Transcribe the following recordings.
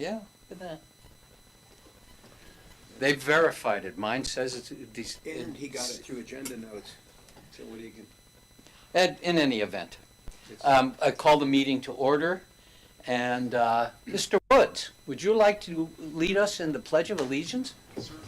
Yeah, look at that. They've verified it. Mine says it's these. And he got it through agenda notes. So what do you can? In any event, I call the meeting to order. And Mr. Woods, would you like to lead us in the Pledge of Allegiance? Certainly.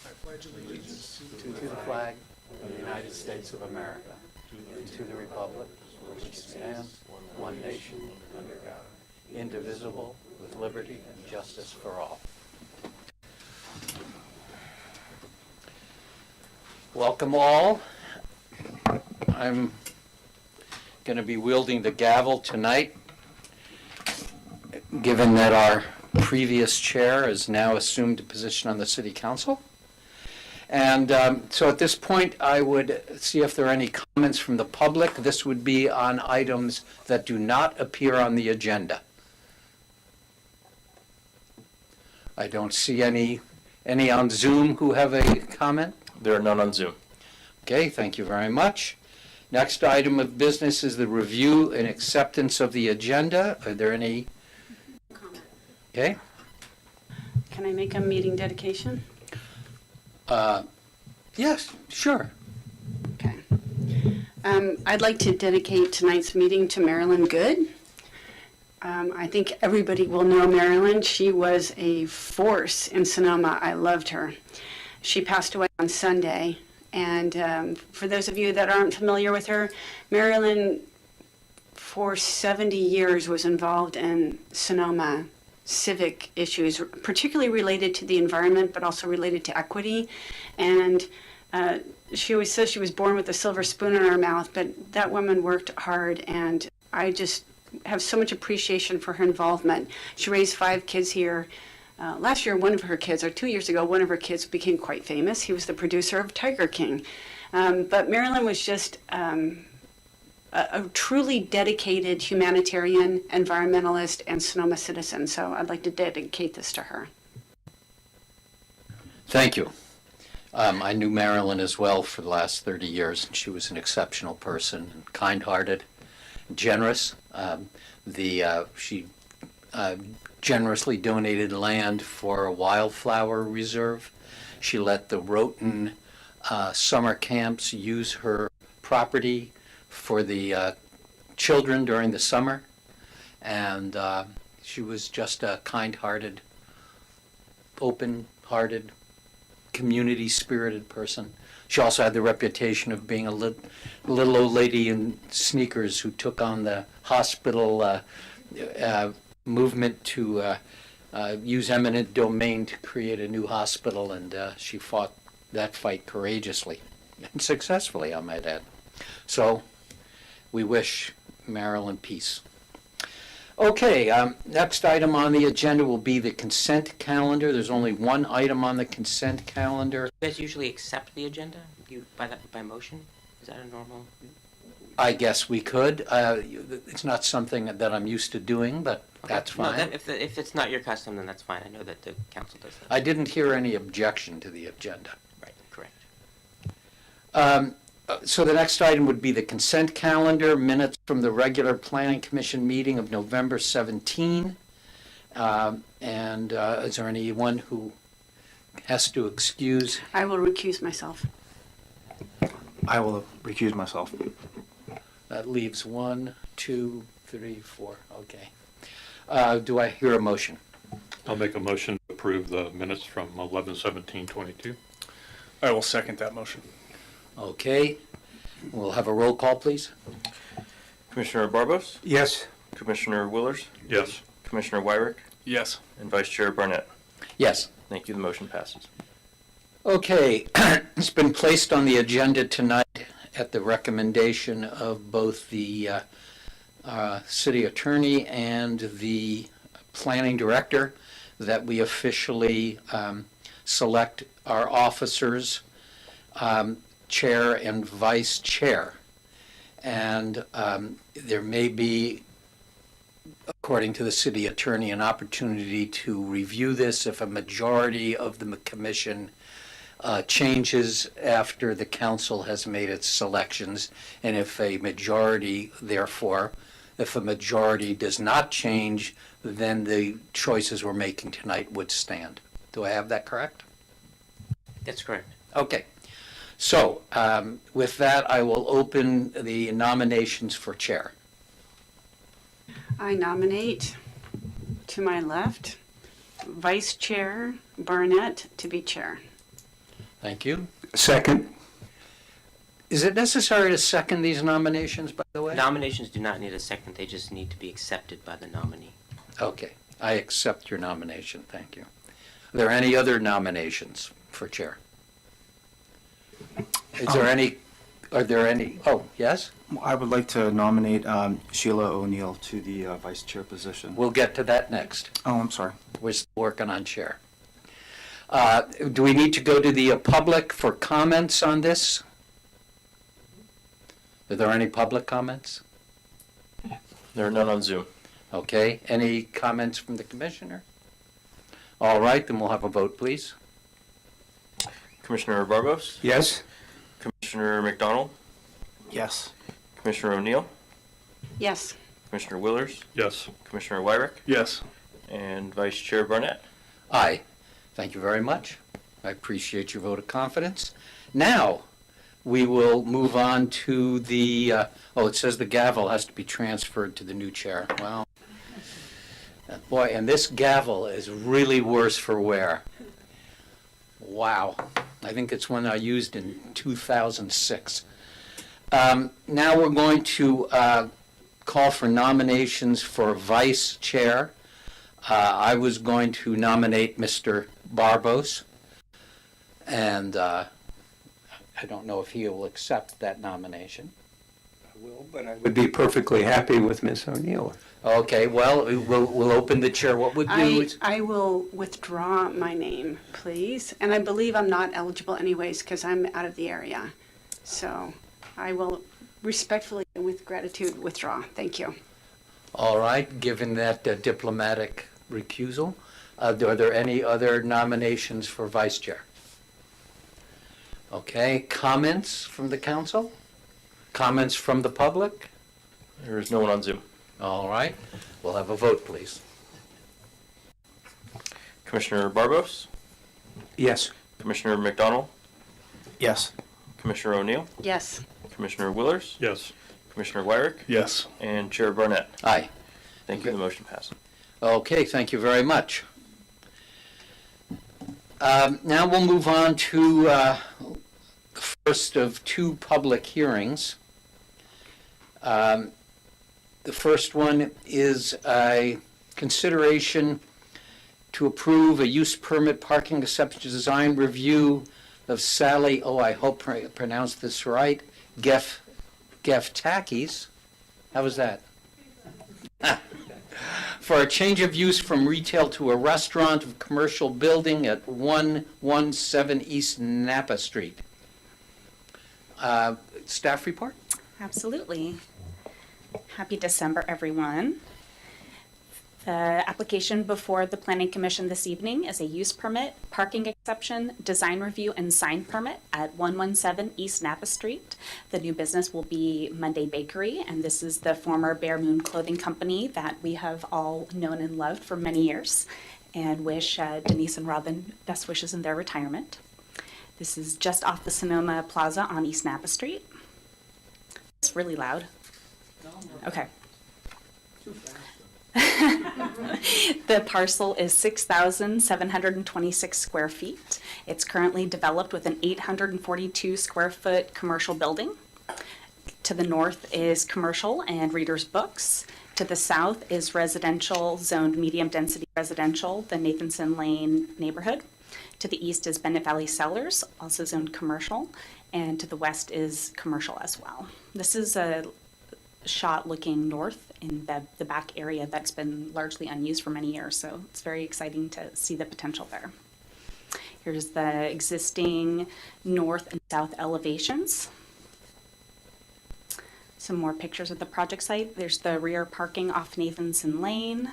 I pledge allegiance To the flag of the United States of America, and to the republic for which it stands, one nation, under God, indivisible, with liberty and justice for all. Welcome all. I'm going to be wielding the gavel tonight, given that our previous chair has now assumed a position on the City Council. And so at this point, I would see if there are any comments from the public. This would be on items that do not appear on the agenda. I don't see any on Zoom who have a comment. There are none on Zoom. Okay, thank you very much. Next item of business is the review and acceptance of the agenda. Are there any? Comment. Okay. Can I make a meeting dedication? Yes, sure. Okay. I'd like to dedicate tonight's meeting to Marilyn Good. I think everybody will know Marilyn. She was a force in Sonoma. I loved her. She passed away on Sunday. And for those of you that aren't familiar with her, Marilyn, for 70 years, was involved in Sonoma civic issues, particularly related to the environment, but also related to equity. And she always says she was born with a silver spoon in her mouth, but that woman worked hard, and I just have so much appreciation for her involvement. She raised 5 kids here. Last year, one of her kids, or 2 years ago, one of her kids became quite famous. He was the producer of Tiger King. But Marilyn was just a truly dedicated humanitarian, environmentalist, and Sonoma citizen. So I'd like to dedicate this to her. Thank you. I knew Marilyn as well for the last 30 years, and she was an exceptional person, and kind-hearted, generous. She generously donated land for a wildflower reserve. She let the Rhoton summer camps use her property for the children during the summer. And she was just a kind-hearted, open-hearted, community-spirited person. She also had the reputation of being a little old lady in sneakers who took on the hospital movement to use eminent domain to create a new hospital, and she fought that fight courageously and successfully, I might add. So we wish Marilyn peace. Okay, next item on the agenda will be the consent calendar. There's only one item on the consent calendar. You guys usually accept the agenda by motion? Is that a normal? I guess we could. It's not something that I'm used to doing, but Okay. that's No, fine. if it's not your custom, then that's fine. I know that the council does that. I didn't hear any objection to the agenda. Right, correct. So the next item would be the consent calendar, minutes from the regular Planning Commission meeting of November 17. And is there anyone who has to excuse? I will recuse myself. I will recuse myself. That leaves 1, 2, 3, 4. Okay. Do I hear a motion? I'll make a motion to approve the minutes from 11/17/22. I will second that motion. Okay. We'll have a roll call, please. Commissioner Barbos? Yes. Commissioner Willers? Yes. Commissioner Wyrick? Yes. And Vice Chair Barnett? Yes. Thank you. The motion passes. Okay. It's been placed on the agenda tonight at the recommendation of both the city attorney and the planning director that we officially select our officers, chair and vice chair. And there may be, according to the city attorney, an opportunity to review this if a majority of the commission changes after the council has made its selections, and if a majority, therefore, If a majority does not change, then the choices we're making tonight would stand. Do I have that correct? That's correct. Okay. So with that, I will open the nominations for chair. I nominate, to my left, Vice Chair Barnett to be chair. Thank you. Second. Is it necessary to second these nominations, by the way? Nominations do not need a second, they just need to be accepted by the nominee. Okay, I accept your nomination, thank you. Are there any other nominations for chair? Is there any, are there any, oh, yes? I would like to nominate Sheila O'Neill to the vice chair position. We'll get to that next. Oh, I'm sorry. We're still working on chair. Do we need to go to the public for comments on this? Are there any public comments? There are none on Zoom. Okay, any comments from the commissioner? All right, then we'll have a vote, please. Commissioner Barbos, Yes? Commissioner McDonald, Yes. Commissioner O'Neill, Yes. Commissioner Willers, Yes. Commissioner Wyrick, Yes. and Vice Chair Barnett. Aye. Thank you very much. I appreciate your vote of confidence. Now, we will move on to the, it says the gavel has to be transferred to the new chair. Well, boy, and this gavel is really worse for wear. Wow. I think it's one I used in 2006. Now we're going to call for nominations for vice chair. I was going to nominate Mr. Barbos, and I don't know if he will accept that nomination. I will, but I would be perfectly happy with Ms. O'Neill. Okay, well, we'll open the chair. What would you? I will withdraw my name, please. And I believe I'm not eligible anyways because I'm out of the area. So I will respectfully and with gratitude withdraw. Thank you. All right, given that diplomatic recusal, are there any other nominations for vice chair? Okay, comments from the council? Comments from the public? There is no one on Zoom. All right, we'll have a vote, please. Commissioner Barbos, Yes. Commissioner McDonald, Yes. Commissioner O'Neill, Yes. Commissioner Willers, Yes. Commissioner Wyrick, Yes. and Chair Barnett. Aye. Thank you. The motion passes. Okay, thank you very much. Now we'll move on to the first of two public hearings. The first one is a consideration to approve a use permit parking exception design review of Sally, I hope I pronounced this right, Geftakis. How was that? For a change of use from retail to a restaurant of commercial building at 117 East Napa Street. Staff report? Absolutely. Happy December, everyone. The application before the Planning Commission this evening is a use permit, parking exception, design review, and sign permit at 117 East Napa Street. The new business will be Monday Bakery, and this is the former Bear Moon Clothing Company that we have all known and loved for many years, and wish Denise and Robin best wishes in their retirement. This is just off the Sonoma Plaza on East Napa Street. It's really loud. Okay. The parcel is 6,726 square feet. It's currently developed with an 842 square foot commercial building. To the north is commercial and readers' books. To the south is residential, zoned medium density residential, the Nathanson Lane neighborhood. To the east is Bennett Valley Cellars, also zoned commercial. And to the west is commercial as well. This is a shot looking north in the back area that's been largely unused for many years, so it's very exciting to see the potential there. Here's the existing north and south elevations. Some more pictures of the project site. There's the rear parking off Nathanson Lane,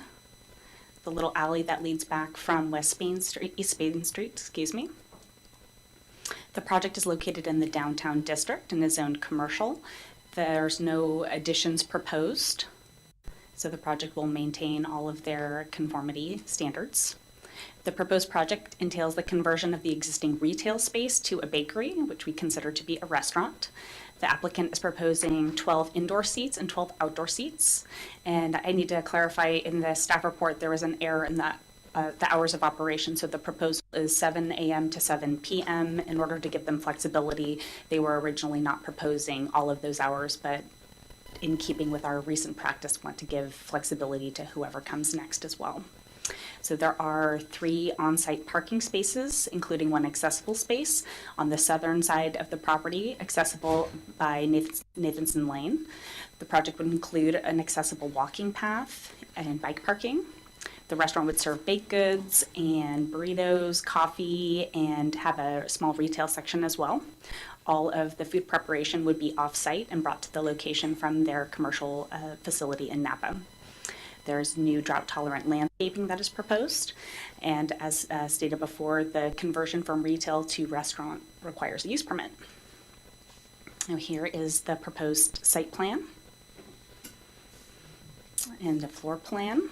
the little alley that leads back from East Spain Street, excuse me. The project is located in the downtown district and is zoned commercial. There's no additions proposed. So the project will maintain all of their conformity standards. The proposed project entails the conversion of the existing retail space to a bakery, which we consider to be a restaurant. The applicant is proposing 12 indoor seats and 12 outdoor seats. And I need to clarify, in the staff report, there was an error in the hours of operation. So the proposal is 7 a.m. to 7 p.m. In order to give them flexibility, they were originally not proposing all of those hours, but in keeping with our recent practice, want to give flexibility to whoever comes next as well. So there are 3 on-site parking spaces, including 1 accessible space on the southern side of the property, accessible by Nathanson Lane. The project would include an accessible walking path and bike parking. The restaurant would serve baked goods and burritos, coffee, and have a small retail section as well. All of the food preparation would be off-site and brought to the location from their commercial facility in Napa. There's new drought-tolerant landscaping that is proposed, and as stated before, the conversion from retail to restaurant requires a use permit. Now here is the proposed site plan and the floor plan.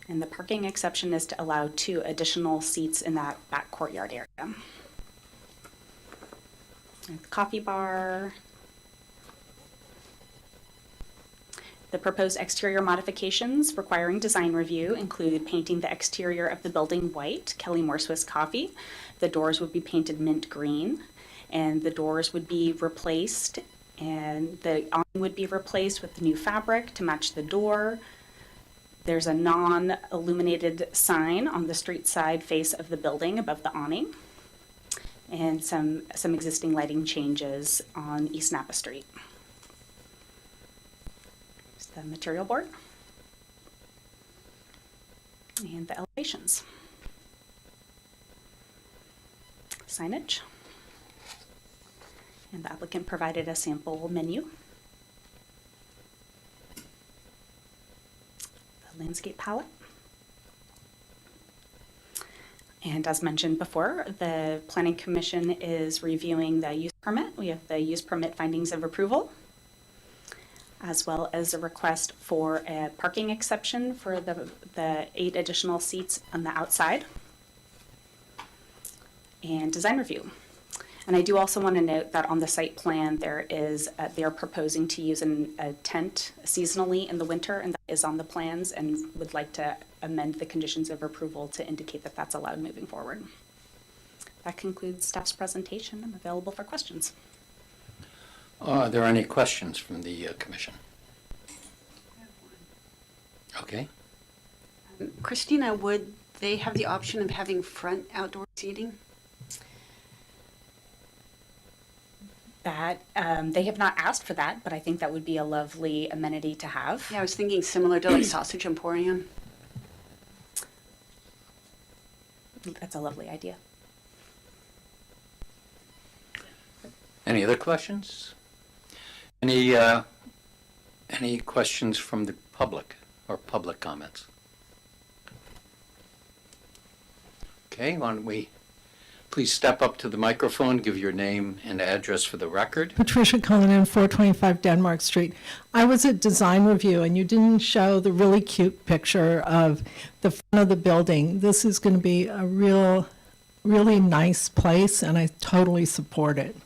And the parking exception is to allow 2 additional seats in that back courtyard area. Coffee bar. The proposed exterior modifications requiring design review include painting the exterior of the building white, Kelly Moore Swiss Coffee. The doors would be painted mint green, and the doors would be replaced, and the awning would be replaced with new fabric to match the door. There's a non-illuminated sign on the street side face of the building above the awning, and some existing lighting changes on East Napa Street. Here's the material board and the elevations. Signage. And the applicant provided a sample menu. The landscape palette. And as mentioned before, the Planning Commission is reviewing the use permit. We have the use permit findings of approval, as well as a request for a parking exception for the 8 additional seats on the outside, and design review. And I do also want to note that on the site plan, they are proposing to use a tent seasonally in the winter, and that is on the plans, and would like to amend the conditions of approval to indicate that that's allowed moving forward. That concludes staff's presentation. I'm available for questions. Are there any questions from the commission? Okay. Christina, would they have the option of having front outdoor seating? That they have not asked for that, but I think that would be a lovely amenity to have. Yeah, I was thinking similar to like Sausage Emporium. That's a lovely idea. Any other questions? Any questions from the public or public comments? Okay, why don't we please step up to the microphone, give your name and address for the record. Patricia Cullinan, 425 Denmark Street. I was at design review and you didn't show the really cute picture of the front of the building. This is going to be a really nice place, and I totally support it.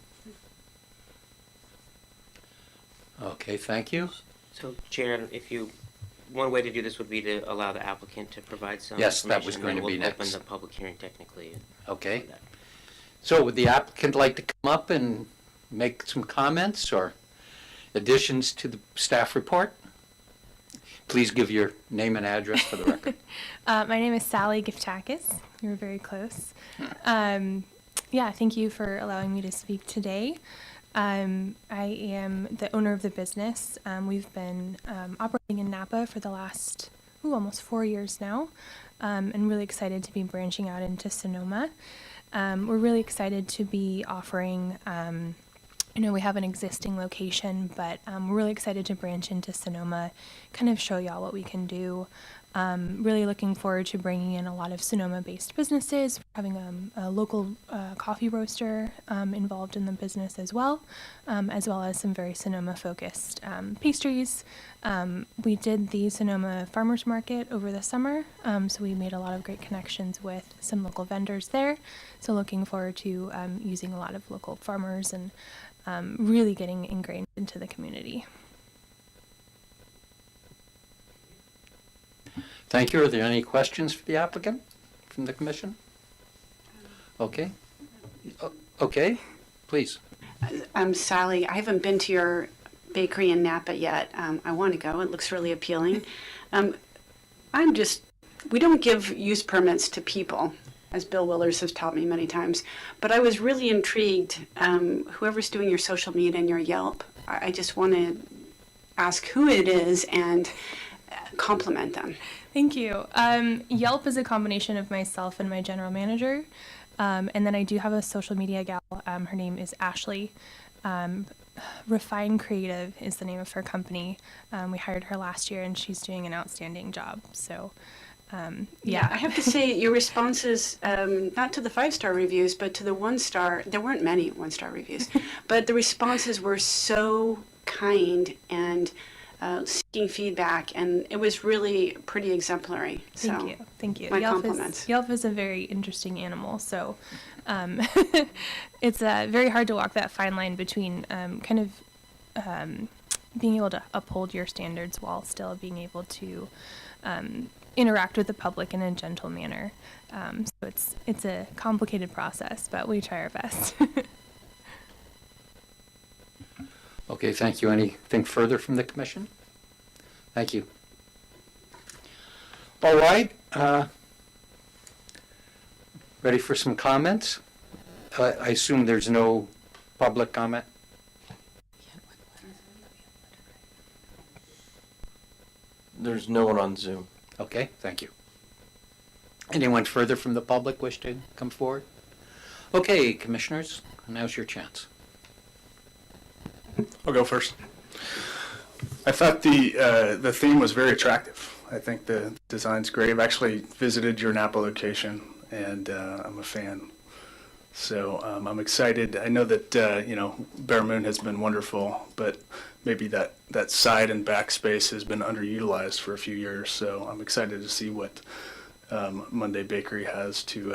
Okay, thank you. So, Chair, one way to do this would be to allow the applicant to provide some Yes, that was information, going to and be then we'll next. open the public hearing technically. Okay. So would the applicant like to come up and make some comments or additions to the staff report? Please give your name and address for the record. My name is Sally Giftakis. You were very close. Thank you for allowing me to speak today. I am the owner of the business. We've been operating in Napa for the last almost 4 years now, and really excited to be branching out into Sonoma. We're really excited to be offering, we have an existing location, but we're really excited to branch into Sonoma, kind of show y'all what we can do. Really looking forward to bringing in a lot of Sonoma-based businesses, having a local coffee roaster involved in the business as well as some very Sonoma-focused pastries. We did the Sonoma Farmers Market over the summer, so we made a lot of great connections with some local vendors there. So looking forward to using a lot of local farmers and really getting ingrained into the community. Thank you. Are there any questions for the applicant from the commission? Okay. Okay, please. Sally, I haven't been to your bakery in Napa yet. I want to go. It looks really appealing. We don't give use permits to people, as Bill Willers has taught me many times. But I was really intrigued. Whoever's doing your social media and your Yelp, I just want to ask who it is and compliment them. Thank you. Yelp is a combination of myself and my general manager. And then I do have a social media gal. Her name is Ashley. Refine Creative is the name of her company. We hired her last year and she's doing an outstanding job. So, Yeah, I have to say your responses, not to the 5-star reviews, but to the 1-star, there weren't many 1-star reviews, but the responses were so kind and seeking feedback, and it was really pretty exemplary. Thank you. My Yelp compliments. Yelp is a very interesting animal, so it's very hard to walk that fine line between being able to uphold your standards while still being able to interact with the public in a gentle manner. So it's a complicated process, but we try our best. Okay, thank you. Anything further from the commission? Thank you. All right. Ready for some comments? I assume there's no public comment? There's no one on Zoom. Okay, thank you. Anyone further from the public wish to come forward? Okay, commissioners, now's your chance. I'll go first. I thought the theme was very attractive. I think the design's great. I've actually visited your Napa location, and I'm a fan. So I'm excited. I know that Bear Moon has been wonderful, but maybe that side and back space has been underutilized for a few years. So I'm excited to see what Monday Bakery has to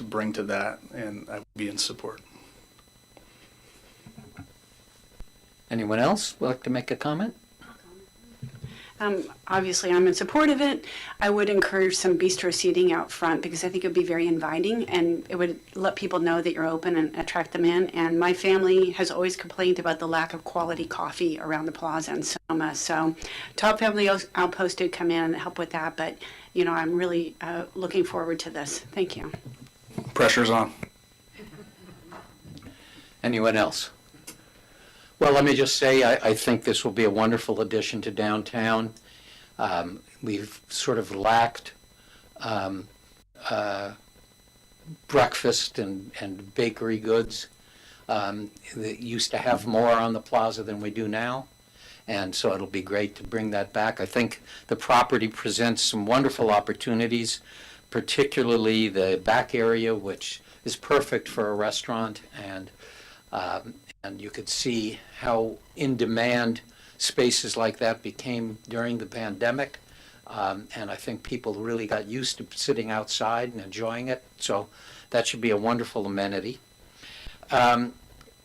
bring to that, and I will be in support. Anyone else would like to make a comment? Obviously, I'm in support of it. I would encourage some bistro seating out front because I think it would be very inviting and it would let people know that you're open and attract them in. And my family has always complained about the lack of quality coffee around the plaza in Sonoma. So Top Family Outpost did come in and help with that. But, I'm really looking forward to this. Thank you. Pressure's on. Anyone else? Well, let me just say, I think this will be a wonderful addition to downtown. We've sort of lacked breakfast and bakery goods. That used to have more on the plaza than we do now. And so it'll be great to bring that back. I think the property presents some wonderful opportunities, particularly the back area, which is perfect for a restaurant. And you could see how in demand spaces like that became during the pandemic. And I think people really got used to sitting outside and enjoying it. So that should be a wonderful amenity.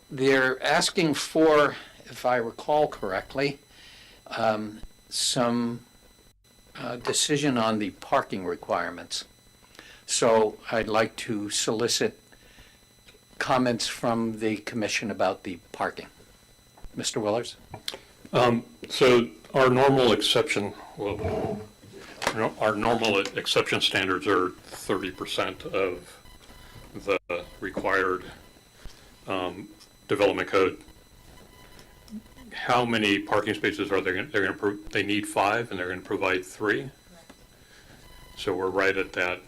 They're asking for, if I recall correctly, some decision on the parking requirements. So I'd like to solicit comments from the commission about the parking. Mr. Willers? So our normal exception, our normal exception standards are 30% of the required development code. How many parking spaces are they going to? They need 5, and they're going to provide 3. So we're right at that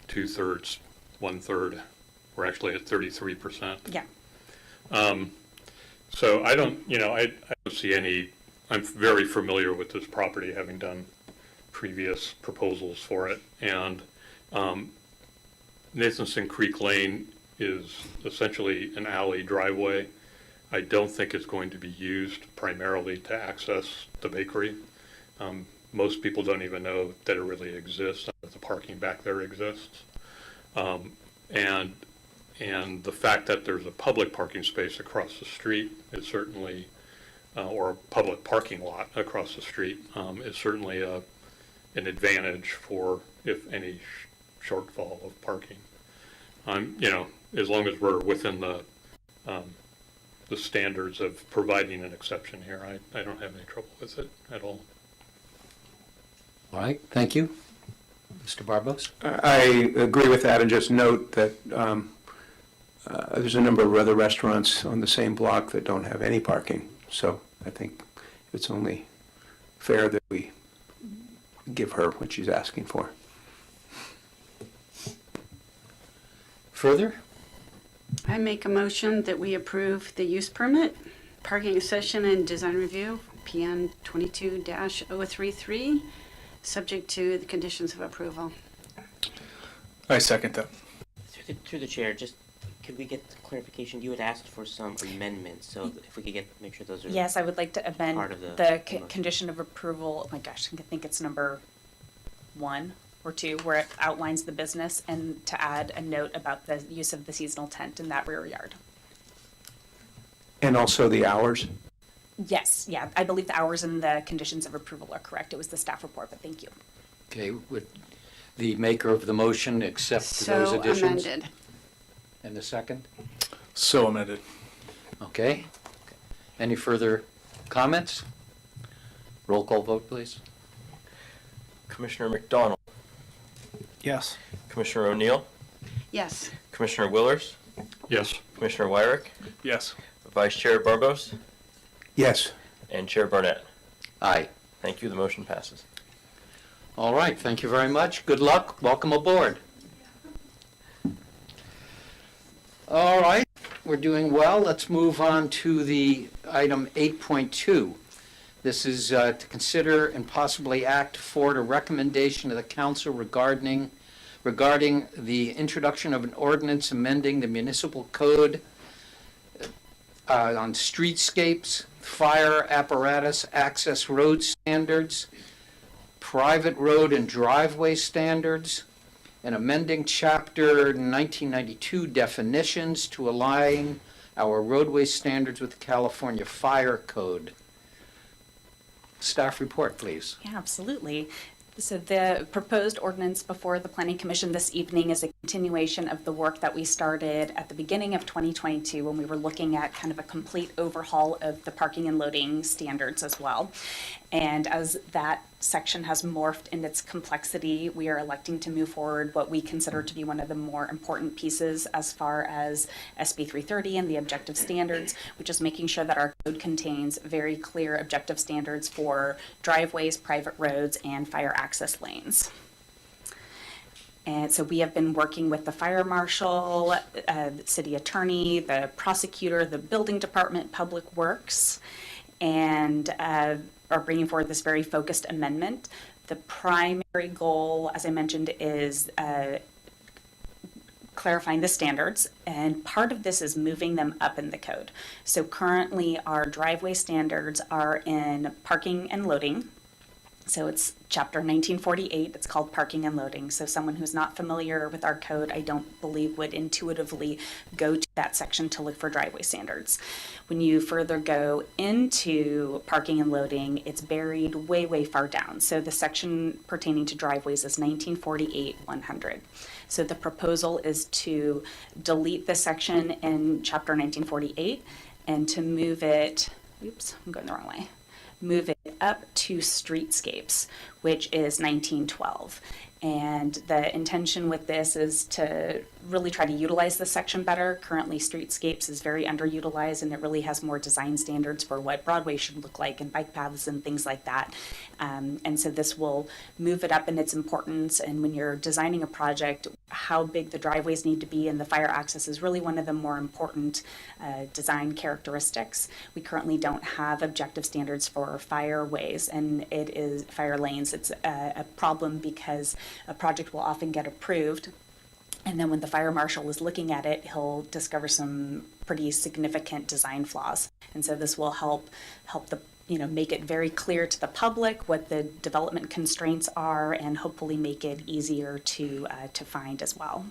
2/3, 1/3. We're actually at 33%. Yeah. So I don't see any, I'm very familiar with this property, having done previous proposals for it. And Nathanson Creek Lane is essentially an alley driveway. I don't think it's going to be used primarily to access the bakery. Most people don't even know that it really exists, that the parking back there exists. And the fact that there's a public parking space across the street is certainly, or a public parking lot across the street, is certainly an advantage for if any shortfall of parking. As long as we're within the standards of providing an exception here, I don't have any trouble with it at all. All right, thank you. Mr. Barbos? I agree with that, and just note that there's a number of other restaurants on the same block that don't have any parking. So I think it's only fair that we give her what she's asking for. Further? I make a motion that we approve the use permit, parking session and design review, PN 22-033, subject to the conditions of approval. I second that. Through the chair, just could we get clarification? You had asked for some amendments, so if we could make sure those are. Yes, I would like to amend Part of the the motion. condition of approval. Oh my gosh, I think it's number 1 or 2, where it outlines the business, and to add a note about the use of the seasonal tent in that rear yard. And also the hours. Yes, yeah, I believe the hours and the conditions of approval are correct. It was the staff report, but thank you. Okay, would the maker of the motion accept those So additions? amended. And the second? So amended. Okay. Any further comments? Roll call vote, please. Commissioner McDonald, Yes. Commissioner O'Neill, Yes. Commissioner Willers, Yes. Commissioner Wyrick, Yes. Vice Chair Barbos, Yes. and Chair Barnett. Aye. Thank you. The motion passes. All right, thank you very much. Good luck. Welcome aboard. All right, we're doing well. Let's move on to the item 8.2. This is to consider and possibly act forward a recommendation to the council regarding the introduction of an ordinance amending the municipal code on streetscapes, fire apparatus access road standards, private road and driveway standards, and amending Chapter 1992 definitions to align our roadway standards with the California Fire Code. Staff report, please. Yeah, absolutely. So the proposed ordinance before the Planning Commission this evening is a continuation of the work that we started at the beginning of 2022 when we were looking at kind of a complete overhaul of the parking and loading standards as well. And as that section has morphed in its complexity, we are electing to move forward what we consider to be one of the more important pieces as far as SB 330 and the objective standards, which is making sure that our code contains very clear objective standards for driveways, private roads, and fire access lanes. And so we have been working with the fire marshal, the city attorney, the prosecutor, the building department, public works, and are bringing forward this very focused amendment. The primary goal, as I mentioned, is clarifying the standards, and part of this is moving them up in the code. So currently our driveway standards are in parking and loading. So it's Chapter 1948, it's called Parking and Loading. So someone who's not familiar with our code, I don't believe would intuitively go to that section to look for driveway standards. When you further go into parking and loading, it's buried way, way far down. So the section pertaining to driveways is 1948-100. So the proposal is to delete the section in Chapter 1948 and to move it, oops, I'm going the wrong way. Move it up to streetscapes, which is 1912. And the intention with this is to really try to utilize this section better. Currently, streetscapes is very underutilized, and it really has more design standards for what Broadway should look like and bike paths and things like that. And so this will move it up in its importance. And when you're designing a project, how big the driveways need to be and the fire access is really one of the more important design characteristics. We currently don't have objective standards for fireways, and it is fire lanes. It's a problem because a project will often get approved, and then when the fire marshal is looking at it, he'll discover some pretty significant design flaws. And so this will help the make it very clear to the public what the development constraints are, and hopefully make it easier to find as well.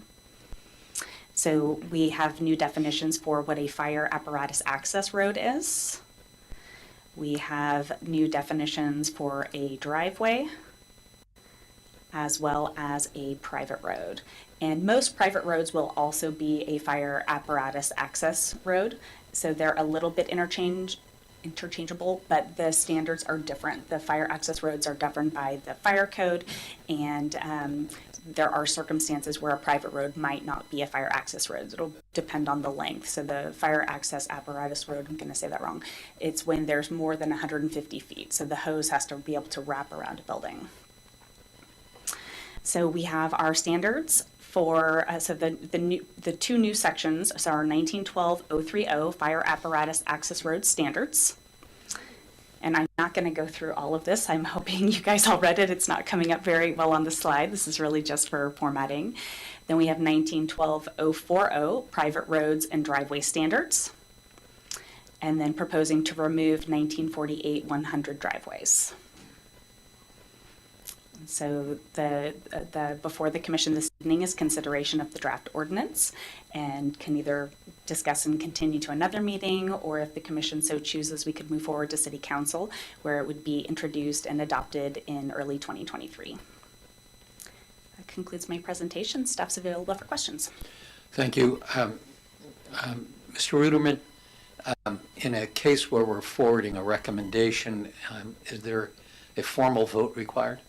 So we have new definitions for what a fire apparatus access road is. We have new definitions for a driveway, as well as a private road. And most private roads will also be a fire apparatus access road. So they're a little bit interchangeable, but the standards are different. The fire access roads are governed by the fire code, and there are circumstances where a private road might not be a fire access road. It'll depend on the length. So the fire access apparatus road, I'm going to say that wrong, it's when there's more than 150 feet. So the hose has to be able to wrap around a building. So we have our standards for, the two new sections, so our 1912-030 Fire Apparatus Access Road Standards. And I'm not going to go through all of this. I'm hoping you guys all read it. It's not coming up very well on the slide. This is really just for formatting. Then we have 1912-040 Private Roads and Driveway Standards. And then proposing to remove 1948-100 driveways. So the before the commission this evening is consideration of the draft ordinance, and can either discuss and continue to another meeting, or if the commission so chooses, we could move forward to city council, where it would be introduced and adopted in early 2023. That concludes my presentation. Staff's available for questions. Thank you. Mr. Ruderman, in a case where we're forwarding a recommendation, is there a formal vote required?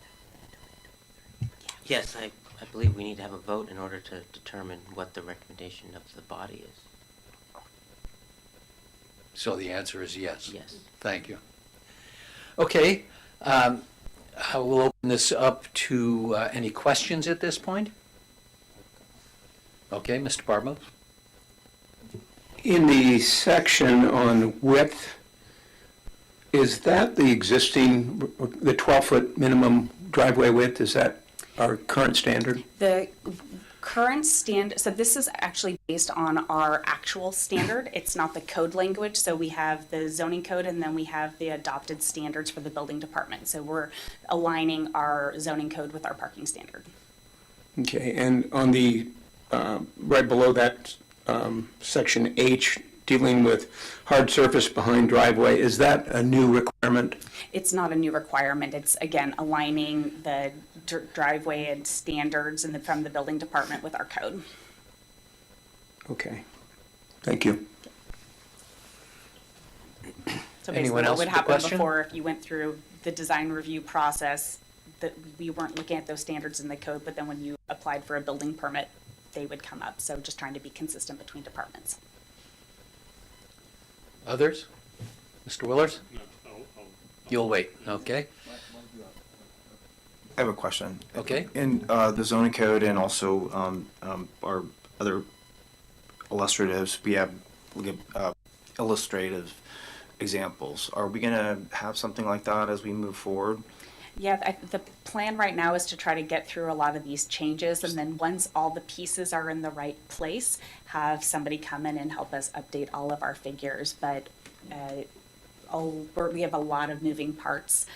Yes, I believe we need to have a vote in order to determine what the recommendation of the body is. So the answer is yes. Yes. Thank you. Okay, I will open this up to any questions at this point. Okay, Mr. Barbos? In the section on width, is that the existing, the 12-foot minimum driveway width? Is that our current standard? The current standard, so this is actually based on our actual standard. It's not the code language. So we have the zoning code, and then we have the adopted standards for the building department. So we're aligning our zoning code with our parking standard. Okay, and on the, right below that, section H, dealing with hard surface behind driveway, is that a new requirement? It's not a new requirement. It's, again, aligning the driveway and standards from the building department with our code. Okay, thank you. So Anyone basically else what would with a happen question? before, if you went through the design review process, that we weren't looking at those standards in the code, but then when you applied for a building permit, they would come up. So just trying to be consistent between departments. Others? Mr. Willers? You'll wait, okay? I have a question. Okay. In the zoning code and also our other illustratives, we give illustrative examples. Are we going to have something like that as we move forward? Yeah, the plan right now is to try to get through a lot of these changes, and then once all the pieces are in the right place, have somebody come in and help us update all of our figures. But we have a lot of moving parts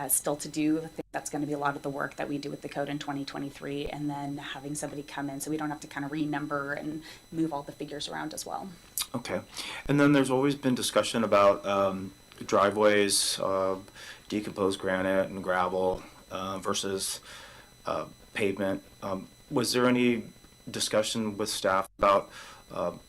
still to do. I think that's going to be a lot of the work that we do with the code in 2023, and then having somebody come in so we don't have to kind of renumber and move all the figures around as well. Okay. And then there's always been discussion about driveways, decomposed granite and gravel versus pavement. Was there any discussion with staff about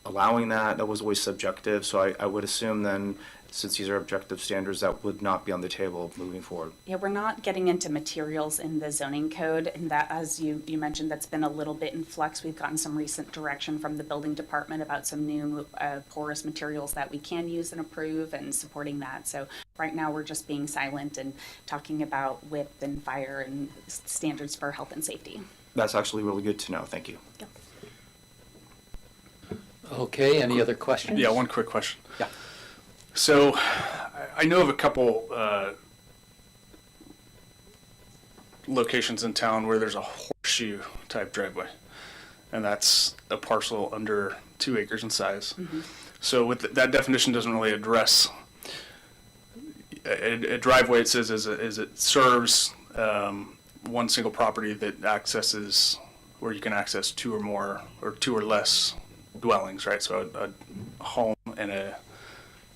allowing that? That was always subjective, so I would assume then since these are objective standards, that would not be on the table moving forward. Yeah, we're not getting into materials in the zoning code, and that, as you mentioned, that's been a little bit in flux. We've gotten some recent direction from the building department about some new porous materials that we can use and approve and supporting that. So right now, we're just being silent and talking about WIP and fire and standards for health and safety. That's actually really good to know. Thank you. Yep. Okay, any other questions? Yeah, one quick question. Yeah. So I know of a couple locations in town where there's a horseshoe type driveway, and that's a parcel under 2 acres in size. So with that definition doesn't really address a driveway. It says is it serves one single property that accesses where you can access 2 or more or 2 or less dwellings, right? So a home and a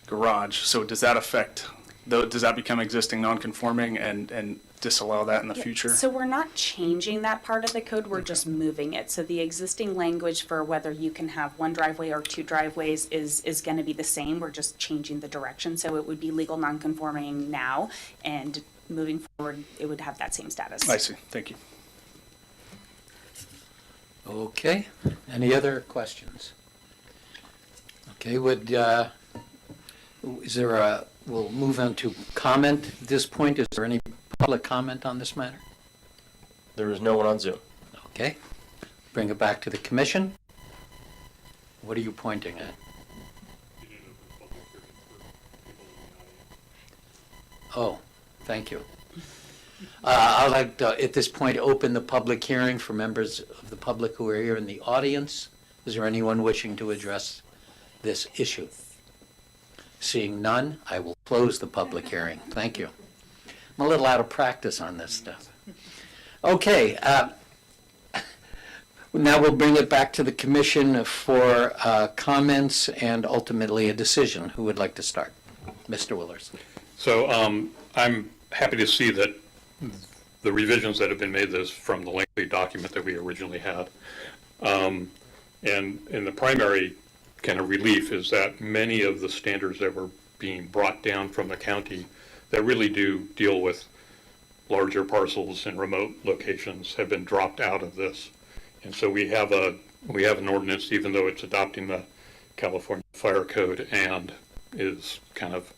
garage. So does that affect, does that become existing non-conforming and disallow that in the future? So we're not changing that part of the code, we're just moving it. So the existing language for whether you can have 1 driveway or 2 driveways is going to be the same. We're just changing the direction. So it would be legal non-conforming now, and moving forward, it would have that same status. I see. Thank you. Okay, any other questions? Okay, is there we'll move on to comment at this point. Is there any public comment on this matter? There is no one on Zoom. Okay, bring it back to the commission. What are you pointing at? Oh, thank you. I'd like to, at this point, open the public hearing for members of the public who are here in the audience. Is there anyone wishing to address this issue? Seeing none, I will close the public hearing. Thank you. I'm a little out of practice on this stuff. Okay, now we'll bring it back to the commission for comments and ultimately a decision. Who would like to start? Mr. Willers. So I'm happy to see that the revisions that have been made this from the lengthy document that we originally had. And the primary kind of relief is that many of the standards that were being brought down from the county that really do deal with larger parcels in remote locations have been dropped out of this. And so we have an ordinance, even though it's adopting the California Fire Code and is kind of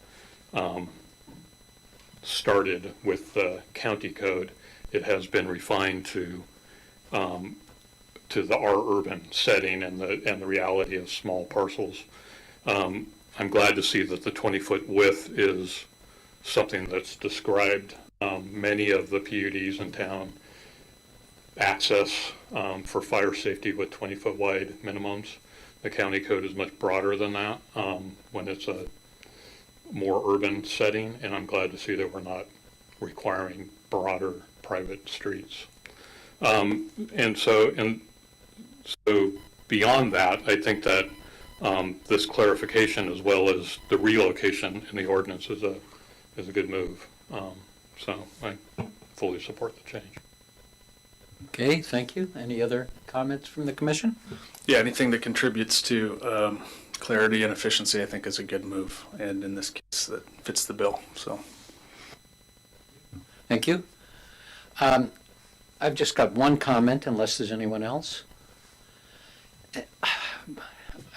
started with the county code, it has been refined to the our urban setting and the reality of small parcels. I'm glad to see that the 20-foot width is something that's described. Many of the PUDs in town access for fire safety with 20-foot wide minimums. The county code is much broader than that when it's a more urban setting, and I'm glad to see that we're not requiring broader private streets. And so beyond that, I think that this clarification as well as the relocation in the ordinance is a good move. So I fully support the change. Okay, thank you. Any other comments from the commission? Yeah, anything that contributes to clarity and efficiency, I think, is a good move, and in this case, that fits the bill. So, Thank you. I've just got one comment, unless there's anyone else.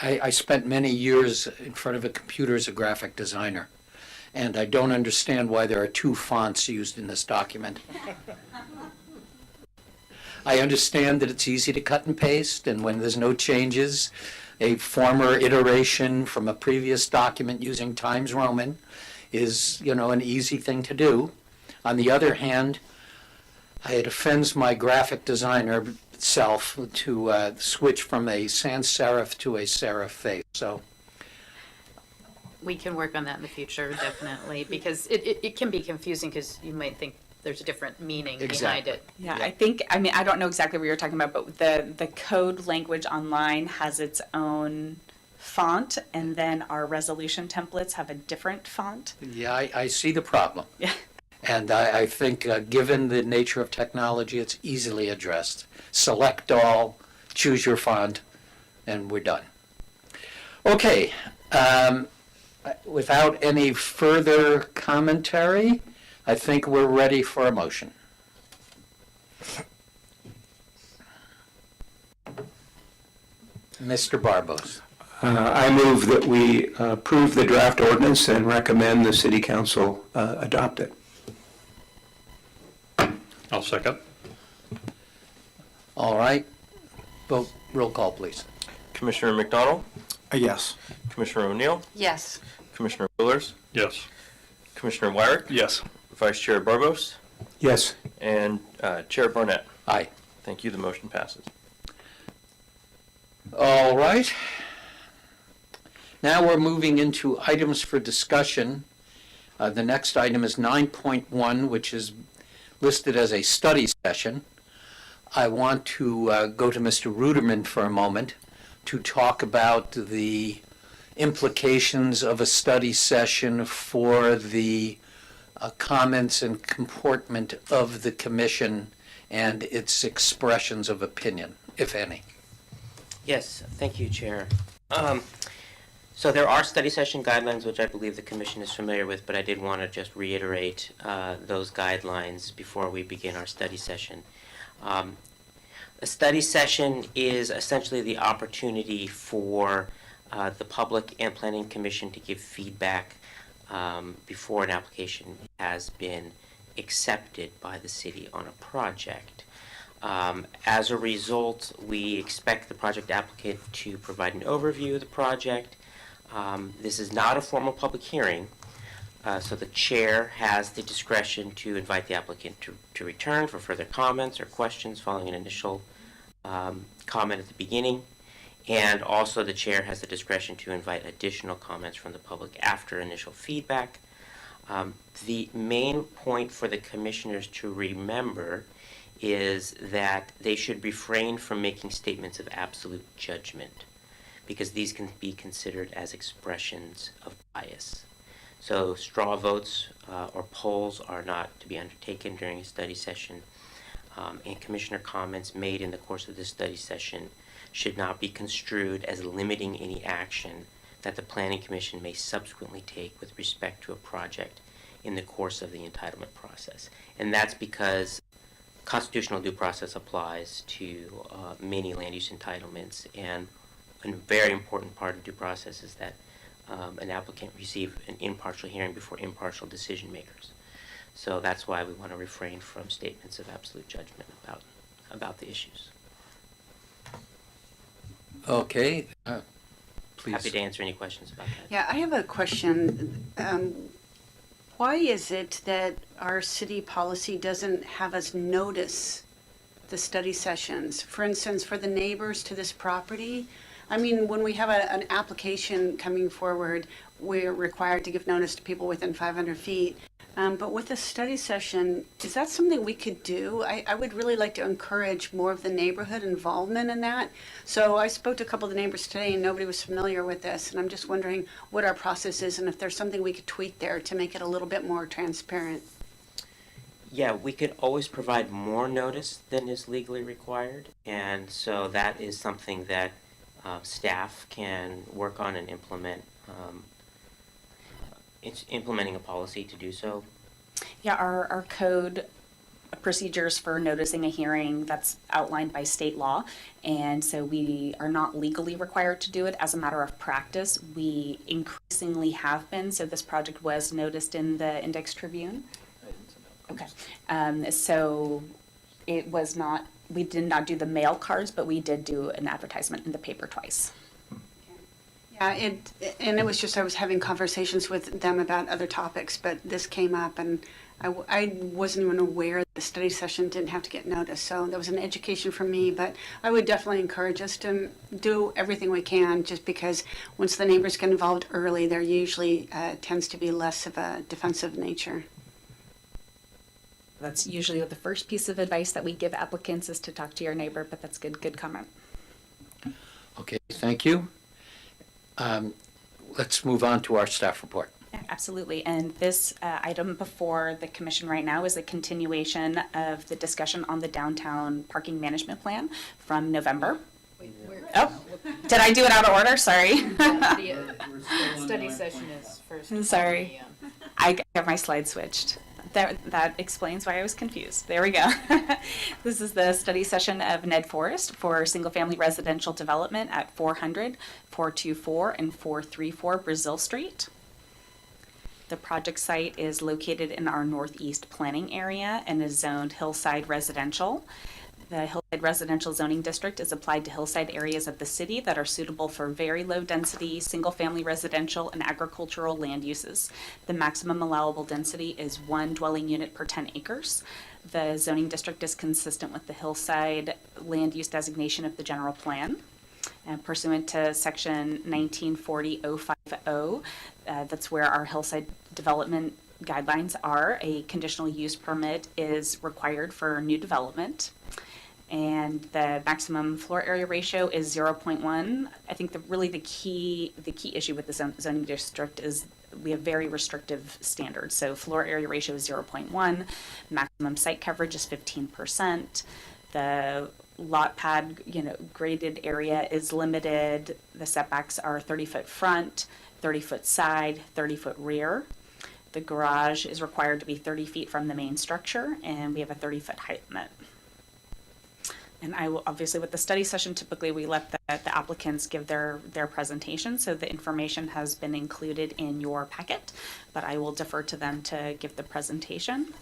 I spent many years in front of a computer as a graphic designer, and I don't understand why there are 2 fonts used in this document. I understand that it's easy to cut and paste, and when there's no changes, a former iteration from a previous document using Times Roman is, an easy thing to do. On the other hand, it offends my graphic designer self to switch from a sans serif to a serif face. So We can work on that in the future, definitely, because it can be confusing because you might think there's a different meaning behind it. Yeah, I don't know exactly what you're talking about, but the code language online has its own font, and then our resolution templates have a different font. yeah, I see the problem. Yeah. And I think, given the nature of technology, it's easily addressed. Select all, choose your font, and we're done. Okay. Without any further commentary, I think we're ready for a motion. Mr. Barbos. I move that we approve the draft ordinance and recommend the city council adopt it. I'll second. All right. Vote, roll call, please. Commissioner McDonald, Yes. Commissioner O'Neill, Yes. Commissioner Wheelers, Yes. Commissioner Wyrick, Yes. Vice Chair Barbos, Yes. and Chair Barnett. Aye. Thank you. The motion passes. All right. Now we're moving into items for discussion. The next item is 9.1, which is listed as a study session. I want to go to Mr. Ruderman for a moment to talk about the implications of a study session for the comments and comportment of the commission and its expressions of opinion, if any. Yes, thank you, Chair. So there are study session guidelines, which I believe the Commission is familiar with, but I did want to just reiterate those guidelines before we begin our study session. A study session is essentially the opportunity for the public and Planning Commission to give feedback before an application has been accepted by the city on a project. As a result, we expect the project applicant to provide an overview of the project. This is not a formal public hearing, so the chair has the discretion to invite the applicant to return for further comments or questions following an initial comment at the beginning. And also the chair has the discretion to invite additional comments from the public after initial feedback. The main point for the commissioners to remember is that they should refrain from making statements of absolute judgment, because these can be considered as expressions of bias. So straw votes or polls are not to be undertaken during a study session, and commissioner comments made in the course of this study session should not be construed as limiting any action that the Planning Commission may subsequently take with respect to a project in the course of the entitlement process. And that's because constitutional due process applies to many land use entitlements, and a very important part of due process is that an applicant receive an impartial hearing before impartial decision makers. So that's why we want to refrain from statements of absolute judgment about the issues. Okay, please. Happy to answer any questions about that. Yeah, I have a question. Why is it that our city policy doesn't have us notice the study sessions? For instance, for the neighbors to this property, I mean, when we have an application coming forward, we're required to give notice to people within 500 feet. But with a study session, is that something we could do? I would really like to encourage more of the neighborhood involvement in that. So I spoke to a couple of the neighbors today and nobody was familiar with this. And I'm just wondering what our process is and if there's something we could tweak there to make it a little bit more transparent. Yeah, we could always provide more notice than is legally required. And so that is something that staff can work on and implement. It's implementing a policy to do so. Yeah, our code procedures for noticing a hearing, that's outlined by state law. And so we are not legally required to do it. As a matter of practice, we increasingly have been. So this project was noticed in the Index Tribune. Okay. So it was not, we did not do the mail cards, but we did do an advertisement in the paper twice. Yeah, and it was just, I was having conversations with them about other topics, but this came up and I wasn't even aware that the study session didn't have to get noticed. So that was an education for me, but I would definitely encourage us to do everything we can, just because once the neighbors get involved early, there usually tends to be less of a defensive nature. That's usually the first piece of advice that we give applicants, is to talk to your neighbor, but that's good comment. Okay, thank you. Let's move on to our staff report. Yeah, absolutely. And this item before the commission right now is a continuation of the discussion on the downtown parking management plan from November. Oh, did I do it out of order? Sorry. Study session is first. Sorry. I got my slide switched. That explains why I was confused. There we go. This is the study session of Ned Forest for single-family residential development at 400, 424, and 434 Brazil Street. The project site is located in our northeast planning area and is zoned hillside residential. The hillside residential zoning district is applied to hillside areas of the city that are suitable for very low density, single-family residential and agricultural land uses. The maximum allowable density is 1 dwelling unit per 10 acres. The zoning district is consistent with the hillside land use designation of the general plan. And pursuant to section 1940-050, that's where our hillside development guidelines are. A conditional use permit is required for new development. And the maximum floor area ratio is 0.1. I think the key issue with the zoning district is we have very restrictive standards. So floor area ratio is 0.1, maximum site coverage is 15%. The lot pad, graded area is limited. The setbacks are 30-foot front, 30-foot side, 30-foot rear. The garage is required to be 30 feet from the main structure, and we have a 30-foot height limit. And I will, obviously with the study session, typically we let the applicants give their presentation, so the information has been included in your packet, but I will defer to them to give the presentation.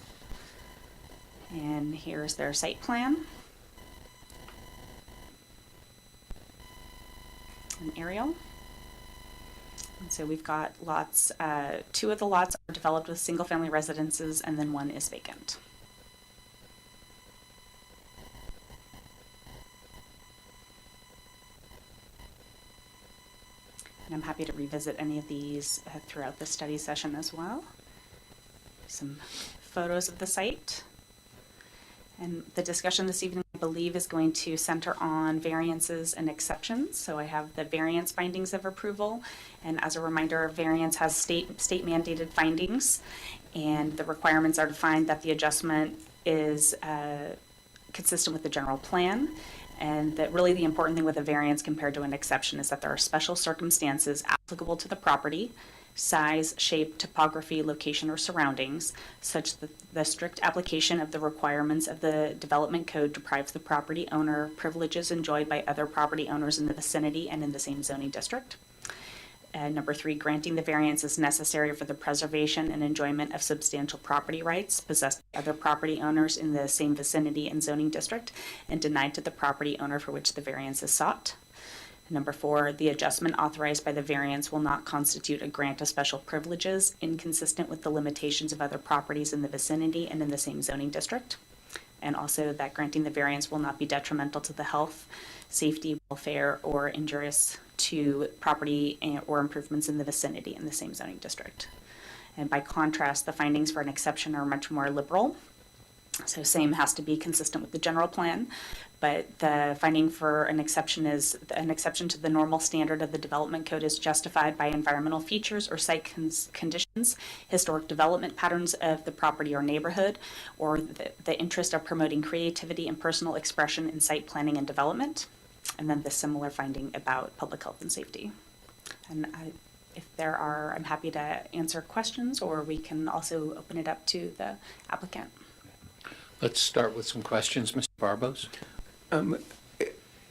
And here's their site plan. An aerial. And so we've got lots, 2 of the lots are developed with single-family residences, and then 1 is vacant. And I'm happy to revisit any of these throughout the study session as well. Some photos of the site. And the discussion this evening, I believe, is going to center on variances and exceptions. So I have the variance findings of approval. And as a reminder, variance has state mandated findings. And the requirements are to find that the adjustment is consistent with the general plan. And that really the important thing with a variance compared to an exception is that there are special circumstances applicable to the property, size, shape, topography, location, or surroundings, such that the strict application of the requirements of the development code deprives the property owner privileges enjoyed by other property owners in the vicinity and in the same zoning district. Number 3, granting the variance is necessary for the preservation and enjoyment of substantial property rights possessed by other property owners in the same vicinity and zoning district and denied to the property owner for which the variance is sought. Number 4, the adjustment authorized by the variance will not constitute a grant of special privileges inconsistent with the limitations of other properties in the vicinity and in the same zoning district. And also that granting the variance will not be detrimental to the health, safety, welfare, or injurious to property or improvements in the vicinity in the same zoning district. And by contrast, the findings for an exception are much more liberal. So same has to be consistent with the general plan, but the finding for an exception is an exception to the normal standard of the development code is justified by environmental features or site conditions, historic development patterns of the property or neighborhood, or the interest of promoting creativity and personal expression in site planning and development. And then the similar finding about public health and safety. And if there are, I'm happy to answer questions, or we can also open it up to the applicant. Let's start with some questions. Mr. Barbos?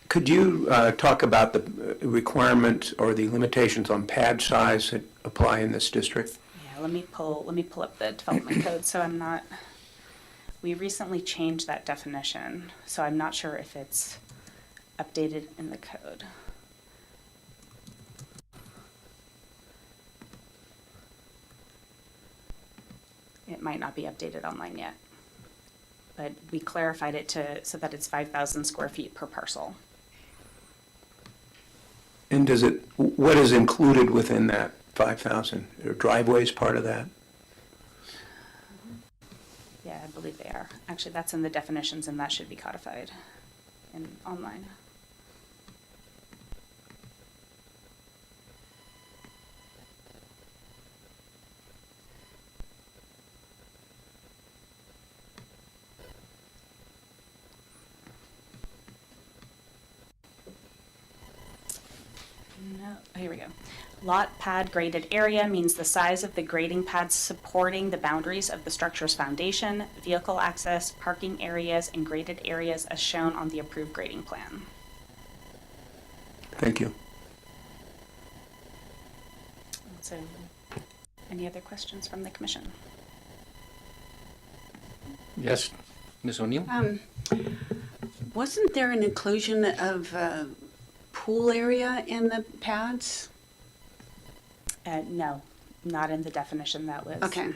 Could you talk about the requirement or the limitations on pad size that apply in this district? Yeah, let me pull up the development code. So we recently changed that definition, so I'm not sure if it's updated in the code. It might not be updated online yet, but we clarified it so that it's 5,000 square feet per parcel. And what is included within that 5,000? Are driveways part of that? Yeah, I believe they are. Actually, that's in the definitions, and that should be codified in online. go. Lot pad graded area means the size of the grading pads supporting the boundaries of the structure's foundation, vehicle access, parking areas, and graded areas as shown on the approved grading plan. Thank you. So, any other questions from the commission? Yes, Ms. O'Neill? Wasn't there an inclusion of pool area in the pads? No, not in the definition that was. Okay. All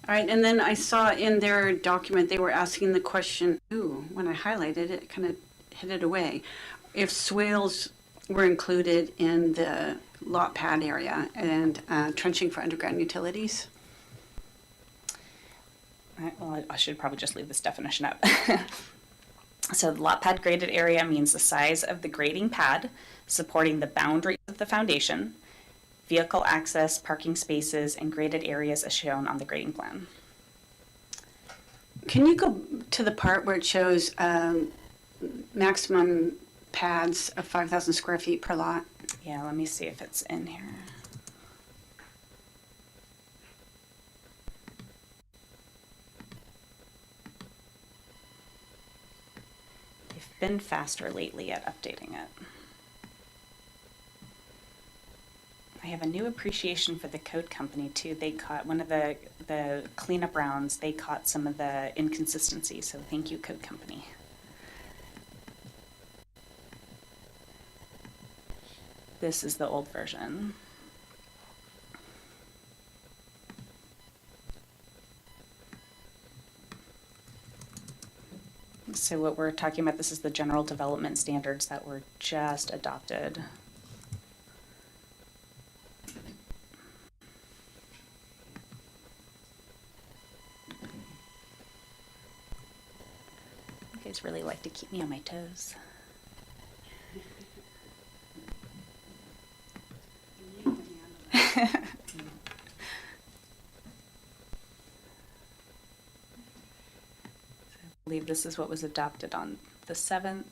right, and then I saw in their document, they were asking the question, when I highlighted it, kind of hid it away. If swales were included in the lot pad area and trenching for underground utilities? Well, I should probably just leave this definition up. So the lot pad graded area means the size of the grading pad supporting the boundaries of the foundation, vehicle access, parking spaces, and graded areas as shown on the grading plan. Can you go to the part where it shows maximum pads of 5,000 square feet per lot? Yeah, let me see if it's in here. They've been faster lately at updating it. I have a new appreciation for the code company too. They caught one of the cleanup rounds. They caught some of the inconsistencies. So thank you, code company. This is the old version. So what we're talking about, this is the general development standards that were just adopted. You guys really like to keep me on my toes. I believe this is what was adopted on the 7th.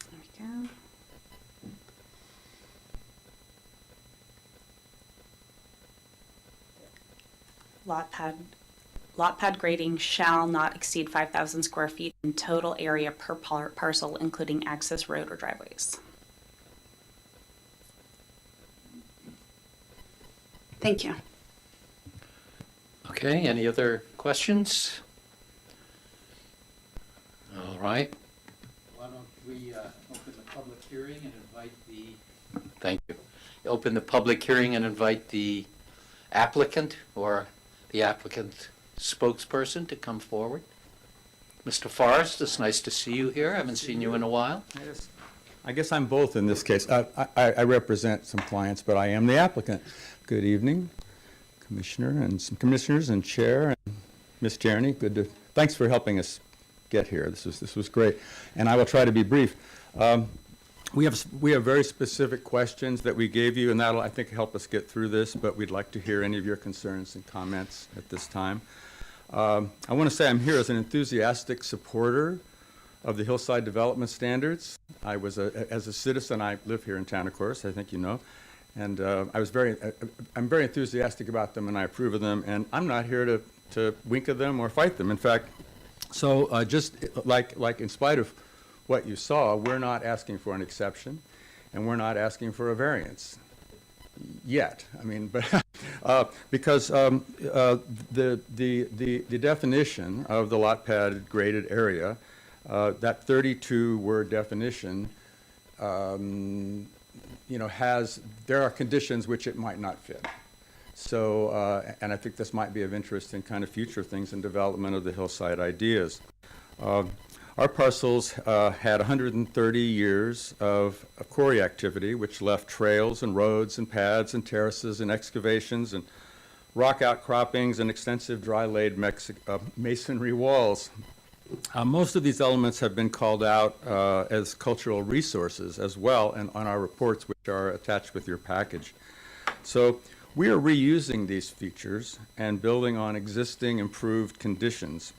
There we go. Lot pad grading shall not exceed 5,000 square feet in total area per parcel, including access road or driveways. Thank you. Okay, any other questions? All right. Why don't we open the public hearing and invite the... Thank you. Open the public hearing and invite the applicant or the applicant spokesperson to come forward. Mr. Forrest, it's nice to see you here. I haven't seen you in a while. Yes. I guess I'm both in this case. I represent some clients, but I am the applicant. Good evening, Commissioner and some commissioners and Chair and Ms. Jeremy. Thanks for helping us get here. This was great, and I will try to be brief. We have very specific questions that we gave you, and that'll, I think, help us get through this, but we'd like to hear any of your concerns and comments at this time. I want to say I'm here as an enthusiastic supporter of the Hillside Development Standards. I was, as a citizen, I live here in town, of course, I think you know, and I'm very enthusiastic about them, and I approve of them, and I'm not here to wink at them or fight them. In fact, so just like in spite of what you saw, we're not asking for an exception, and we're not asking for a variance yet. I mean, but because the definition of the lot pad graded area, that 32-word definition, there are conditions which it might not fit. So, and I think this might be of interest in kind of future things in development of the hillside ideas. Our parcels had 130 years of quarry activity, which left trails and roads and pads and terraces and excavations and rock outcroppings, and extensive dry-laid masonry walls. Most of these elements have been called out as cultural resources as well, and on our reports, which are attached with your package. So we are reusing these features and building on existing improved conditions.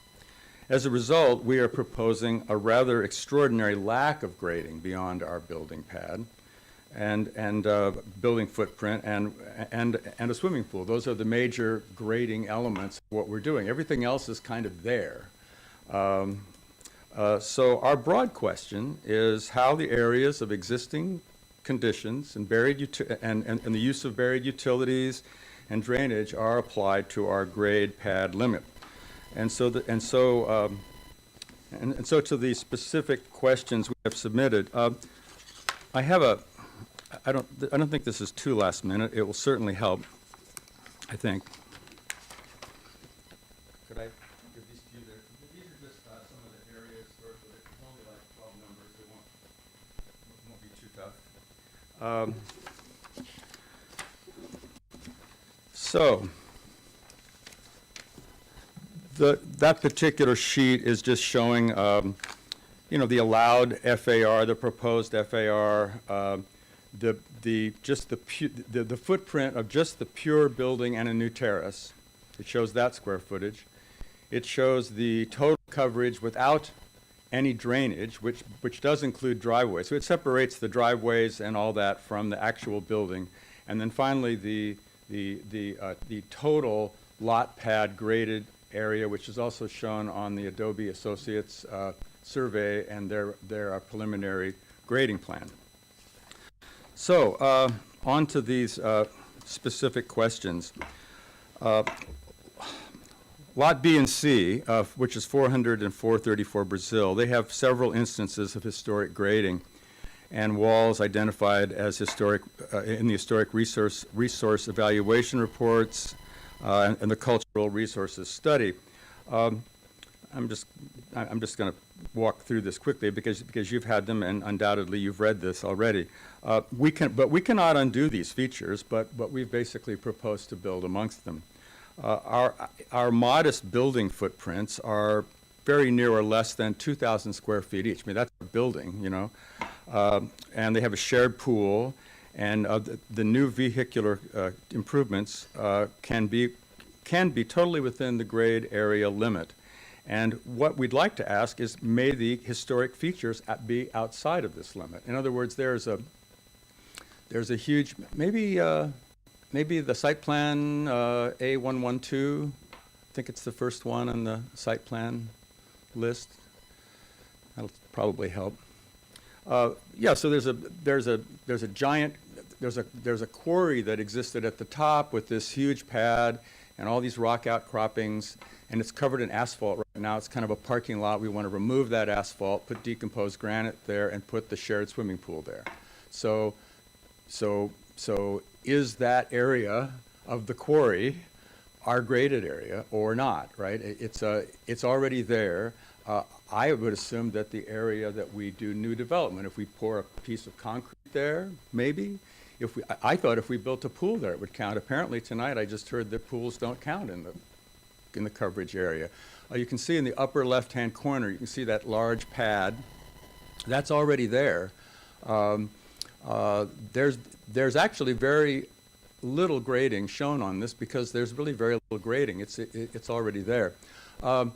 As a result, we are proposing a rather extraordinary lack of grading beyond our building pad and building footprint and a swimming pool. Those are the major grading elements of what we're doing. Everything else is kind of there. So our broad question is how the areas of existing conditions and and the use of buried utilities and drainage are applied to our grade pad limit. And so to the specific questions we have submitted, I don't think this is too last minute. It will certainly help, I think. Could I give these to you there? These are just some of the areas where it's only like 12 numbers. It won't be too tough. That particular sheet is just showing, the allowed FAR, the proposed FAR, the footprint of just the pure building and a new terrace. It shows that square footage. It shows the total coverage without any drainage, which does include driveways. So it separates the driveways and all that from the actual building. And then finally, the total lot pad graded area, which is also shown on the Adobe Associates survey and their preliminary grading plan. So on to these specific questions. Lot B and C, which is 400 and 434 Brazil, they have several instances of historic grading and walls identified as historic in the historic resource evaluation reports and the cultural resources study. I'm just going to walk through this quickly because you've had them and undoubtedly you've read this already. But we cannot undo these features, but we've basically proposed to build amongst them. Our modest building footprints are very near or less than 2,000 square feet each. I mean, that's a building, and they have a shared pool, and the new vehicular improvements can be totally within the grade area limit. And what we'd like to ask is, may the historic features be outside of this limit? In other words, there's a huge, maybe the site plan A112, I think it's the first one on the site plan list. That'll probably help. Yeah, so there's a giant, there's a quarry that existed at the top with this huge pad and all these rock outcroppings, and it's covered in asphalt right now. It's kind of a parking lot. We want to remove that asphalt, put decomposed granite there, and put the shared swimming pool there. So is that area of the quarry our graded area or not, right? It's already there. I would assume that the area that we do new development, if we pour a piece of concrete there, maybe. I thought if we built a pool there, it would count. Apparently tonight I just heard that pools don't count in the coverage area. You can see in the upper left-hand corner, you can see that large pad. That's already there. There's actually very little grading shown on this because there's really very little grading. It's already there. On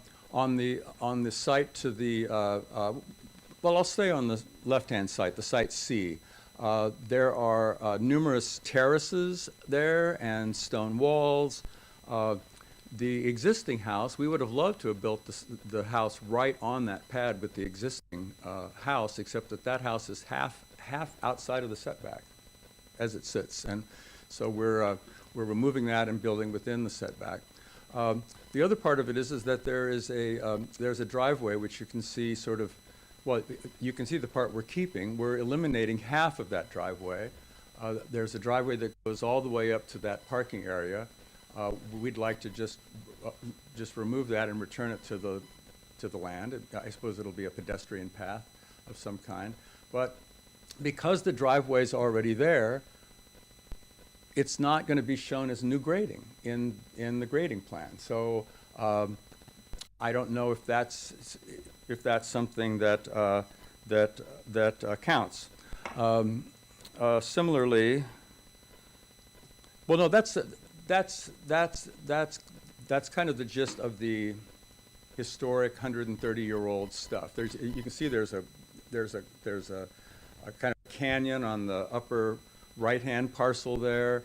the site to the well, I'll stay on the left-hand site, the site C. There are numerous terraces there and stone walls. The existing house, we would have loved to have built the house right on that pad with the existing house, except that house is half outside of the setback as it sits, and so we're removing that and building within the setback. The other part of it is that there's a driveway which you can see sort of, well, you can see the part we're keeping. We're eliminating half of that driveway. There's a driveway that goes all the way up to that parking area. We'd like to just remove that and return it to the land. I suppose it'll be a pedestrian path of some kind. But because the driveway's already there, it's not going to be shown as new grading in the grading plan. So I don't know if that's something that counts. Similarly, well, no, that's kind of the gist of the historic 130-year-old stuff. You can see there's a kind of canyon on the upper right-hand parcel there.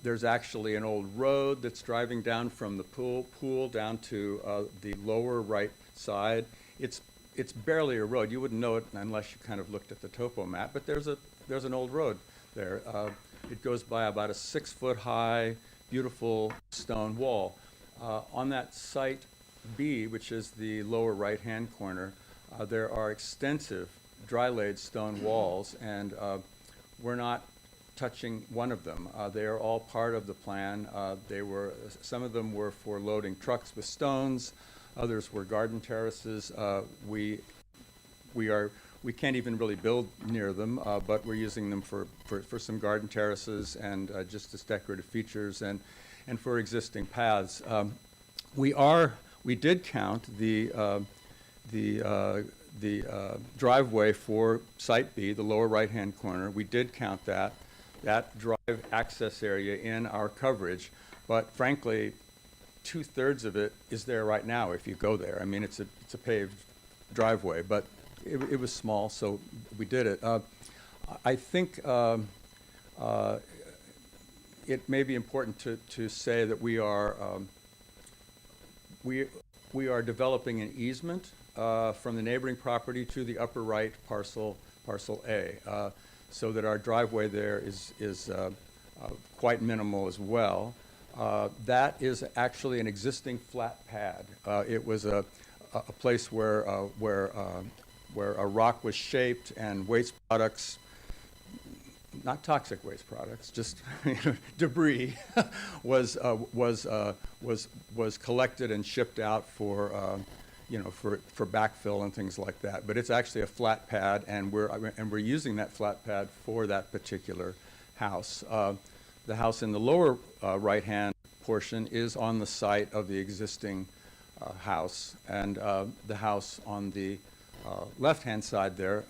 There's actually an old road that's driving down from the pool down to the lower right side. It's barely a road. You wouldn't know it unless you kind of looked at the topo map, but there's an old road there. It goes by about a 6-foot-high, beautiful stone wall. On that site B, which is the lower right-hand corner, there are extensive dry-laid stone walls, and we're not touching one of them. They are all part of the plan. Some of them were for loading trucks with stones. Others were garden terraces. We can't even really build near them, but we're using them for some garden terraces and just as decorative features and for existing paths. We did count the driveway for Site B, the lower right-hand corner. We did count that drive access area in our coverage, but frankly, 2/3 of it is there right now if you go there. I mean, it's a paved driveway, but it was small, so we did it. I think it may be important to say that we are developing an easement from the neighboring property to the upper right parcel A, so that our driveway there is quite minimal as well. That is actually an existing flat pad. It was a place where a rock was shaped and waste products, not toxic waste products, just debris, was collected and shipped out for backfill and things like that. But it's actually a flat pad, and we're using that flat pad for that particular house. The house in the lower right-hand portion is on the site of the existing house, and the house on the left-hand side there,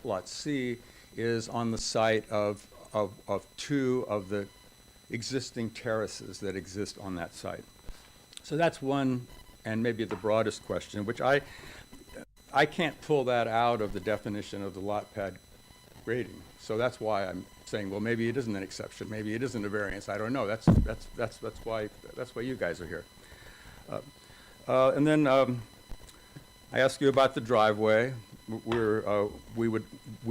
Lot C, is on the site of two of the existing terraces that exist on that site. So that's one, and maybe the broadest question, which I can't pull that out of the definition of the lot pad grading. So that's why I'm saying, well, maybe it isn't an exception, maybe it isn't a variance. I don't know. That's why you guys are here. And then I asked you about the driveway. We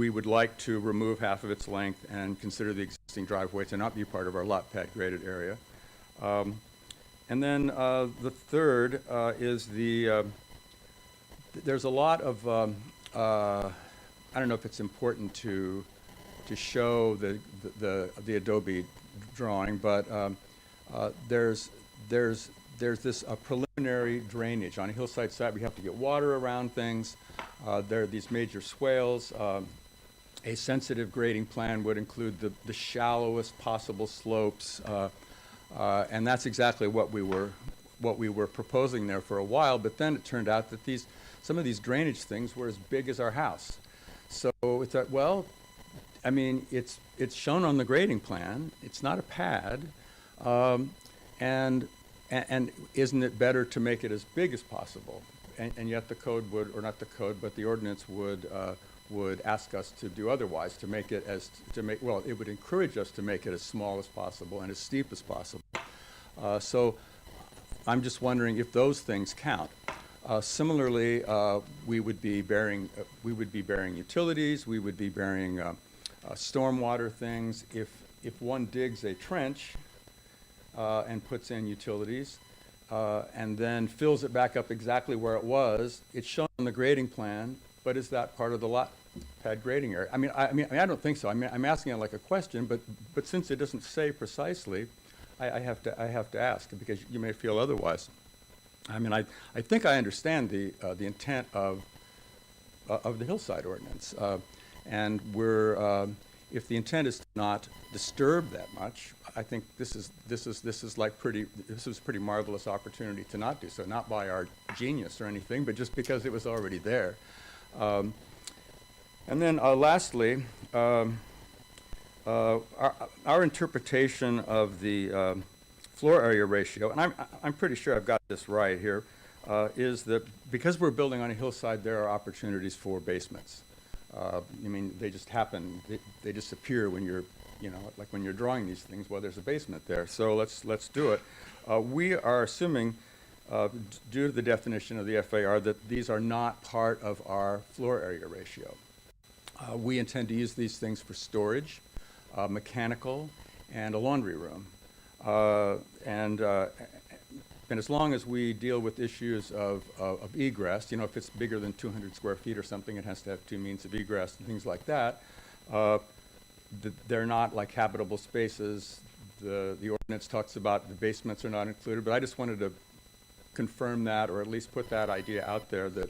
would like to remove half of its length and consider the existing driveway to not be part of our lot pad graded area. And then the third is there's a lot of, I don't know if it's important to show the Adobe drawing, but there's this preliminary drainage. On a hillside site, we have to get water around things. There are these major swales. A sensitive grading plan would include the shallowest possible slopes, and that's exactly what we were proposing there for a while. But then it turned out that some of these drainage things were as big as our house. So we thought, well, I mean, it's shown on the grading plan. It's not a pad, and isn't it better to make it as big as possible? And yet the code would, or not the code, but the ordinance would ask us to do otherwise, well, it would encourage us to make it as small as possible and as steep as possible. So I'm just wondering if those things count. Similarly, we would be burying utilities. We would be burying stormwater things. If one digs a trench and puts in utilities, and then fills it back up exactly where it was, it's shown on the grading plan, but is that part of the lot pad grading area? I mean, I don't think so. I mean, I'm asking it like a question, but since it doesn't say precisely, I have to ask, because you may feel otherwise. I mean, I think I understand the intent of the hillside ordinance, and we're if the intent is to not disturb that much, I think this is pretty marvelous opportunity to not do so, not by our genius or anything, but just because it was already there. And then lastly, our interpretation of the floor area ratio, and I'm pretty sure I've got this right here, is that because we're building on a hillside, there are opportunities for basements. I mean, they just happen. They just appear when you're, like when you're drawing these things. Well, there's a basement there, so let's do it. We are assuming, due to the definition of the FAR, that these are not part of our floor area ratio. We intend to use these things for storage, mechanical, and a laundry room. And as long as we deal with issues of egress, if it's bigger than 200 square feet or something, it has to have two means of egress and things like that. They're not like habitable spaces. The ordinance talks about the basements are not included, but I just wanted to confirm that, or at least put that idea out there that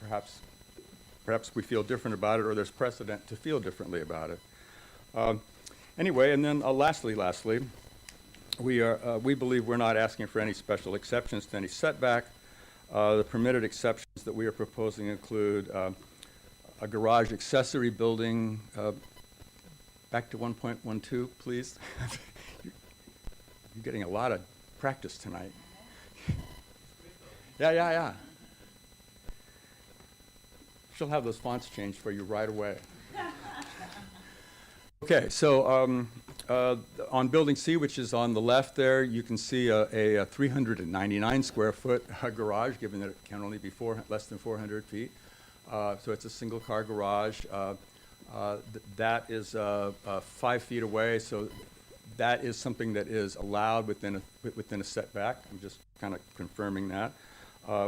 perhaps we feel different about it, or there's precedent to feel differently about it. Anyway, and then lastly, we believe we're not asking for any special exceptions to any setback. The permitted exceptions that we are proposing include a garage accessory building. Back to 1.12, please. You're getting a lot of practice tonight. Yeah. She'll have those fonts changed for you right away. Okay, so on Building C, which is on the left there, you can see a 399 square foot garage, given that it can only be less than 400 feet. So it's a single car garage. That is 5 feet away, so that is something that is allowed within a setback. I'm just kind of confirming that.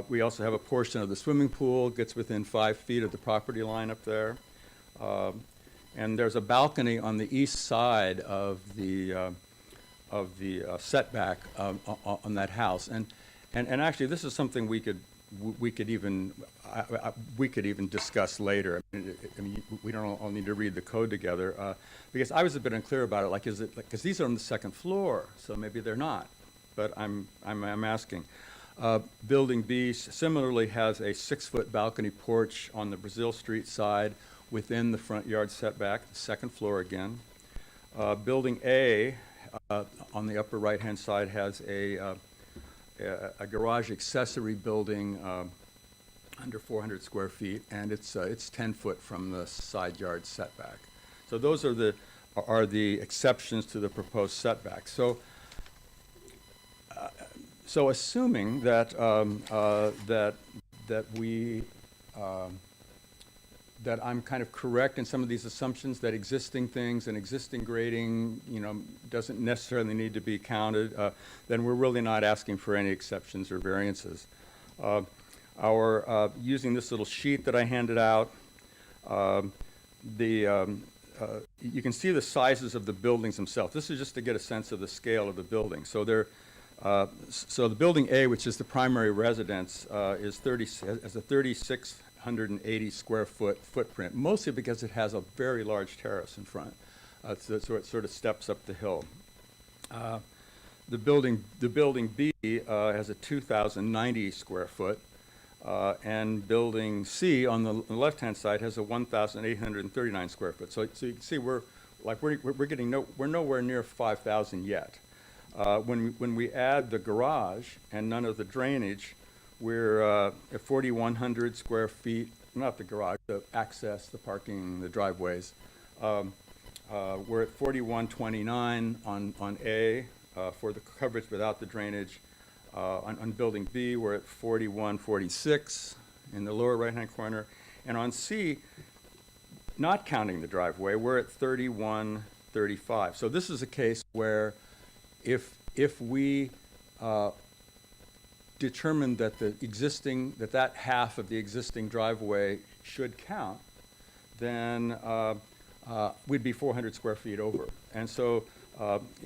We also have a portion of the swimming pool, gets within 5 feet of the property line up there. And there's a balcony on the east side of the setback on that house. And actually, this is something we could even discuss later. I mean, we don't all need to read the code together, because I was a bit unclear about it. Like, is it because these are on the second floor, so maybe they're not. But I'm asking. Building B similarly has a 6-foot balcony porch on the Brazil Street side within the front yard setback, the second floor again. Building A on the upper right-hand side has a garage accessory building under 400 square feet, and it's 10 foot from the side yard setback. So those are the exceptions to the proposed setback. So assuming that that I'm kind of correct in some of these assumptions, that existing things and existing grading, doesn't necessarily need to be counted, then we're really not asking for any exceptions or variances. Using this little sheet that I handed out, you can see the sizes of the buildings themselves. This is just to get a sense of the scale of the building. So so the building A, which is the primary residence, has a 3,680 square foot footprint, mostly because it has a very large terrace in front. So it sort of steps up the hill. The building B has a 2,090 square foot, and building C on the left-hand side has a 1,839 square foot. So you can see we're nowhere near 5,000 yet. When we add the garage and none of the drainage, we're at 4,100 square feet, not the garage, the access, the parking, the driveways. We're at 4,129 on A for the coverage without the drainage. On building B, we're at 4,146 in the lower right-hand corner. And on C, not counting the driveway, we're at 3,135. So this is a case where if we determine that that half of the existing driveway should count, then we'd be 400 square feet over. And so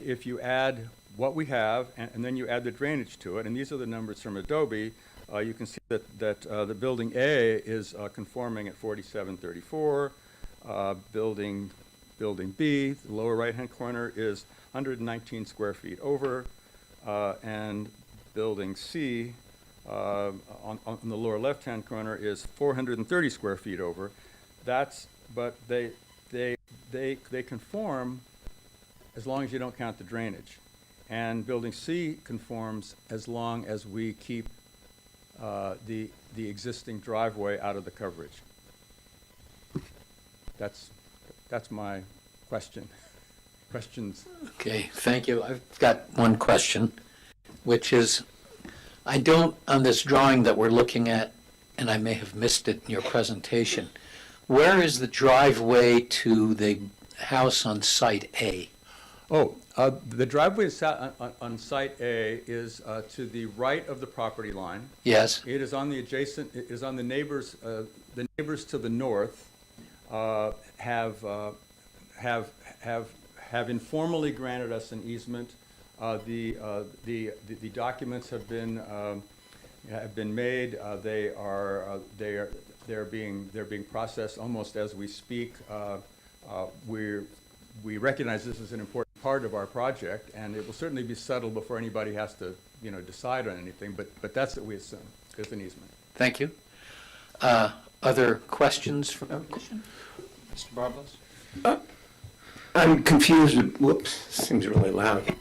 if you add what we have and then you add the drainage to it, and these are the numbers from Adobe, you can see that the building A is conforming at 4734, building Building B, the lower right-hand corner, is 119 square feet over, and Building C, on the lower left-hand corner, is 430 square feet over. But they conform as long as you don't count the drainage. And Building C conforms as long as we keep the existing driveway out of the coverage. That's my question. Questions? Okay, thank you. I've got one question, which is, I don't, on this drawing that we're looking at, and I may have missed it in your presentation, where is the driveway to the house on Site A? Oh, the driveway on Site A is to the right of the property line. Yes, It is on the adjacent, it is on the neighbors to the north have informally granted us an easement. The documents have been made. They're being processed almost as we speak. We recognize this is an important part of our project, and it will certainly be settled before anybody has to, decide on anything. But that's what we assume. There's an easement. thank you. Other questions from the commission? Mr. Barbos? I'm confused. Whoops, seems really loud.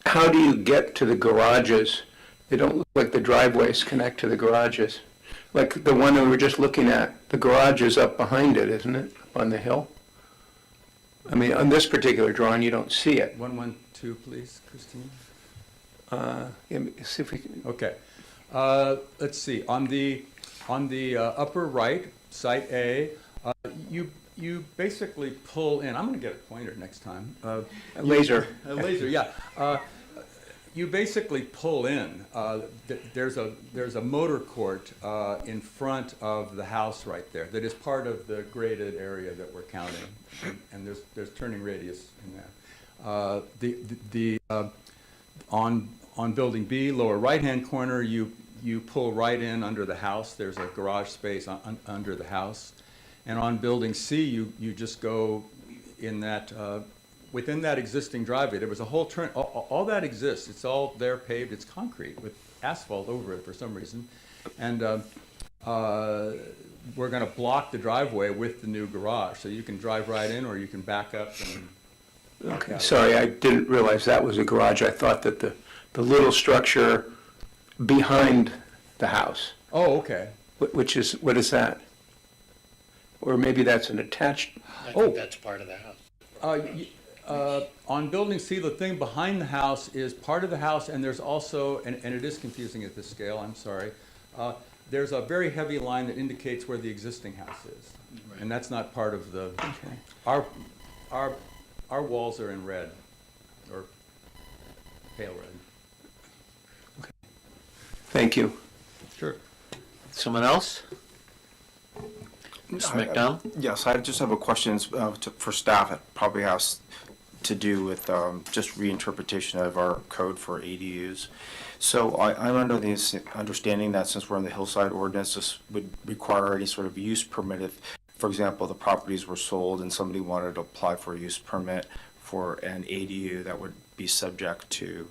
How do you get to the garages? They don't look like the driveways connect to the garages. Like the one that we were just looking at, the garage is up behind it, isn't it, up on the hill? I mean, on this particular drawing, you don't see it. 112, please, Christine. See if we can, Okay. Let's see. On the upper right, Site A, you basically pull in. I'm going to get a pointer next time. a laser. A laser, yeah. You basically pull in. There's a motor court in front of the house right there that is part of the graded area that we're counting, and there's turning radius in that. On Building B, lower right-hand corner, you pull right in under the house. There's a garage space under the house. And on Building C, you just go in that, within that existing driveway. There was a whole turn, all that exists. It's all there paved, it's concrete with asphalt over it for some reason. And we're gonna block the driveway with the new garage. So you can drive right in or you can back up and. Okay, sorry, I didn't realize that was a garage. I thought that the little structure behind the house, Oh, okay. which is, what is that? Or maybe that's an attached, I think that's part of the house. On Building C, the thing behind the house is part of the house, and there's also, and it is confusing at this scale, I'm sorry, there's a very heavy line that indicates where the existing house is. And that's not part of the, our walls are in red, or pale red. thank you. Sure. Someone else? Mr. McDonald? Yes, I just have a question for staff. It probably has to do with just reinterpretation of our code for ADUs. So I'm under the understanding that since we're in the hillside ordinance, this would require any sort of use permit if, for example, the properties were sold and somebody wanted to apply for a use permit for an ADU that would be subject to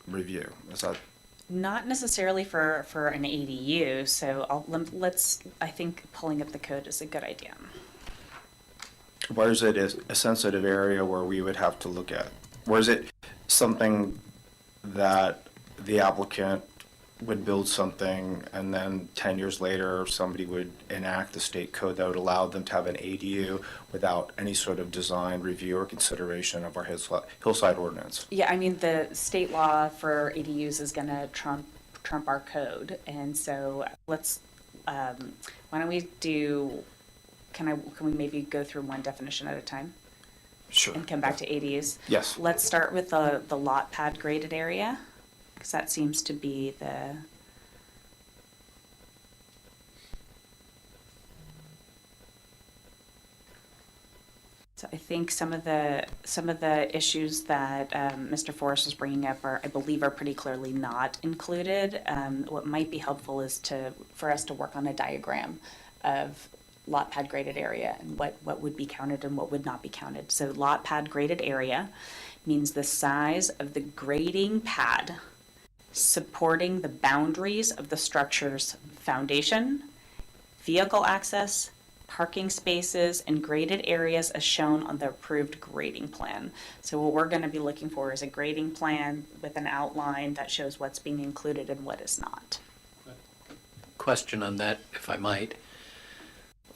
review. Is that? Not necessarily for an ADU, so I think pulling up the code is a good idea. Where is it a sensitive area where we would have to look at? Or is it something that the applicant would build something and then 10 years later somebody would enact the state code that would allow them to have an ADU without any sort of design review or consideration of our hillside ordinance? Yeah, I mean, the state law for ADUs is going to trump our code, and so let's. Why don't we do? Can we maybe go through one definition at a time? Sure. And come back to ADUs. Yes. Let's start with the lot pad graded area, because that seems to be the. So I think some of the issues that Mr. Forrest was bringing up I believe are pretty clearly not included. What might be helpful is for us to work on a diagram of lot pad graded area and what would be counted and what would not be counted. So lot pad graded area means the size of the grading pad supporting the boundaries of the structure's foundation, vehicle access, parking spaces, and graded areas as shown on the approved grading plan. So what we're going to be looking for is a grading plan with an outline that shows what's being included and what is not. Question on that, if I might.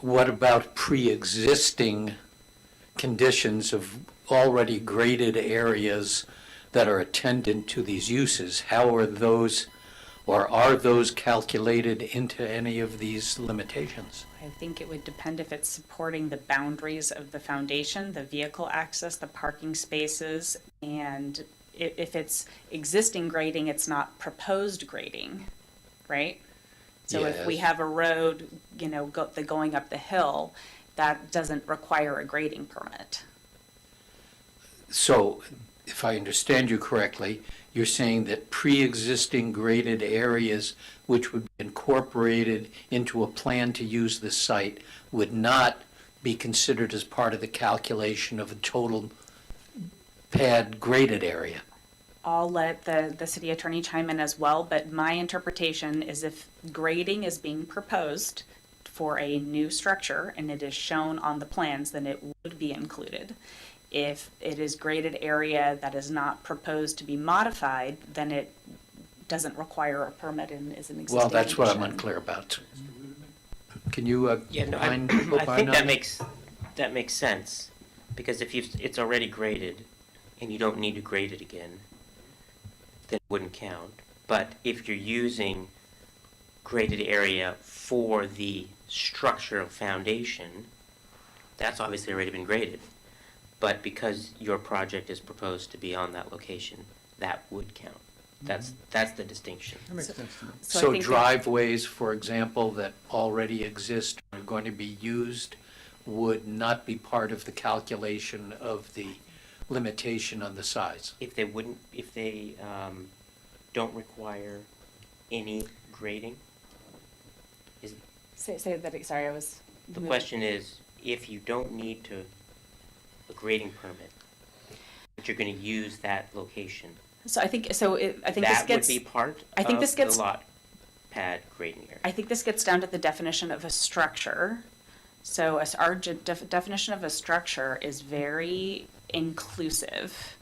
What about pre-existing conditions of already graded areas that are attendant to these uses? How are those, or are those calculated into any of these limitations? I think it would depend if it's supporting the boundaries of the foundation, the vehicle access, the parking spaces, and if it's existing grading, it's not proposed grading, right? So if we Yes. have a road, going up the hill, that doesn't require a grading permit. So, if I understand you correctly, you're saying that pre-existing graded areas which would be incorporated into a plan to use the site would not be considered as part of the calculation of the total pad graded area? I'll let the city attorney chime in as well, but my interpretation is if grading is being proposed for a new structure and it is shown on the plans, then it would be included. If it is graded area that is not proposed to be modified, then it doesn't require a permit and is an existing Well, that's what I'm condition. unclear about. Can you Yeah, no, opine I think on that makes sense, because if it's already graded and you don't need to grade it again, then it wouldn't count. But if you're using graded area for the structural foundation, that's obviously already been graded. But because your project is proposed to be on that location, that would count. That's the distinction. That makes sense to me. So I So think that- driveways, for example, that already exist are going to be used would not be part of the calculation of the limitation on the size? If they don't require any grading, Say that, sorry, I was. the question is, if you don't need a grading permit, but you're gonna use that location, So I think this that would gets, be part I think of this gets- the lot pad grading area. I think this gets down to the definition of a structure. So our definition of a structure is very inclusive.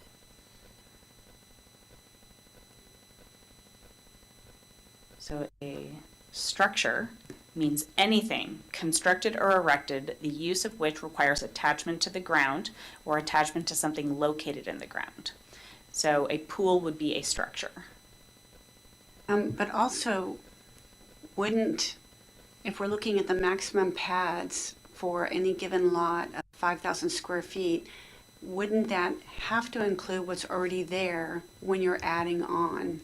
So a structure means anything constructed or erected, the use of which requires attachment to the ground or attachment to something located in the ground. So a pool would be a structure. But also, if we're looking at the maximum pads for any given lot of 5,000 square feet, wouldn't that have to include what's already there when you're adding on?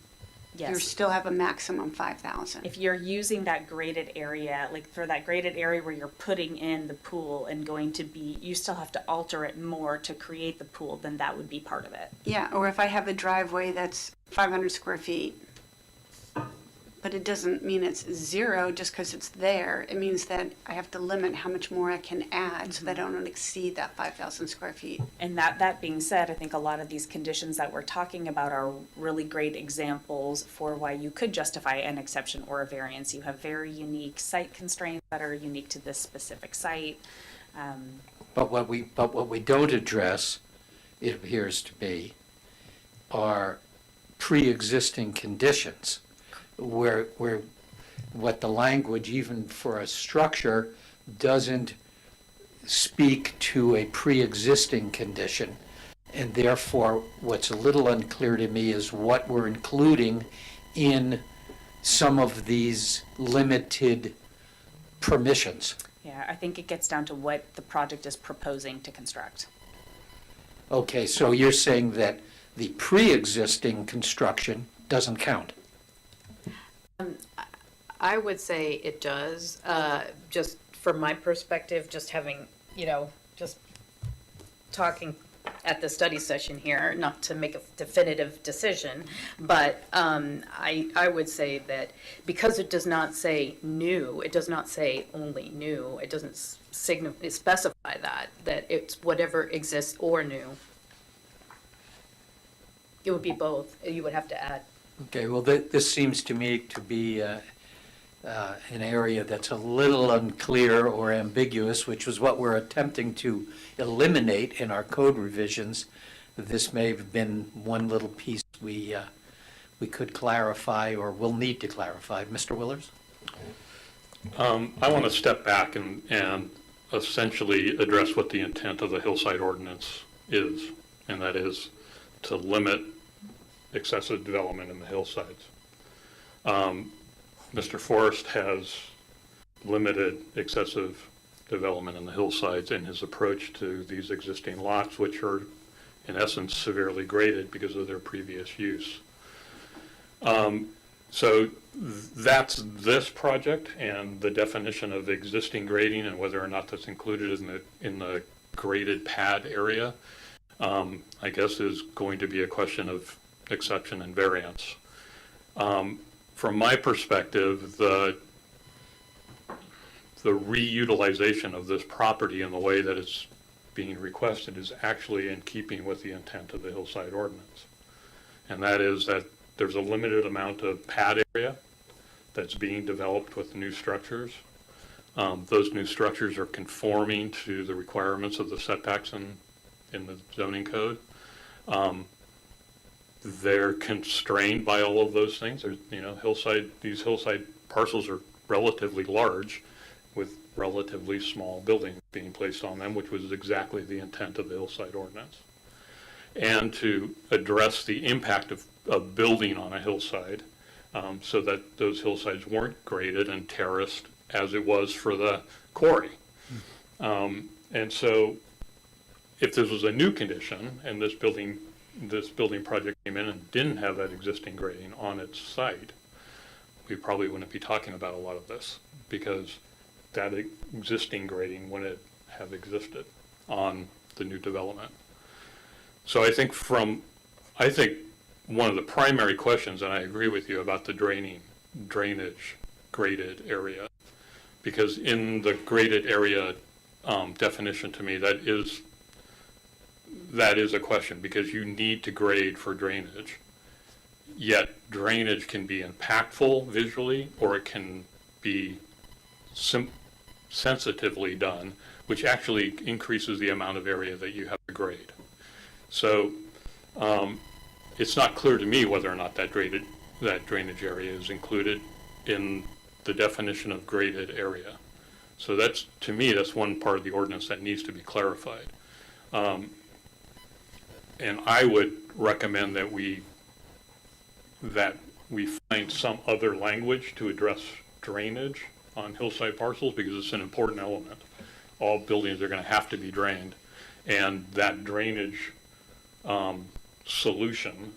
You Yes. still have a maximum 5,000. If you're using that graded area, like for that graded area where you're putting in the pool and you still have to alter it more to create the pool, then that would be part of it. Yeah, or if I have a driveway that's 500 square feet, but it doesn't mean it's zero just because it's there. It means that I have to limit how much more I can add so that I don't exceed that 5,000 square feet. And that being said, I think a lot of these conditions that we're talking about are really great examples for why you could justify an exception or a variance. You have very unique site constraints that are unique to this specific site. But what we don't address, it appears to be, are pre-existing conditions, where what the language, even for a structure, doesn't speak to a pre-existing condition. And therefore, what's a little unclear to me is what we're including in some of these limited permissions. Yeah, I think it gets down to what the project is proposing to construct. Okay, so you're saying that the pre-existing construction doesn't count? I would say it does, just from my perspective, just having, just talking at the study session here, not to make a definitive decision, but I would say that because it does not say new, it does not say only new, it doesn't specify that it's whatever exists or new. It would be both. You would have to add. Okay, well, this seems to me to be an area that's a little unclear or ambiguous, which was what we're attempting to eliminate in our code revisions. This may have been one little piece we could clarify or will need to clarify. Mr. Willers? I want to step back and essentially address what the intent of the hillside ordinance is, and that is to limit excessive development in the hillsides. Mr. Forrest has limited excessive development in the hillsides in his approach to these existing lots, which are in essence severely graded because of their previous use. So that's this project, and the definition of existing grading and whether or not that's included in the graded pad area, I guess is going to be a question of exception and variance. From my perspective, the reutilization of this property in the way that it's being requested is actually in keeping with the intent of the hillside ordinance. And that is that there's a limited amount of pad area that's being developed with new structures. Those new structures are conforming to the requirements of the setbacks in the zoning code. They're constrained by all of those things. There's, these hillside parcels are relatively large with relatively small buildings being placed on them, which was exactly the intent of the hillside ordinance. And to address the impact of building on a hillside, so that those hillsides weren't graded and terraced as it was for the quarry. And so if this was a new condition and this building project came in and didn't have that existing grading on its site, we probably wouldn't be talking about a lot of this, because that existing grading wouldn't have existed on the new development. So I think one of the primary questions, and I agree with you about the drainage graded area, because in the graded area definition, to me, that is a question, because you need to grade for drainage. Yet drainage can be impactful visually, or it can be sensitively done, which actually increases the amount of area that you have to grade. So it's not clear to me whether or not that drainage area is included in the definition of graded area. So that's, to me, that's one part of the ordinance that needs to be clarified. And I would recommend that we find some other language to address drainage on hillside parcels, because it's an important element. All buildings are going to have to be drained, and that drainage solution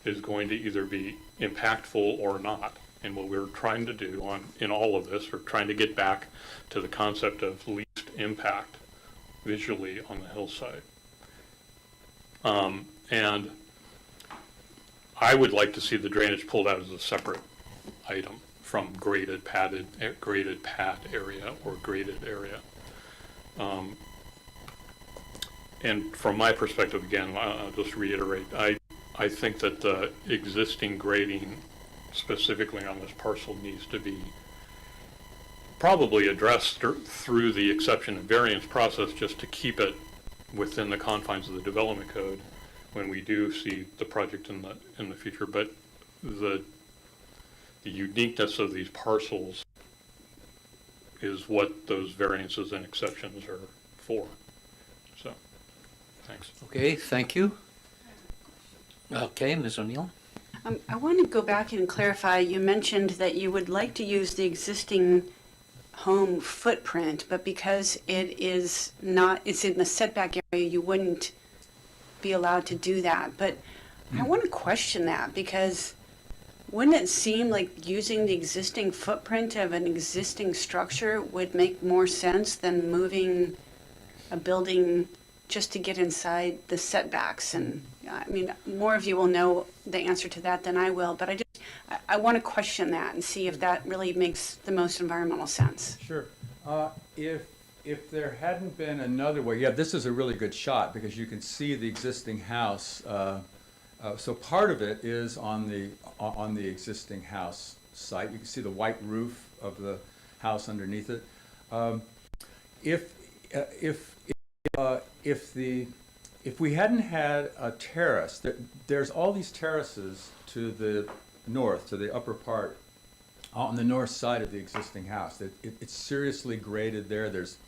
is going to either be impactful or not. And what we're trying to do in all of this, we're trying to get back to the concept of least impact visually on the hillside. And I would like to see the drainage pulled out as a separate item from graded pad area or graded area. And from my perspective, again, I'll just reiterate, I think that the existing grading specifically on this parcel needs to be probably addressed through the exception and variance process, just to keep it within the confines of the development code when we do see the project in the future. But the uniqueness of these parcels is what those variances and exceptions are for. So, thanks. Okay, thank you. Okay, Ms. O'Neill? I want to go back and clarify, you mentioned that you would like to use the existing home footprint, but because it's in the setback area, you wouldn't be allowed to do that. But I want to question that, because wouldn't it seem like using the existing footprint of an existing structure would make more sense than moving a building just to get inside the setbacks. And I mean, more of you will know the answer to that than I will, but I want to question that and see if that really makes the most environmental sense. Sure. If there hadn't been another way, yeah, this is a really good shot because you can see the existing house. So part of it is on the existing house site. You can see the white roof of the house underneath it. If we hadn't had a terrace, there's all these terraces to the north, to the upper part, on the north side of the existing house. It's seriously graded there. There's,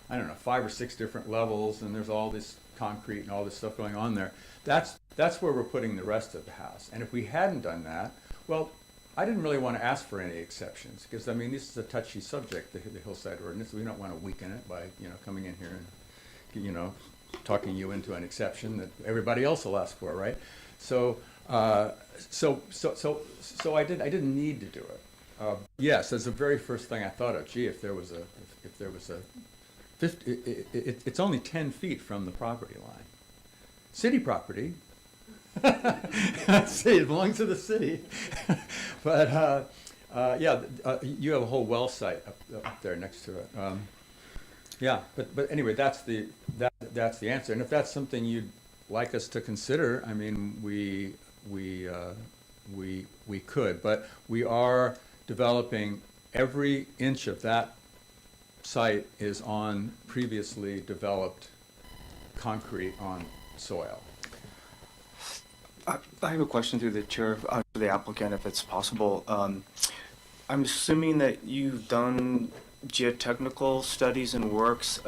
I don't know, 5 or 6 different levels, and there's all this concrete and all this stuff going on there. That's where we're putting the rest of the house. And if we hadn't done that, well, I didn't really want to ask for any exceptions because, I mean, this is a touchy subject, the hillside ordinance. We don't want to weaken it by, coming in here and, talking you into an exception that everybody else will ask for, right? So I didn't need to do it. Yes, that's the very first thing I thought of. Gee, if there was a 50, it's only 10 feet from the property line. City property. See, it belongs to the city. But you have a whole well site up there next to it. Yeah, but anyway, that's the answer. And if that's something you'd like us to consider, I mean, we could, but we are developing every inch of that site is on previously developed concrete on soil. I have a question through the chair, for the applicant, if it's possible. I'm assuming that you've done geotechnical studies and works.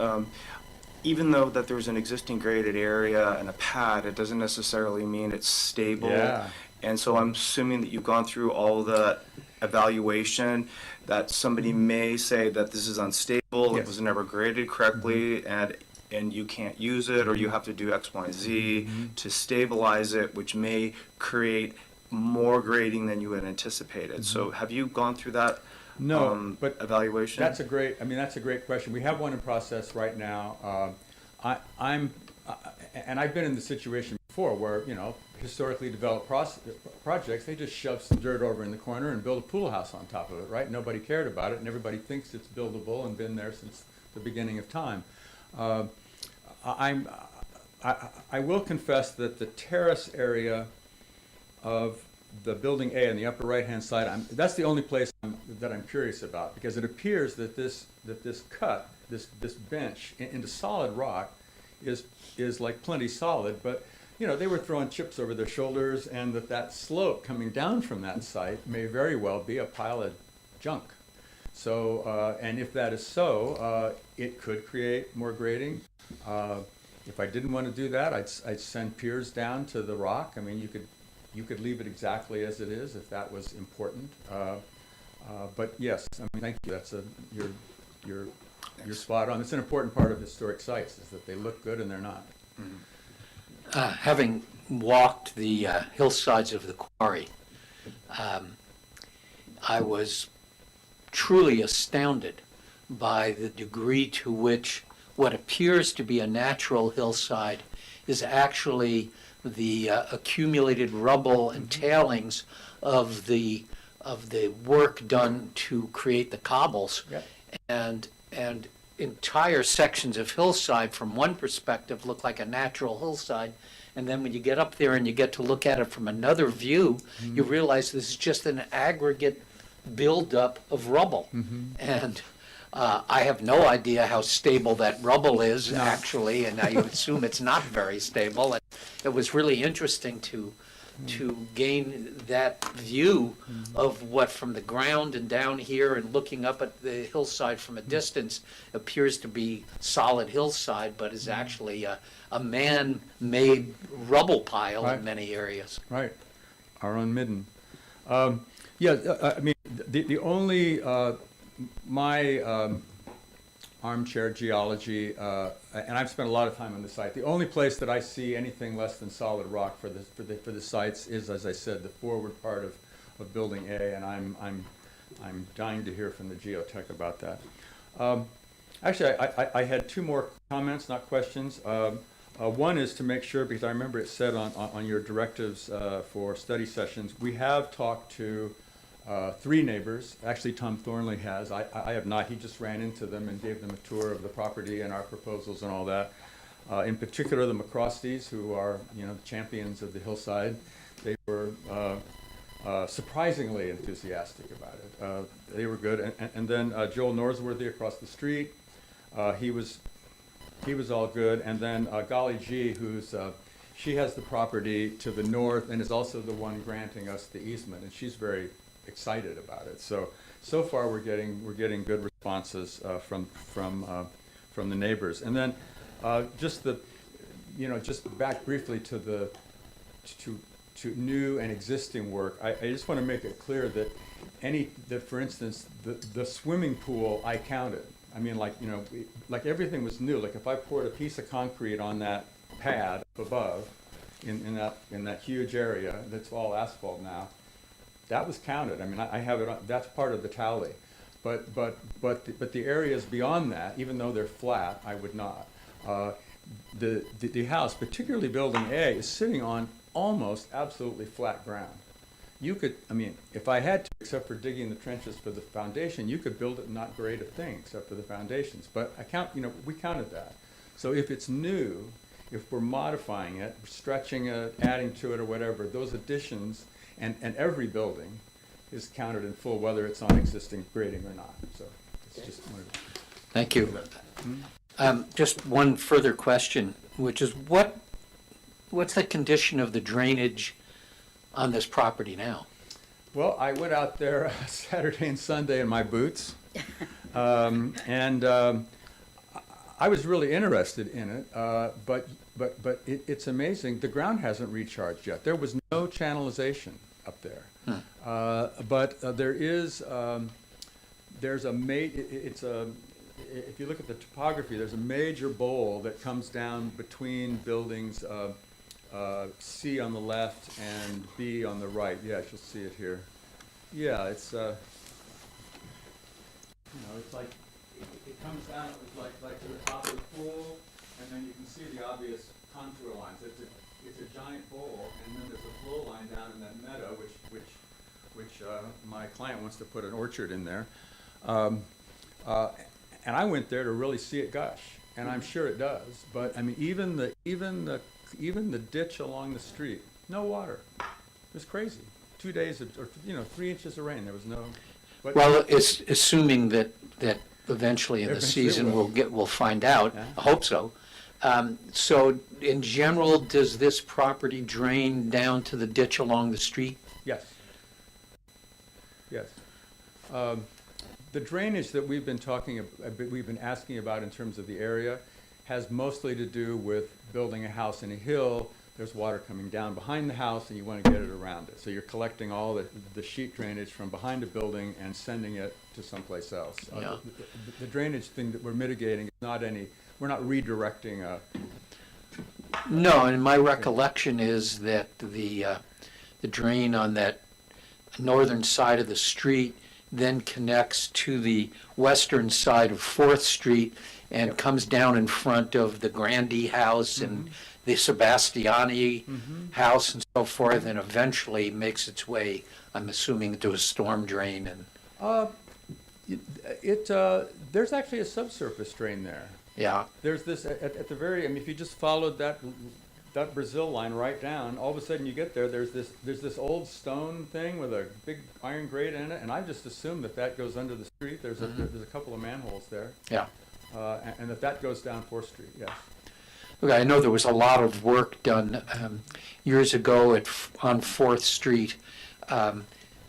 Even though that there's an existing graded area and a pad, it doesn't necessarily mean it's stable. Yeah. And so I'm assuming that you've gone through all the evaluation, that somebody may say that this is unstable, Yes. it was never graded correctly, and you can't use it, or you have to do X, Y, and Z to stabilize it, which may create more grading than you had anticipated. So have you gone through that No, but evaluation? that's a great question. We have one in process right now. And I've been in the situation before where, historically developed projects, they just shove some dirt over in the corner and build a pool house on top of it, right? Nobody cared about it, and everybody thinks it's buildable and been there since the beginning of time. I will confess that the terrace area of the building A on the upper right-hand side, that's the only place that I'm curious about, because it appears that this bench into solid rock is like plenty solid, but they were throwing chips over their shoulders, and that slope coming down from that site may very well be a pile of junk. So, and if that is so, it could create more grading. If I didn't want to do that, I'd send piers down to the rock. I mean, you could leave it exactly as it is if that was important. But yes, I mean, thank you. That's you're spot on. It's an important part of historic sites is that they look good and they're not. Having walked the hillsides of the quarry, I was truly astounded by the degree to which what appears to be a natural hillside is actually the accumulated rubble and tailings of the work done to create the cobbles. Yep. And entire sections of hillside from one perspective look like a natural hillside, and then when you get up there and you get to look at it from another view, you realize this is just an aggregate buildup of rubble. And I have no idea how stable that rubble is actually, and I assume it's not very stable. And it was really interesting to gain that view of what from the ground and down here and looking up at the hillside from a distance appears to be solid hillside, but is actually a man-made rubble pile Right. in many areas. Right, our own midden. I mean, the only, my armchair geology, and I've spent a lot of time on the site, the only place that I see anything less than solid rock for the sites is, as I said, the forward part of Building A, and I'm dying to hear from the geotech about that. Actually, I had 2 more comments, not questions. One is to make sure, because I remember it said on your directives for study sessions, we have talked to 3 neighbors. Actually, Tom Thornley has. I have not. He just ran into them and gave them a tour of the property and our proposals and all that. In particular, the McCrosties, who are, you know, the champions of the hillside. They were surprisingly enthusiastic about it. They were good. And then Joel Norsworthy across the street, he was all good. And then Golly G, she has the property to the north and is also the one granting us the easement, and she's very excited about it. So far we're getting good responses from the neighbors. And then just back briefly to new and existing work. I just want to make it clear that for instance, the swimming pool I counted. I mean, like everything was new. Like if I poured a piece of concrete on that pad above, in that huge area that's all asphalt now, that was counted. I mean, I have it. That's part of the tally. But the areas beyond that, even though they're flat, I would not. The house, particularly Building A, is sitting on almost absolutely flat ground. You could, I mean, if I had to, except for digging the trenches for the foundation, you could build it and not grade a thing except for the foundations. But we counted that. So if it's new, if we're modifying it, stretching it, adding to it or whatever, those additions and every building is counted in full, whether it's on existing grading or not. So it's just one of the. Thank you. Just one further question, which is what's the condition of the drainage on this property now? Well, I went out there Saturday and Sunday in my boots, and I was really interested in it, but it's amazing. The ground hasn't recharged yet. There was no channelization up there, but there is. If you look at the topography, there's a major bowl that comes down between buildings C on the left and B on the right. Yeah, you'll see it here. Yeah, it's it's like it comes down like to the top of the pool, and then you can see the obvious contour lines. It's a giant bowl, and then there's a flow line down in that meadow, which my client wants to put an orchard in there. And I went there to really see it gush, and I'm sure it does. But I mean, even the ditch along the street, no water. It was crazy. 2 days or 3 inches of rain. There was no. But Well, it's assuming that eventually in the season we'll find out. Yeah. I hope so. So in general, does this property drain down to the ditch along the street? Yes. Yes. The drainage that we've been asking about in terms of the area has mostly to do with building a house in a hill. There's water coming down behind the house, and you want to get it around it. So you're collecting all the sheet drainage from behind a building and sending it to someplace else. Yeah. The drainage thing that we're mitigating is not we're not redirecting. No, and my recollection is that the drain on that northern side of the street then connects to the western side of 4th Street and comes down in front of the Grandi house and the Sebastiani house and so forth, and eventually makes its way, I'm assuming, to a storm drain. And There's actually a subsurface drain there. yeah, There's this at the very. I mean, if you just followed that Brazil line right down, all of a sudden you get there. There's this old stone thing with a big iron grate in it, and I just assumed that goes under the street. There's a couple of manholes there. yeah. And that goes down 4th Street. Yes. Okay, I know there was a lot of work done years ago on 4th Street,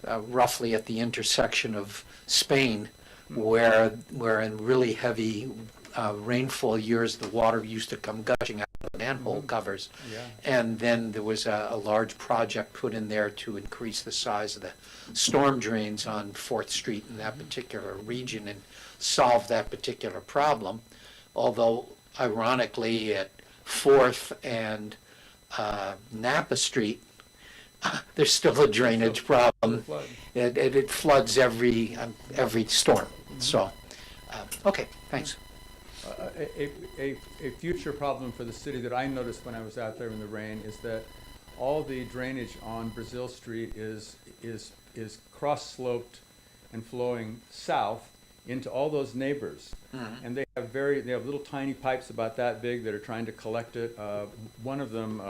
roughly at the intersection of Spain, where in really heavy rainfall years, the water used to come gushing out of the manhole covers. Yeah. And then there was a large project put in there to increase the size of the storm drains on 4th Street in that particular region and solve that particular problem. Although, ironically, at 4th and Napa Street, there's still a drainage problem. Flood. It floods every storm. So, okay, thanks. A future problem for the city that I noticed when I was out there in the rain is that all the drainage on Brazil Street is cross-sloped and flowing south into all those neighbors. And they have little tiny pipes about that big that are trying to collect it. One of them,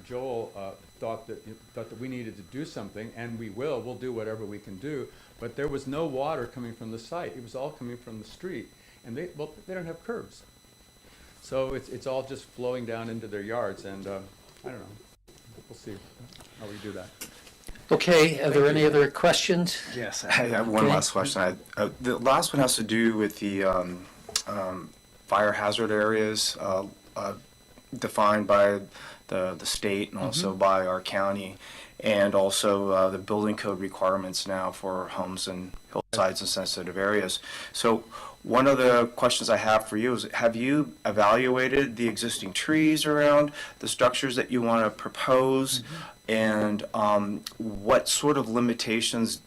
Joel, thought that we needed to do something, and we'll do whatever we can do. But there was no water coming from the site. It was all coming from the street. And they don't have curbs. So it's all just flowing down into their yards, and I don't know. We'll see how we do that. Okay, are there any other questions? Yes, I have one Okay. last question. The last one has to do with the fire hazard areas defined by the state and also by our county, and also the building code requirements now for homes and hillsides and sensitive areas. So one of the questions I have for you is, have you evaluated the existing trees around the structures that you want to propose? And what sort of limitations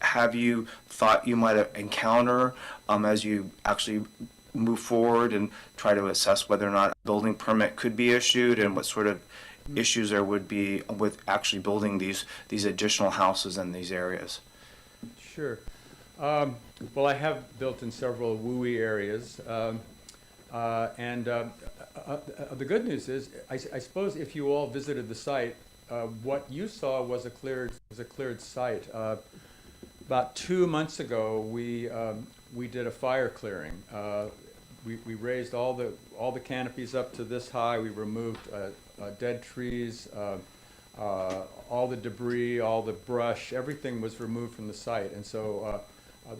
have you thought you might encounter as you actually move forward and try to assess whether or not a building permit could be issued, and what sort of issues there would be with actually building these additional houses in these areas? Sure. Well, I have built in several WUI areas. The good news is, I suppose if you all visited the site, what you saw was a cleared site. About 2 months ago, we did a fire clearing. We raised all the canopies up to this high. We removed dead trees, all the debris, all the brush. Everything was removed from the site, and so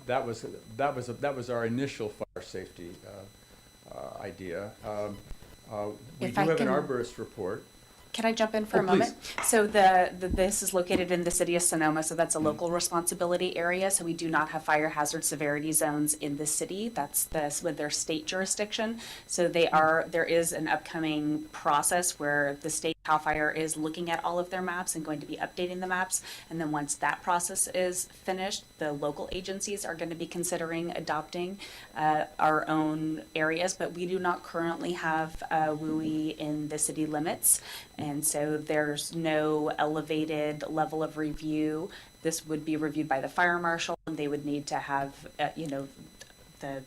that was our initial fire safety idea. We If do I have an can- arborist report. Can I jump in for Oh, a moment? So this is located in the city of Sonoma, so that's a local responsibility area. So we do not have fire hazard severity zones in the city. That's with their state jurisdiction. So there is an upcoming process where the state CAL FIRE is looking at all of their maps and going to be updating the maps. And then once that process is finished, the local agencies are going to be considering adopting our own areas, but we do not currently have WUI in the city limits. And so there's no elevated level of review. This would be reviewed by the fire marshal, and they would need to have, the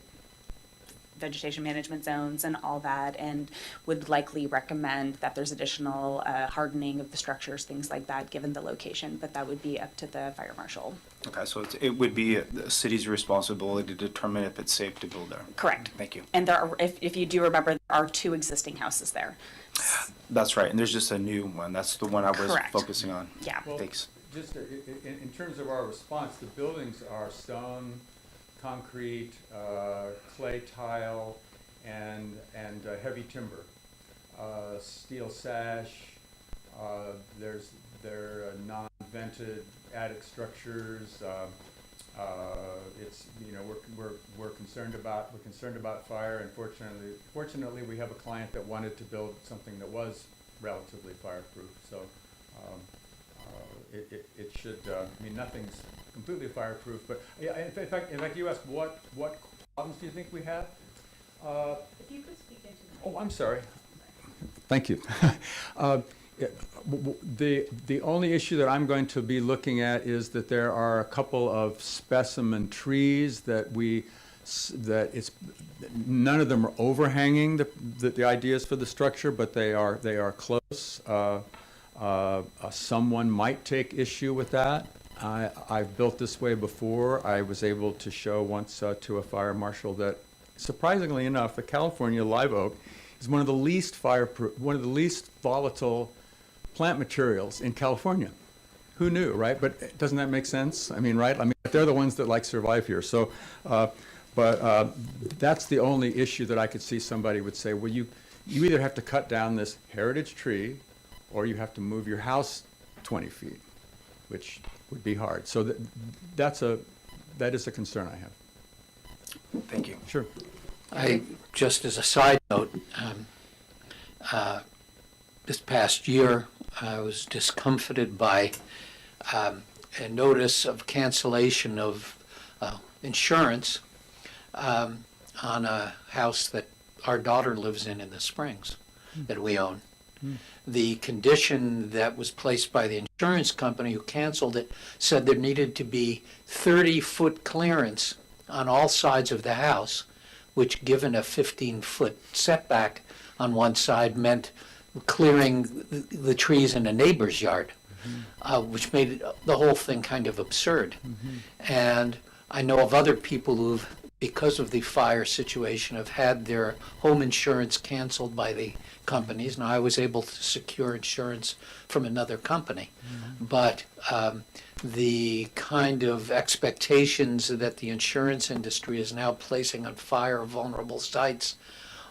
vegetation management zones and all that, and would likely recommend that there's additional hardening of the structures, things like that, given the location, but that would be up to the fire marshal. Okay, so it would be the city's responsibility to determine if it's safe to build there. Correct. Thank you. And there are, if you do remember, there are 2 existing houses there. That's right, and there's just a new one. That's the one I was Correct. focusing on. Yeah. Well, Thanks. just in terms of our response, the buildings are stone, concrete, clay tile, and heavy timber. Steel sash. They're non-vented attic structures. It's we're concerned about fire, and fortunately we have a client that wanted to build something that was relatively fireproof. So it should. Nothing's completely fireproof, but yeah. In fact, you asked what problems do you think we have? If you could speak into Oh, I'm sorry. Thank you. The only issue that I'm going to be looking at is that there are a couple of specimen trees that none of them are overhanging the ideas for the structure, but they are close. Someone might take issue with that. I've built this way before. I was able to show once to a fire marshal that, surprisingly enough, the California live oak is one of the least volatile plant materials in California. Who knew, right? But doesn't that make sense? Right? They're the ones that survive here. So, but that's the only issue that I could see somebody would say, well, you either have to cut down this heritage tree, or you have to move your house 20 feet, which would be hard. So that is a concern I have. Thank you. Sure. Just as a side note, this past year, I was discomfited by a notice of cancellation of insurance on a house that our daughter lives in the Springs, that we own. The condition that was placed by the insurance company who canceled it said there needed to be 30-foot clearance on all sides of the house, which, given a 15-foot setback on one side, meant clearing the trees in a neighbor's yard, which made the whole thing kind of absurd. And I know of other people who've, because of the fire situation, have had their home insurance canceled by the companies. Now, I was able to secure insurance from another company, but the kind of expectations that the insurance industry is now placing on fire vulnerable sites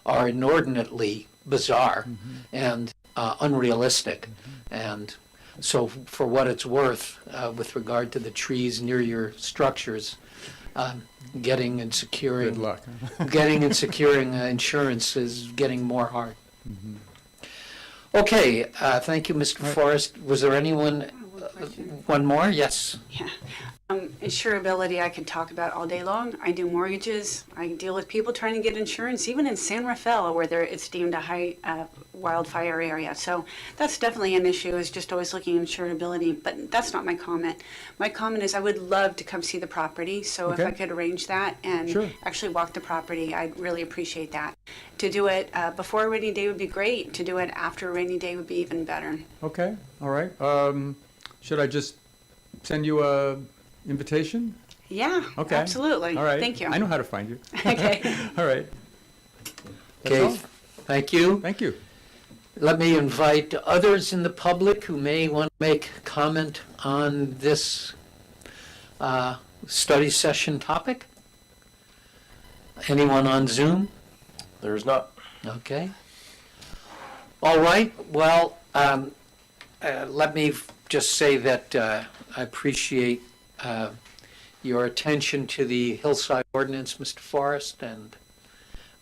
are inordinately bizarre and unrealistic. And so for what it's worth, with regard to the trees near your structures, getting and securing Good luck. getting and securing insurance is getting more hard. Okay, thank you, Mr. Forrest. Was there anyone, one more? Yes. Yeah. Insurability I could talk about all day long. I do mortgages. I deal with people trying to get insurance, even in San Rafael, where it's deemed a high wildfire area. So that's definitely an issue, is just always looking at insurability. But that's not my comment. My comment is I would love to come see the property. So if Okay. I could arrange that and Sure. actually walk the property, I'd really appreciate that. To do it before a rainy day would be great. To do it after a rainy day would be even better. Okay, all right. Should I just send you a invitation? Yeah, Okay. absolutely. All right. Thank you. I know how to find you. Okay. All right. That's Okay, all. thank you. Thank you. Let me invite others in the public who may want to make comment on this study session topic. Anyone on Zoom? There is not. Okay. All right, well, let me just say that I appreciate your attention to the hillside ordinance, Mr. Forrest, and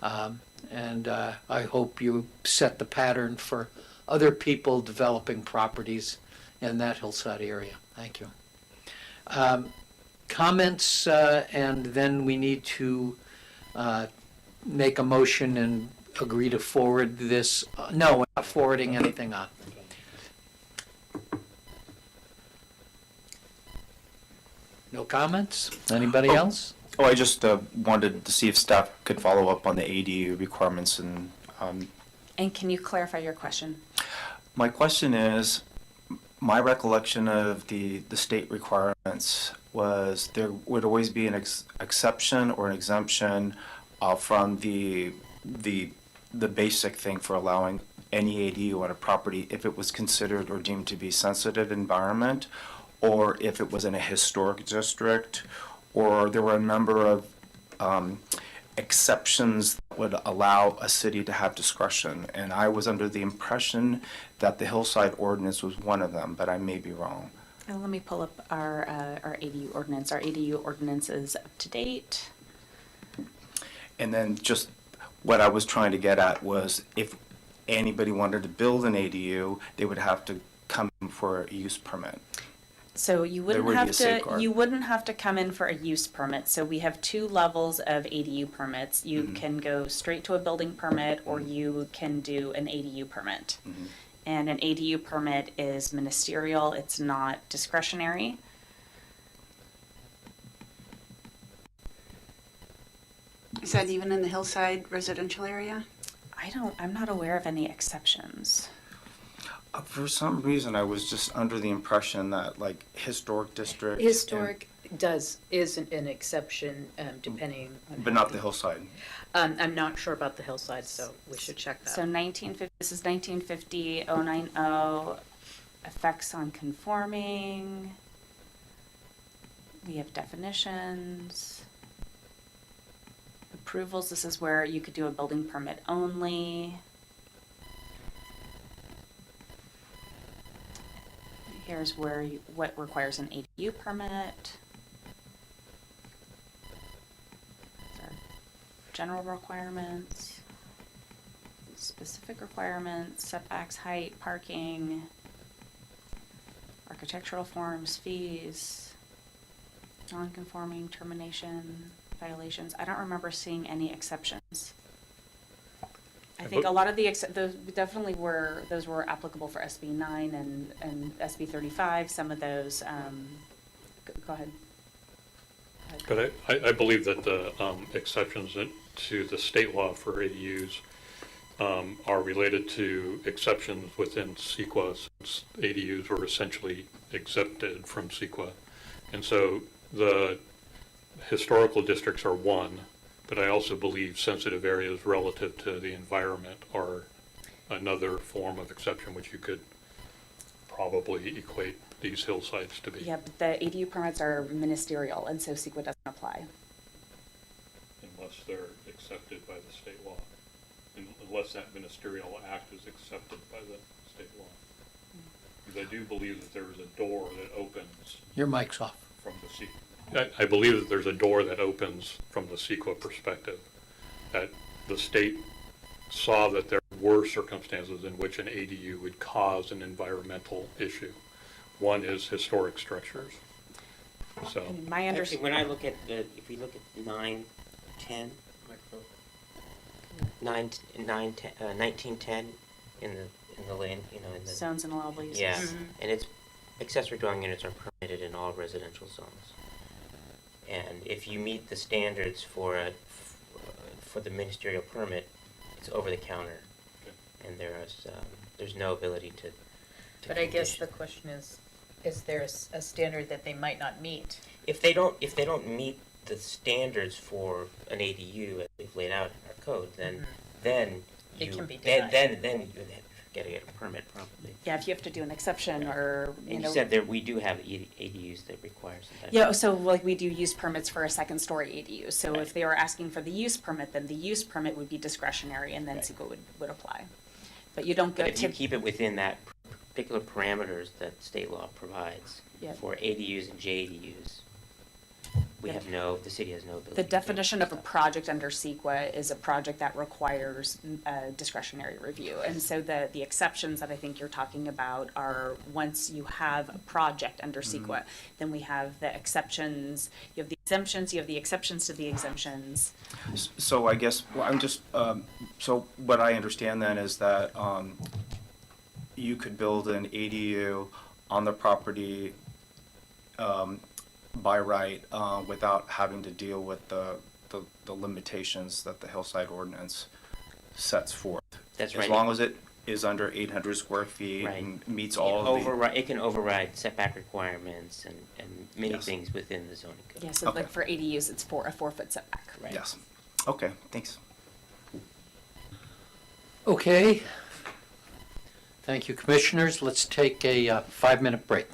I hope you set the pattern for other people developing properties in that hillside area. Thank you. Comments, and then we need to make a motion and agree to forward this. No, we're not forwarding anything on. No comments? Anybody else? Oh, I just wanted to see if staff could follow up on the ADU requirements and And can you clarify your question? my question is, my recollection of the state requirements was there would always be an exception or an exemption from the basic thing for allowing any ADU on a property if it was considered or deemed to be sensitive environment, or if it was in a historic district, or there were a number of exceptions that would allow a city to have discretion. And I was under the impression that the hillside ordinance was one of them, but I may be wrong. Let me pull up our ADU ordinance. Our ADU ordinance is up to date. And then just what I was trying to get at was if anybody wanted to build an ADU, they would have to come in for a use permit. So you wouldn't would be have a to, safeguard. you wouldn't have to come in for a use permit. So we have two levels of ADU permits. You can go straight to a building permit, or you can do an ADU permit. And an ADU permit is ministerial, it's not discretionary. Is that even in the hillside residential area? I'm not aware of any exceptions. For some reason, I was just under the impression that like historic districts. Historic is an exception, depending on. But not the hillside. I'm not sure about the hillside, so we should check that. So 1950, this is 1950 090, effects on conforming. We have definitions. Approvals, this is where you could do a building permit only. Here's where what requires an ADU permit. These are general requirements, specific requirements, setbacks, height, parking, architectural forms, fees, non-conforming, termination. violations. I don't remember seeing any exceptions. I I think put- a lot of those definitely were, those were applicable for SB 9 and SB 35. Some of those, go ahead. But I believe that the exceptions to the state law for ADUs are related to exceptions within CEQA, since ADUs were essentially exempted from CEQA. And so the historical districts are one, but I also believe sensitive areas relative to the environment are another form of exception, which you could probably equate these hillsides to be. Yeah, but the ADU permits are ministerial, and so CEQA doesn't apply. Unless they're accepted by the state law, unless that ministerial act is accepted by the state law. Because I do believe that there is a door that opens Your mic's off. from the CEQA. I believe that there's a door that opens from the CEQA perspective, that the state saw that there were circumstances in which an ADU would cause an environmental issue. One is historic structures. So, My Actually, understanding. when I look at the, if we look at 9, 10, 1910 in the land, in the. Zones and allowable uses. Yeah, and it's, accessory dwelling units are permitted in all residential zones. And if you meet the standards for the ministerial permit, it's over the counter. And there's no ability to But I guess the condition. question is there a standard that they might not meet? If they don't meet the standards for an ADU as we've laid out in our code, then It you, can be then denied. you gotta get a permit probably. Yeah, if you have to do an exception or, And you said there, we do have ADUs that require some type of. Yeah, so like we do use permits for a second story ADU. So if they were asking for the use permit, then the use permit would be discretionary and then CEQA would apply. But you don't go But if you to, keep it within that particular parameters that state law provides Yeah. for ADUs and JADUs, the city has no ability. the to definition of a stop. project under CEQA is a project that requires discretionary review. And so the exceptions that I think you're talking about are once you have a project under CEQA, then we have the exceptions, you have the exemptions, you have the exceptions to the exemptions. So I guess, well, I'm just, so what I understand then is that you could build an ADU on the property by right without having to deal with the limitations that the Hillside Ordinance sets forth. That's right. As long as it is under 800 square feet Right. and meets all of the. It can override setback requirements and many Yes. things within the zoning code. Yeah, so Okay. like for ADUs, it's a 4-foot setback. Right. Yes. Okay, thanks. Okay. Thank you, commissioners. Let's take a 5-minute break.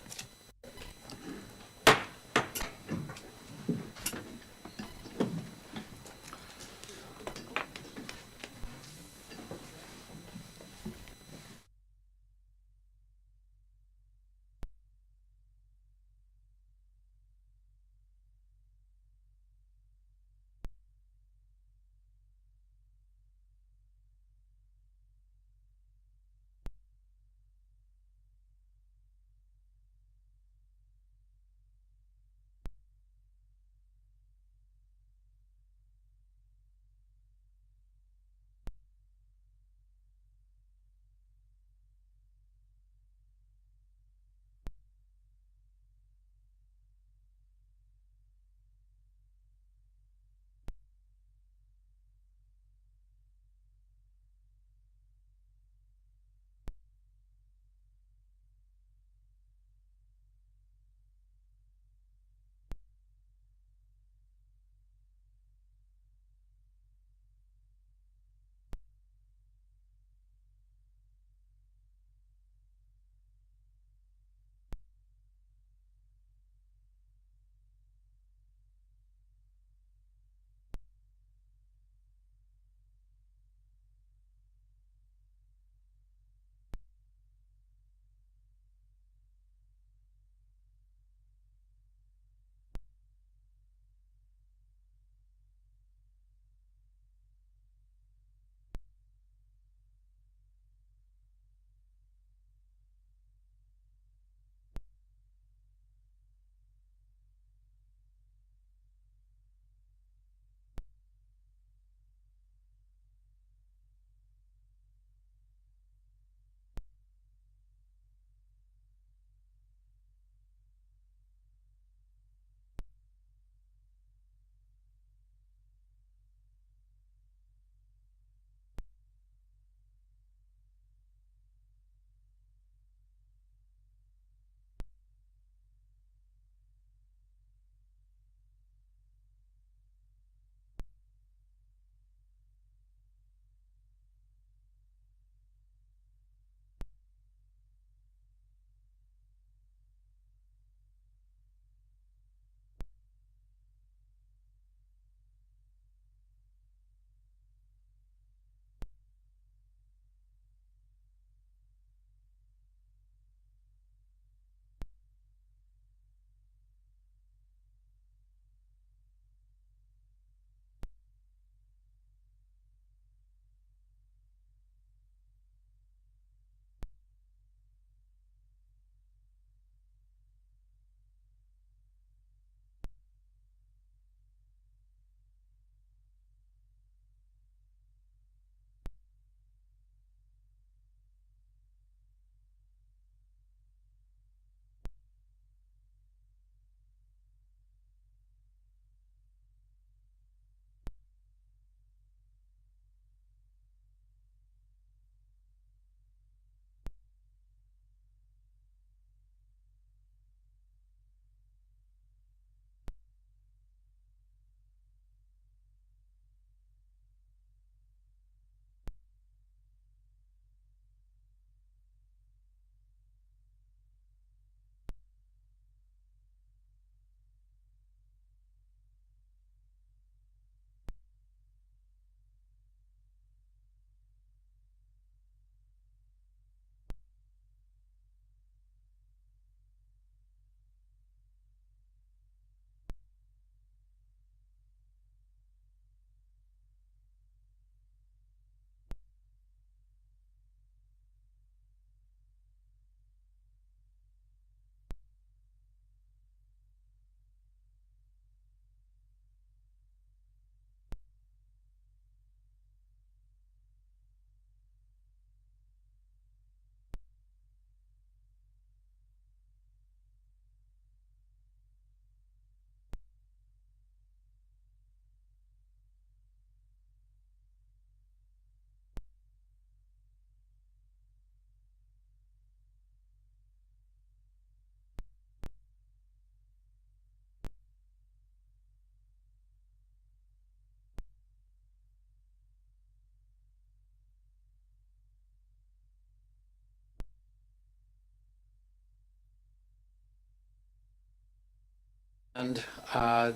And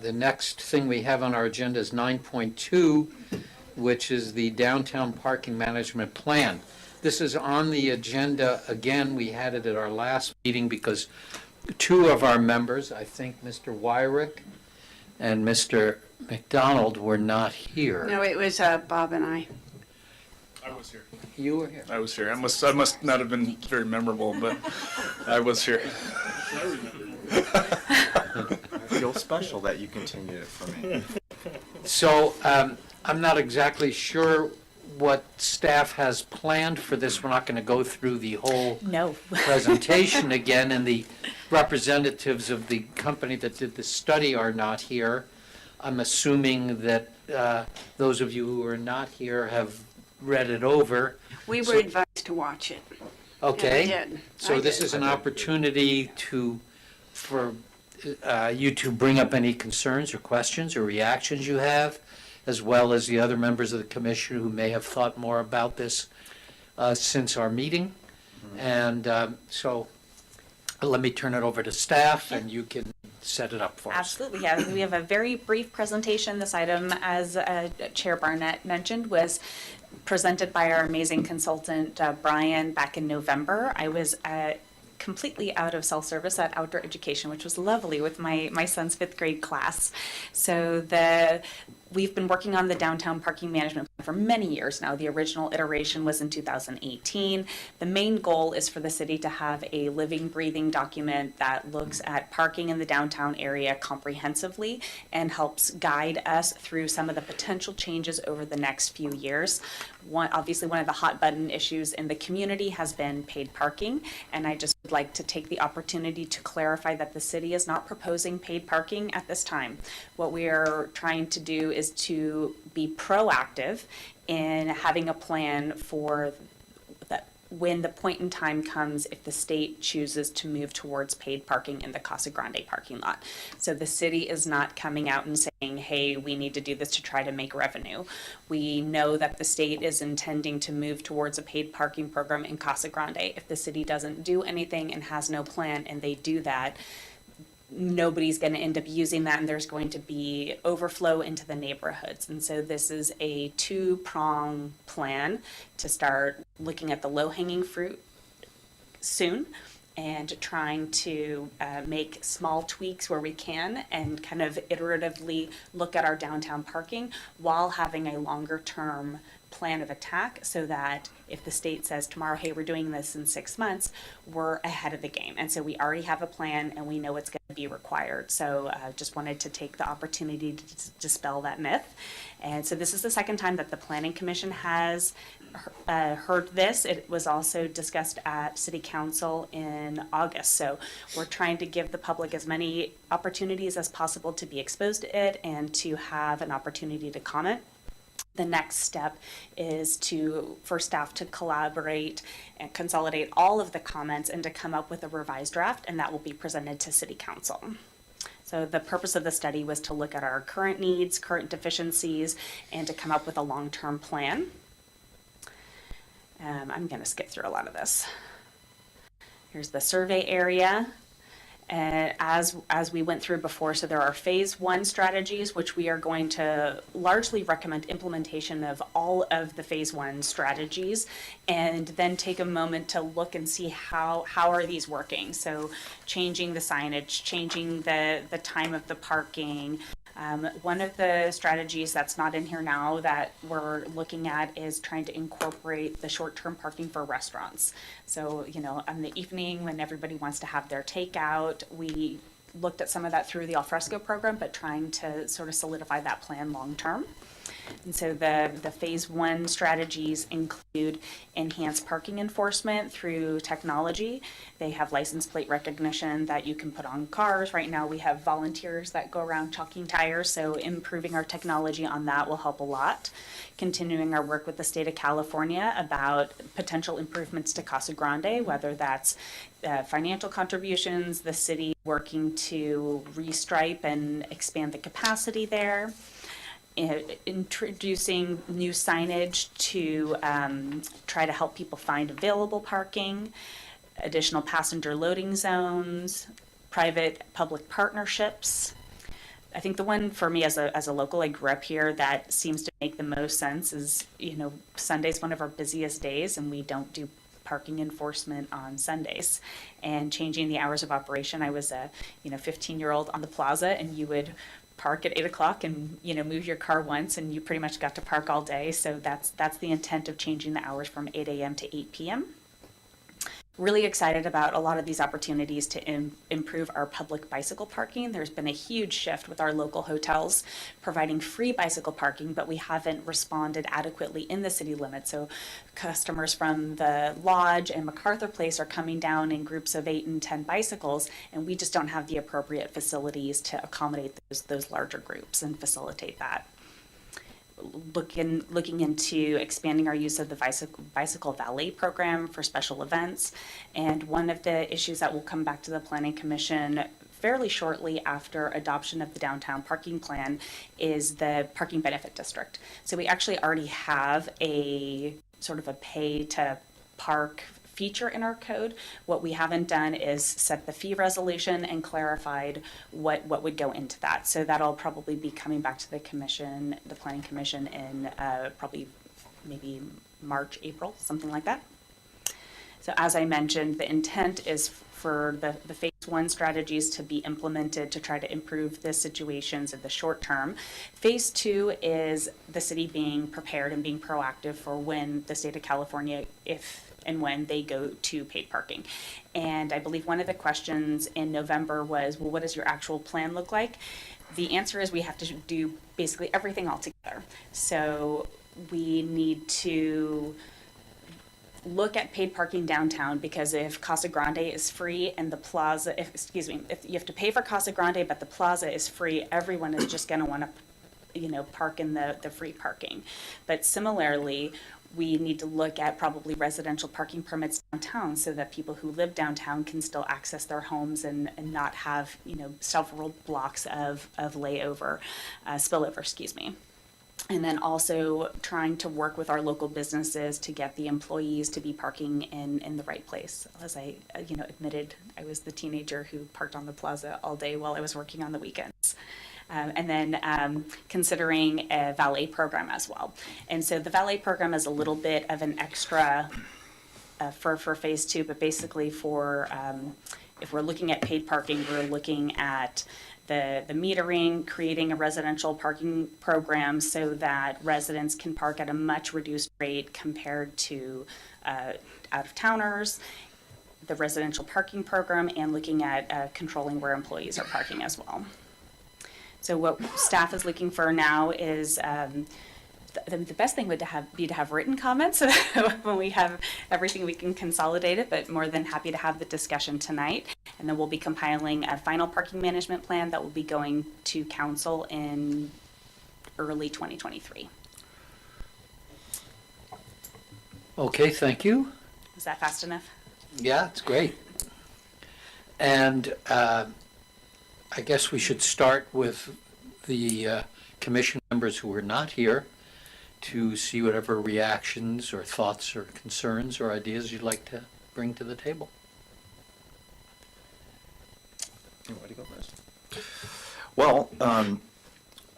the next thing we have on our agenda is 9.2, which is the downtown parking management plan. This is on the agenda, again, we had it at our last meeting because two of our members, I think Mr. Wyrick and Mr. McDonald, were not here. No, it was Bob and I. I was here. You were here. I was here. I must not have been very memorable, but I was here. I feel special that you continued it for me. So I'm not exactly sure what staff has planned for this. We're not going to go through the whole No. presentation again, and the representatives of the company that did the study are not here. I'm assuming that those of you who are not here have read it over. We were advised to watch it. Okay? Yeah, I did. So I this did. is an opportunity for you to bring up any concerns or questions or reactions you have, as well as the other members of the commission who may have thought more about this since our meeting. And so let me turn it over to staff, and you can set it up for us. Absolutely, yeah. We have a very brief presentation. This item, as Chair Barnett mentioned, was presented by our amazing consultant, Brian, back in November. I was completely out of cell service at Outdoor Education, which was lovely with my son's 5th grade class. So we've been working on the downtown parking management plan for many years now. The original iteration was in 2018. The main goal is for the city to have a living, breathing document that looks at parking in the downtown area comprehensively and helps guide us through some of the potential changes over the next few years. Obviously, one of the hot button issues in the community has been paid parking, and I just would like to take the opportunity to clarify that the city is not proposing paid parking at this time. What we are trying to do is to be proactive in having a plan for that when the point in time comes if the state chooses to move towards paid parking in the Casa Grande parking lot. So the city is not coming out and saying, hey, we need to do this to try to make revenue. We know that the state is intending to move towards a paid parking program in Casa Grande. If the city doesn't do anything and has no plan and they do that, nobody's going to end up using that, and there's going to be overflow into the neighborhoods. And so this is a two-prong plan to start looking at the low-hanging fruit soon and trying to make small tweaks where we can and kind of iteratively look at our downtown parking while having a longer-term plan of attack so that if the state says tomorrow, hey, we're doing this in 6 months, we're ahead of the game. And so we already have a plan and we know what's going to be required. So just wanted to take the opportunity to dispel that myth. And so this is the second time that the Planning Commission has heard this. It was also discussed at City Council in August. So we're trying to give the public as many opportunities as possible to be exposed to it and to have an opportunity to comment. The next step is for staff to collaborate and consolidate all of the comments and to come up with a revised draft, and that will be presented to City Council. So the purpose of the study was to look at our current needs, current deficiencies, and to come up with a long-term plan. I'm going to skip through a lot of this. Here's the survey area. As we went through before, so there are phase 1 strategies, which we are going to largely recommend implementation of all of the phase 1 strategies, and then take a moment to look and see how are these working. So changing the signage, changing the time of the parking. One of the strategies that's not in here now that we're looking at is trying to incorporate the short-term parking for restaurants. So, on the evening when everybody wants to have their takeout, we looked at some of that through the alfresco program, but trying to sort of solidify that plan long-term. And so the phase 1 strategies include enhanced parking enforcement through technology. They have license plate recognition that you can put on cars. Right now we have volunteers that go around chalking tires, so improving our technology on that will help a lot. Continuing our work with the state of California about potential improvements to Casa Grande, whether that's financial contributions, the city working to restripe and expand the capacity there. Introducing new signage to try to help people find available parking, additional passenger loading zones, private-public partnerships, I think the one for me as a local, I grew up here, that seems to make the most sense is, Sunday's one of our busiest days and we don't do parking enforcement on Sundays. And changing the hours of operation, I was a 15-year-old on the plaza, and you would park at 8 o'clock and move your car once and you pretty much got to park all day. So that's the intent of changing the hours from 8 a.m. to 8 p.m. Really excited about a lot of these opportunities to improve our public bicycle parking. There's been a huge shift with our local hotels providing free bicycle parking, but we haven't responded adequately in the city limits. So customers from the Lodge and MacArthur Place are coming down in groups of 8 and 10 bicycles, and we just don't have the appropriate facilities to accommodate those larger groups and facilitate that. Looking into expanding our use of the bicycle valet program for special events. And one of the issues that will come back to the Planning Commission fairly shortly after adoption of the downtown parking plan is the parking benefit district. So we actually already have a sort of a pay to park feature in our code. What we haven't done is set the fee resolution and clarified what would go into that. So that'll probably be coming back to the commission, the Planning Commission, in probably maybe March, April, something like that. So as I mentioned, the intent is for the phase 1 strategies to be implemented to try to improve the situations in the short term. Phase 2 is the city being prepared and being proactive for when the state of California, if and when they go to paid parking. And I believe one of the questions in November was, well, what does your actual plan look like? The answer is we have to do basically everything all together. So we need to look at paid parking downtown, because if Casa Grande is free and the plaza, if you have to pay for Casa Grande but the plaza is free, everyone is just going to want to park in the free parking. But similarly, we need to look at probably residential parking permits downtown so that people who live downtown can still access their homes and not have, several blocks of spillover, And then also trying to work with our local businesses to get the employees to be parking in the right place. As I, admitted, I was the teenager who parked on the plaza all day while I was working on the weekends. And then considering a valet program as well. And so the valet program is a little bit of an extra for phase 2, but basically for, if we're looking at paid parking, we're looking at the metering, creating a residential parking program so that residents can park at a much reduced rate compared to out-of-towners, the residential parking program, and looking at controlling where employees are parking as well. So what staff is looking for now is the best thing would be to have written comments. So when we have everything, we can consolidate it, but more than happy to have the discussion tonight. And then we'll be compiling a final parking management plan that will be going to council in early 2023. Okay, thank you. Is that fast enough? Yeah, it's great. And I guess we should start with the commission members who are not here to see whatever reactions or thoughts or concerns or ideas you'd like to bring to the table. You want to go first? Well,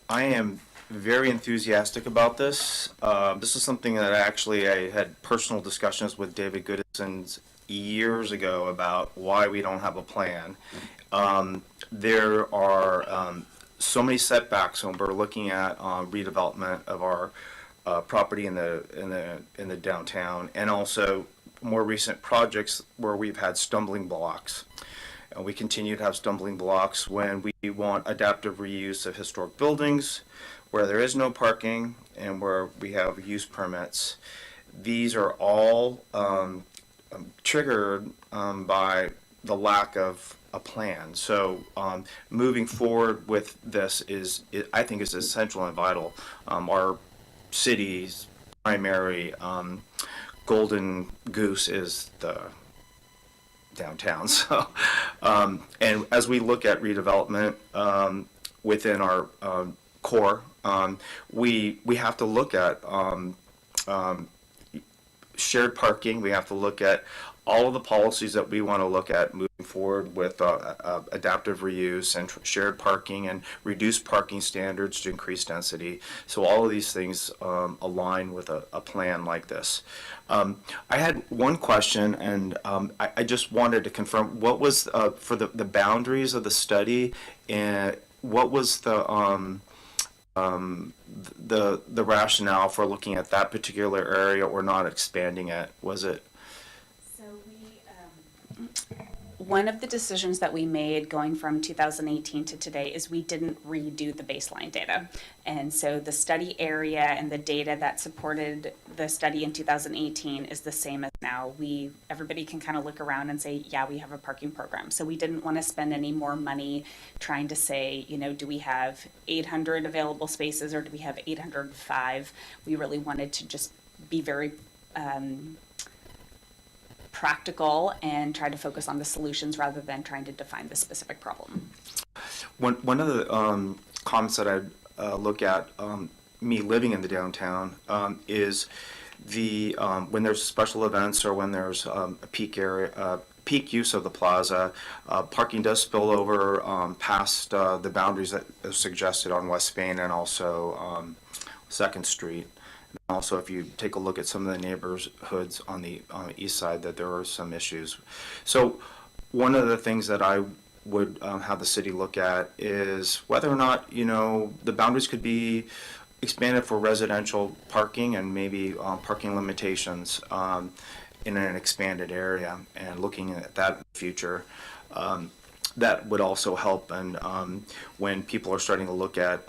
I am very enthusiastic about this. This is something that I had personal discussions with David Goodison years ago about why we don't have a plan. There are so many setbacks when we're looking at redevelopment of our property in the downtown, and also more recent projects where we've had stumbling blocks. And we continue to have stumbling blocks when we want adaptive reuse of historic buildings, where there is no parking and where we have use permits. These are all triggered by the lack of a plan. So moving forward with this I think is essential and vital. Our city's primary golden goose is the downtown. So, and as we look at redevelopment within our core, we have to look at shared parking. We have to look at all of the policies that we want to look at moving forward with adaptive reuse and shared parking and reduced parking standards to increase density. So all of these things align with a plan like this. I had one question, and I just wanted to confirm what was for the boundaries of the study, and what was the rationale for looking at that particular area or not expanding it? Was it? So one of the decisions that we made going from 2018 to today is we didn't redo the baseline data. And so the study area and the data that supported the study in 2018 is the same as now. Everybody can kind of look around and say, yeah, we have a parking program. So we didn't want to spend any more money trying to say, do we have 800 available spaces or do we have 805? We really wanted to just be very practical and try to focus on the solutions rather than trying to define the specific problem. One of the comments that I look at, me living in the downtown, is the when there's special events or when there's a peak area, peak use of the plaza, parking does spill over past the boundaries that are suggested on West Spain and also 2nd Street. Also, if you take a look at some of the neighborhoods on the east side, that there are some issues. So one of the things that I would have the city look at is whether or not, the boundaries could be expanded for residential parking and maybe parking limitations in an expanded area, and looking at that in the future. That would also help, and when people are starting to look at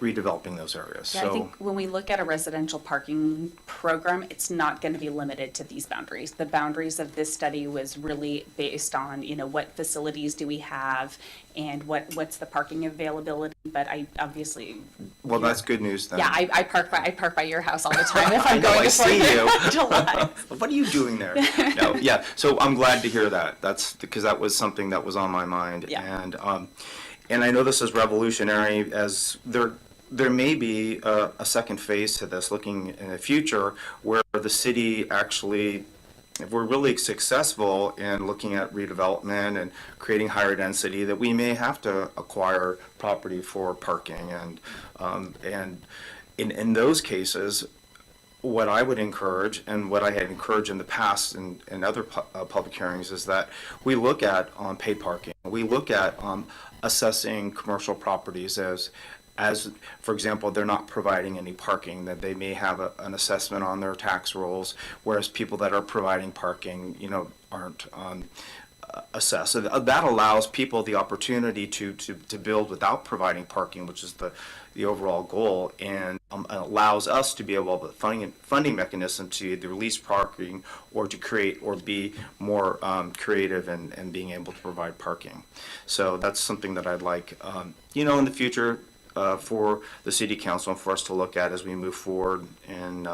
redeveloping those areas. Yeah, So I think when we look at a residential parking program, it's not going to be limited to these boundaries. The boundaries of this study was really based on, what facilities do we have and what's the parking availability. But I obviously. well, that's good news then. Yeah, I park by your house all the time if I'm I know, going I to see you. 4th of July. What are you doing there? No, yeah. So I'm glad to hear that. That's because that was something that was on my mind. Yeah. And I know this is revolutionary, as there may be a second phase to this, looking in the future, where the city actually, if we're really successful in looking at redevelopment and creating higher density, that we may have to acquire property for parking. And in those cases, what I would encourage, and what I had encouraged in the past in other public hearings, is that we look at paid parking. We look at assessing commercial properties as, for example, they're not providing any parking, that they may have an assessment on their tax rolls, whereas people that are providing parking, aren't assessed. So that allows people the opportunity to build without providing parking, which is the overall goal, and allows us to be able to funding mechanism to either release parking or to create or be more creative and being able to provide parking. So that's something that I'd like, in the future, for the city council and for us to look at as we move forward, and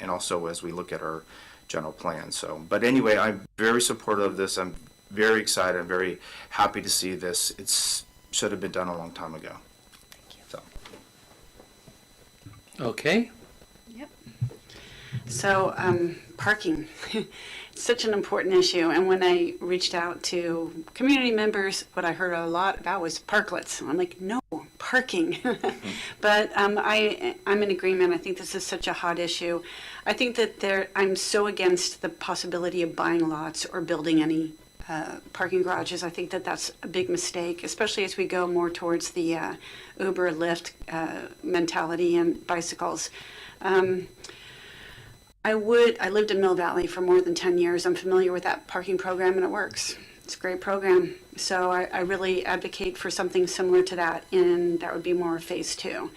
also as we look at our general plan. So, but anyway, I'm very supportive of this. I'm very excited. I'm very happy to see this. It should have been done a long time ago. Thank you. So. Okay. Yep. So, parking, it's such an important issue. And when I reached out to community members, what I heard a lot about was parklets. I'm like, no, parking. But I'm in agreement. I think this is such a hot issue. I think that I'm so against the possibility of buying lots or building any parking garages. I think that that's a big mistake, especially as we go more towards the Uber, Lyft mentality and bicycles. I lived in Mill Valley for more than 10 years. I'm familiar with that parking program, and it works. It's a great program. So I really advocate for something similar to that, and that would be more phase 2.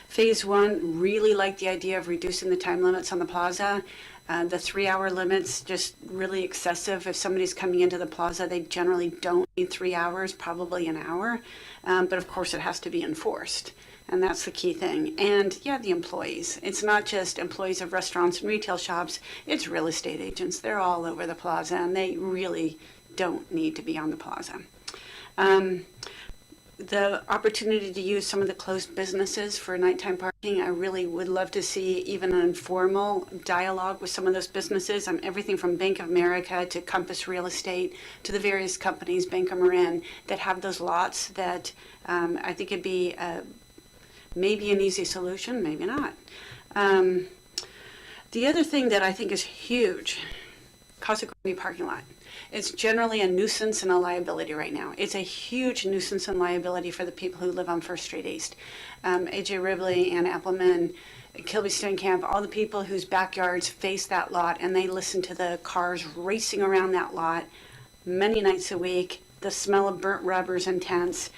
Phase 1, really like the idea of reducing the time limits on the plaza. The 3-hour limit's just really excessive. If somebody's coming into the plaza, they generally don't need 3 hours, probably an hour. But of course, it has to be enforced. And that's the key thing. And yeah, the employees. It's not just employees of restaurants and retail shops. It's real estate agents. They're all over the plaza, and they really don't need to be on the plaza. the opportunity to use some of the closed businesses for nighttime parking. I really would love to see even an informal dialogue with some of those businesses. Everything from Bank of America to Compass Real Estate to the various companies, Bank of Marin, that have those lots that I think it'd be maybe an easy solution, maybe not. The other thing that I think is huge, Casa Grande parking lot. It's generally a nuisance and a liability right now. It's a huge nuisance and liability for the people who live on First Street East. AJ Ribley, Ann Appleman, Kilby Steinkamp, all the people whose backyards face that lot, and they listen to the cars racing around that lot many nights a week. The smell of burnt rubber is intense.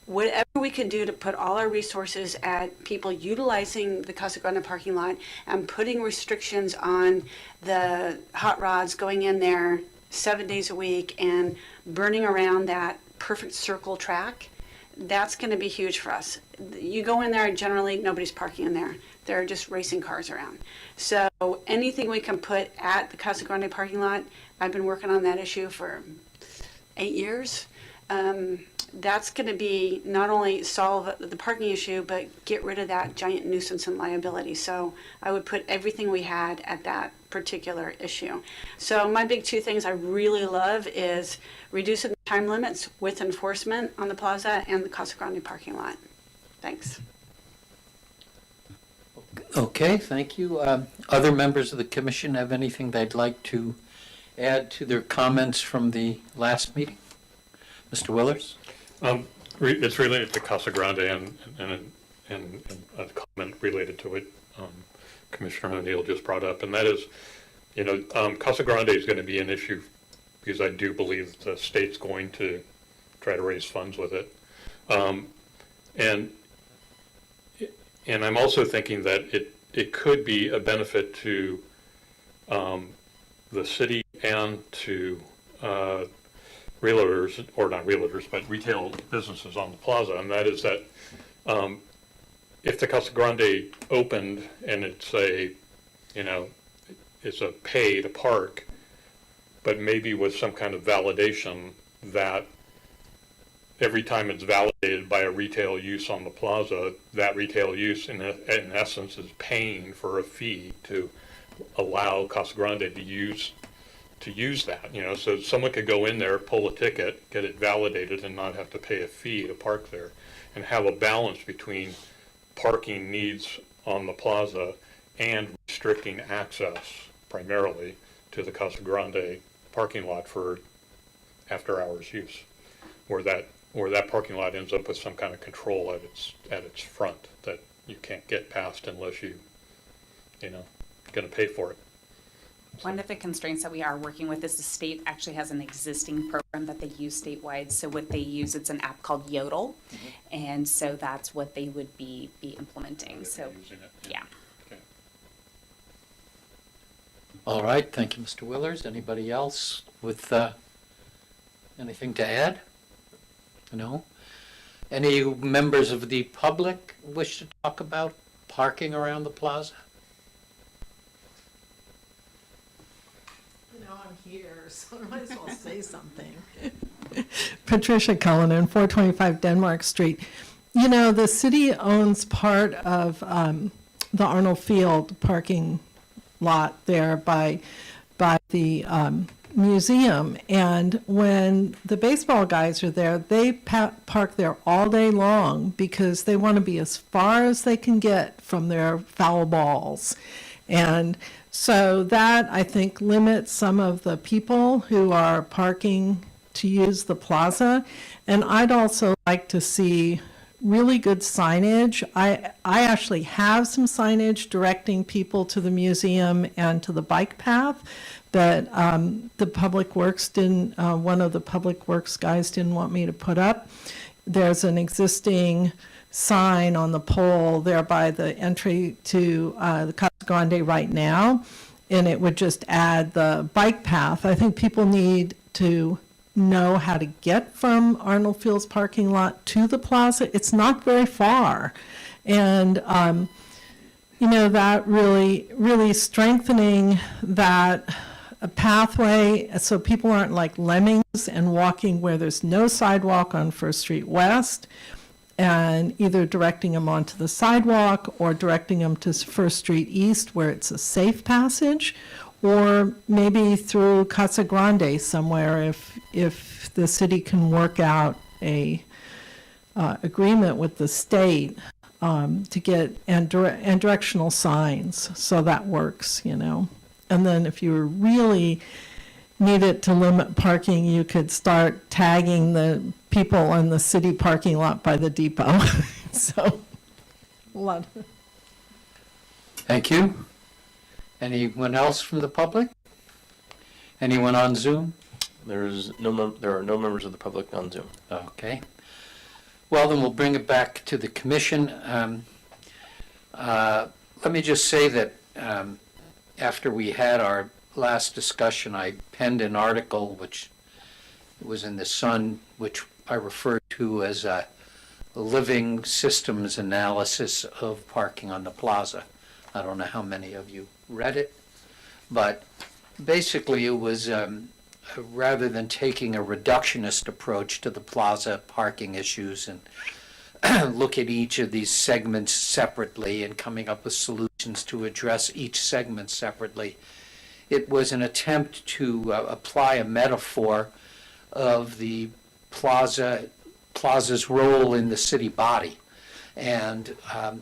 Whatever we can do to put all our resources at people utilizing the Casa Grande parking lot and putting restrictions on the hot rods going in there 7 days a week and burning around that perfect circle track, that's going to be huge for us. You go in there and generally nobody's parking in there. They're just racing cars around. So anything we can put at the Casa Grande parking lot, I've been working on that issue for 8 years. That's going to be not only solve the parking issue, but get rid of that giant nuisance and liability. So I would put everything we had at that particular issue. So my big two things I really love is reducing the time limits with enforcement on the plaza and the Casa Grande parking lot. Thanks. Okay, thank you. Other members of the commission have anything they'd like to add to their comments from the last meeting? Mr. Willers? It's related to Casa Grande and a comment related to it Commissioner O'Neill just brought up, and that is, Casa Grande is going to be an issue because I do believe the state's going to try to raise funds with it. And I'm also thinking that it could be a benefit to the city and to realtors, or not realtors, but retail businesses on the plaza, and that is that if the Casa Grande opened and it's a pay to park, but maybe with some kind of validation that every time it's validated by a retail use on the plaza, that retail use in essence is paying for a fee to allow Casa Grande to use that, so someone could go in there, pull a ticket, get it validated, and not have to pay a fee to park there, and have a balance between parking needs on the plaza and restricting access primarily to the Casa Grande parking lot for after-hours use, where that parking lot ends up with some kind of control at its front that you can't get past unless you're going to pay for it. One of the constraints that we are working with is the state actually has an existing program that they use statewide. So what they use, it's an app called Yodel. And so that's what they would be implementing. So, yeah. Okay. All right, thank you, Mr. Willers. Anybody else with anything to add? No? Any members of the public wish to talk about parking around the plaza? I'm here, so I might as well say something. Patricia Cullinan, 425 Denmark Street. The city owns part of the Arnold Field parking lot there by the museum. And when the baseball guys are there, they park there all day long because they want to be as far as they can get from their foul balls. And so that, I think, limits some of the people who are parking to use the plaza. And I'd also like to see really good signage. I actually have some signage directing people to the museum and to the bike path that the Public Works didn't, one of the Public Works guys didn't want me to put up. There's an existing sign on the pole there by the entry to the Casa Grande right now, and it would just add the bike path. I think people need to know how to get from Arnold Field's parking lot to the plaza. It's not very far. And, that really strengthening that a pathway so people aren't like lemmings and walking where there's no sidewalk on First Street West, and either directing them onto the sidewalk or directing them to First Street East where it's a safe passage, or maybe through Casa Grande somewhere if the city can work out a agreement with the state to get and directional signs, so that works, you know. And then if you really needed to limit parking, you could start tagging the people in the city parking lot by the depot. So, a lot. Thank you. Anyone else from the public? Anyone on Zoom? There are no members of the public on Zoom. Okay. Well, then we'll bring it back to the commission. Let me just say that after we had our last discussion, I penned an article which was in the Sun, which I referred to as a living systems analysis of parking on the plaza. I don't know how many of you read it, but basically it was rather than taking a reductionist approach to the plaza parking issues and look at each of these segments separately and coming up with solutions to address each segment separately, it was an attempt to apply a metaphor of the plaza's role in the city body, and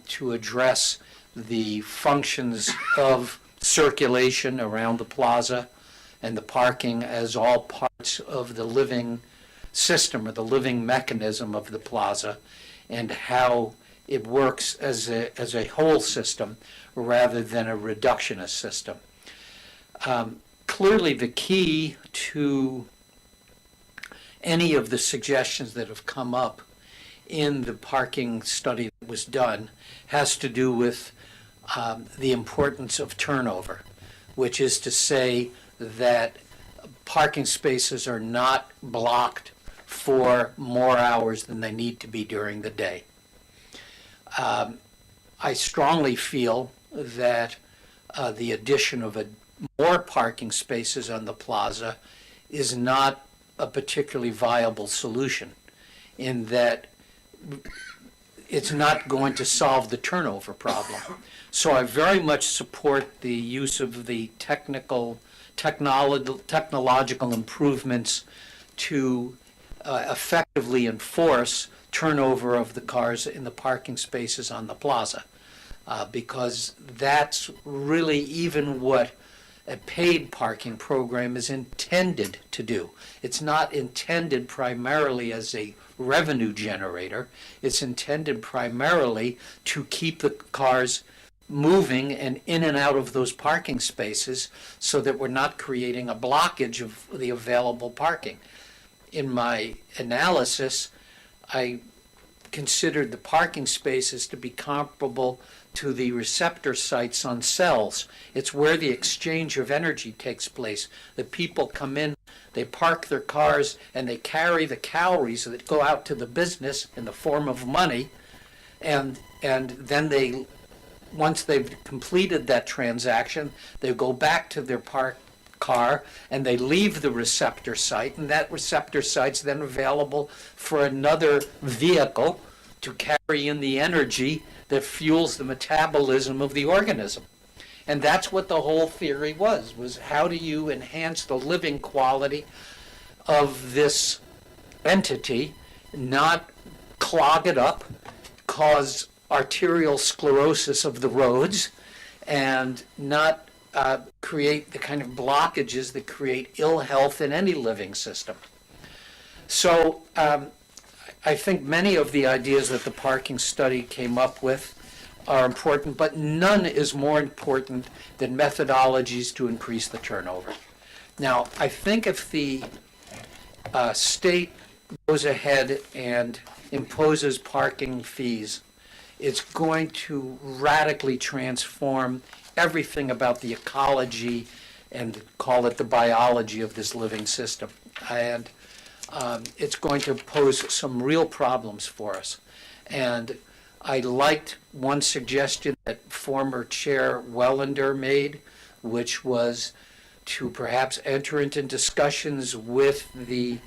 to address the functions of circulation around the plaza and the parking as all parts of the living system or the living mechanism of the plaza, and how it works as a whole system rather than a reductionist system. Clearly, the key to any of the suggestions that have come up in the parking study that was done has to do with the importance of turnover, which is to say that parking spaces are not blocked for more hours than they need to be during the day. I strongly feel that the addition of more parking spaces on the plaza is not a particularly viable solution, in that it's not going to solve the turnover problem. So I very much support the use of the technological improvements to effectively enforce turnover of the cars in the parking spaces on the plaza, because that's really even what a paid parking program is intended to do. It's not intended primarily as a revenue generator. It's intended primarily to keep the cars moving and in and out of those parking spaces so that we're not creating a blockage of the available parking. In my analysis, I considered the parking spaces to be comparable to the receptor sites on cells. It's where the exchange of energy takes place. The people come in, they park their cars, and they carry the calories that go out to the business in the form of money, and then they, once they've completed that transaction, they go back to their parked car and they leave the receptor site, and that receptor site's then available for another vehicle to carry in the energy that fuels the metabolism of the organism. And that's what the whole theory was how do you enhance the living quality of this entity, not clog it up, cause arterial sclerosis of the roads, and not create the kind of blockages that create ill health in any living system. So I think many of the ideas that the parking study came up with are important, but none is more important than methodologies to increase the turnover. Now, I think if the state goes ahead and imposes parking fees, it's going to radically transform everything about the ecology and call it the biology of this living system. And it's going to pose some real problems for us. And I liked one suggestion that former Chair Wellender made, which was to perhaps enter into discussions with the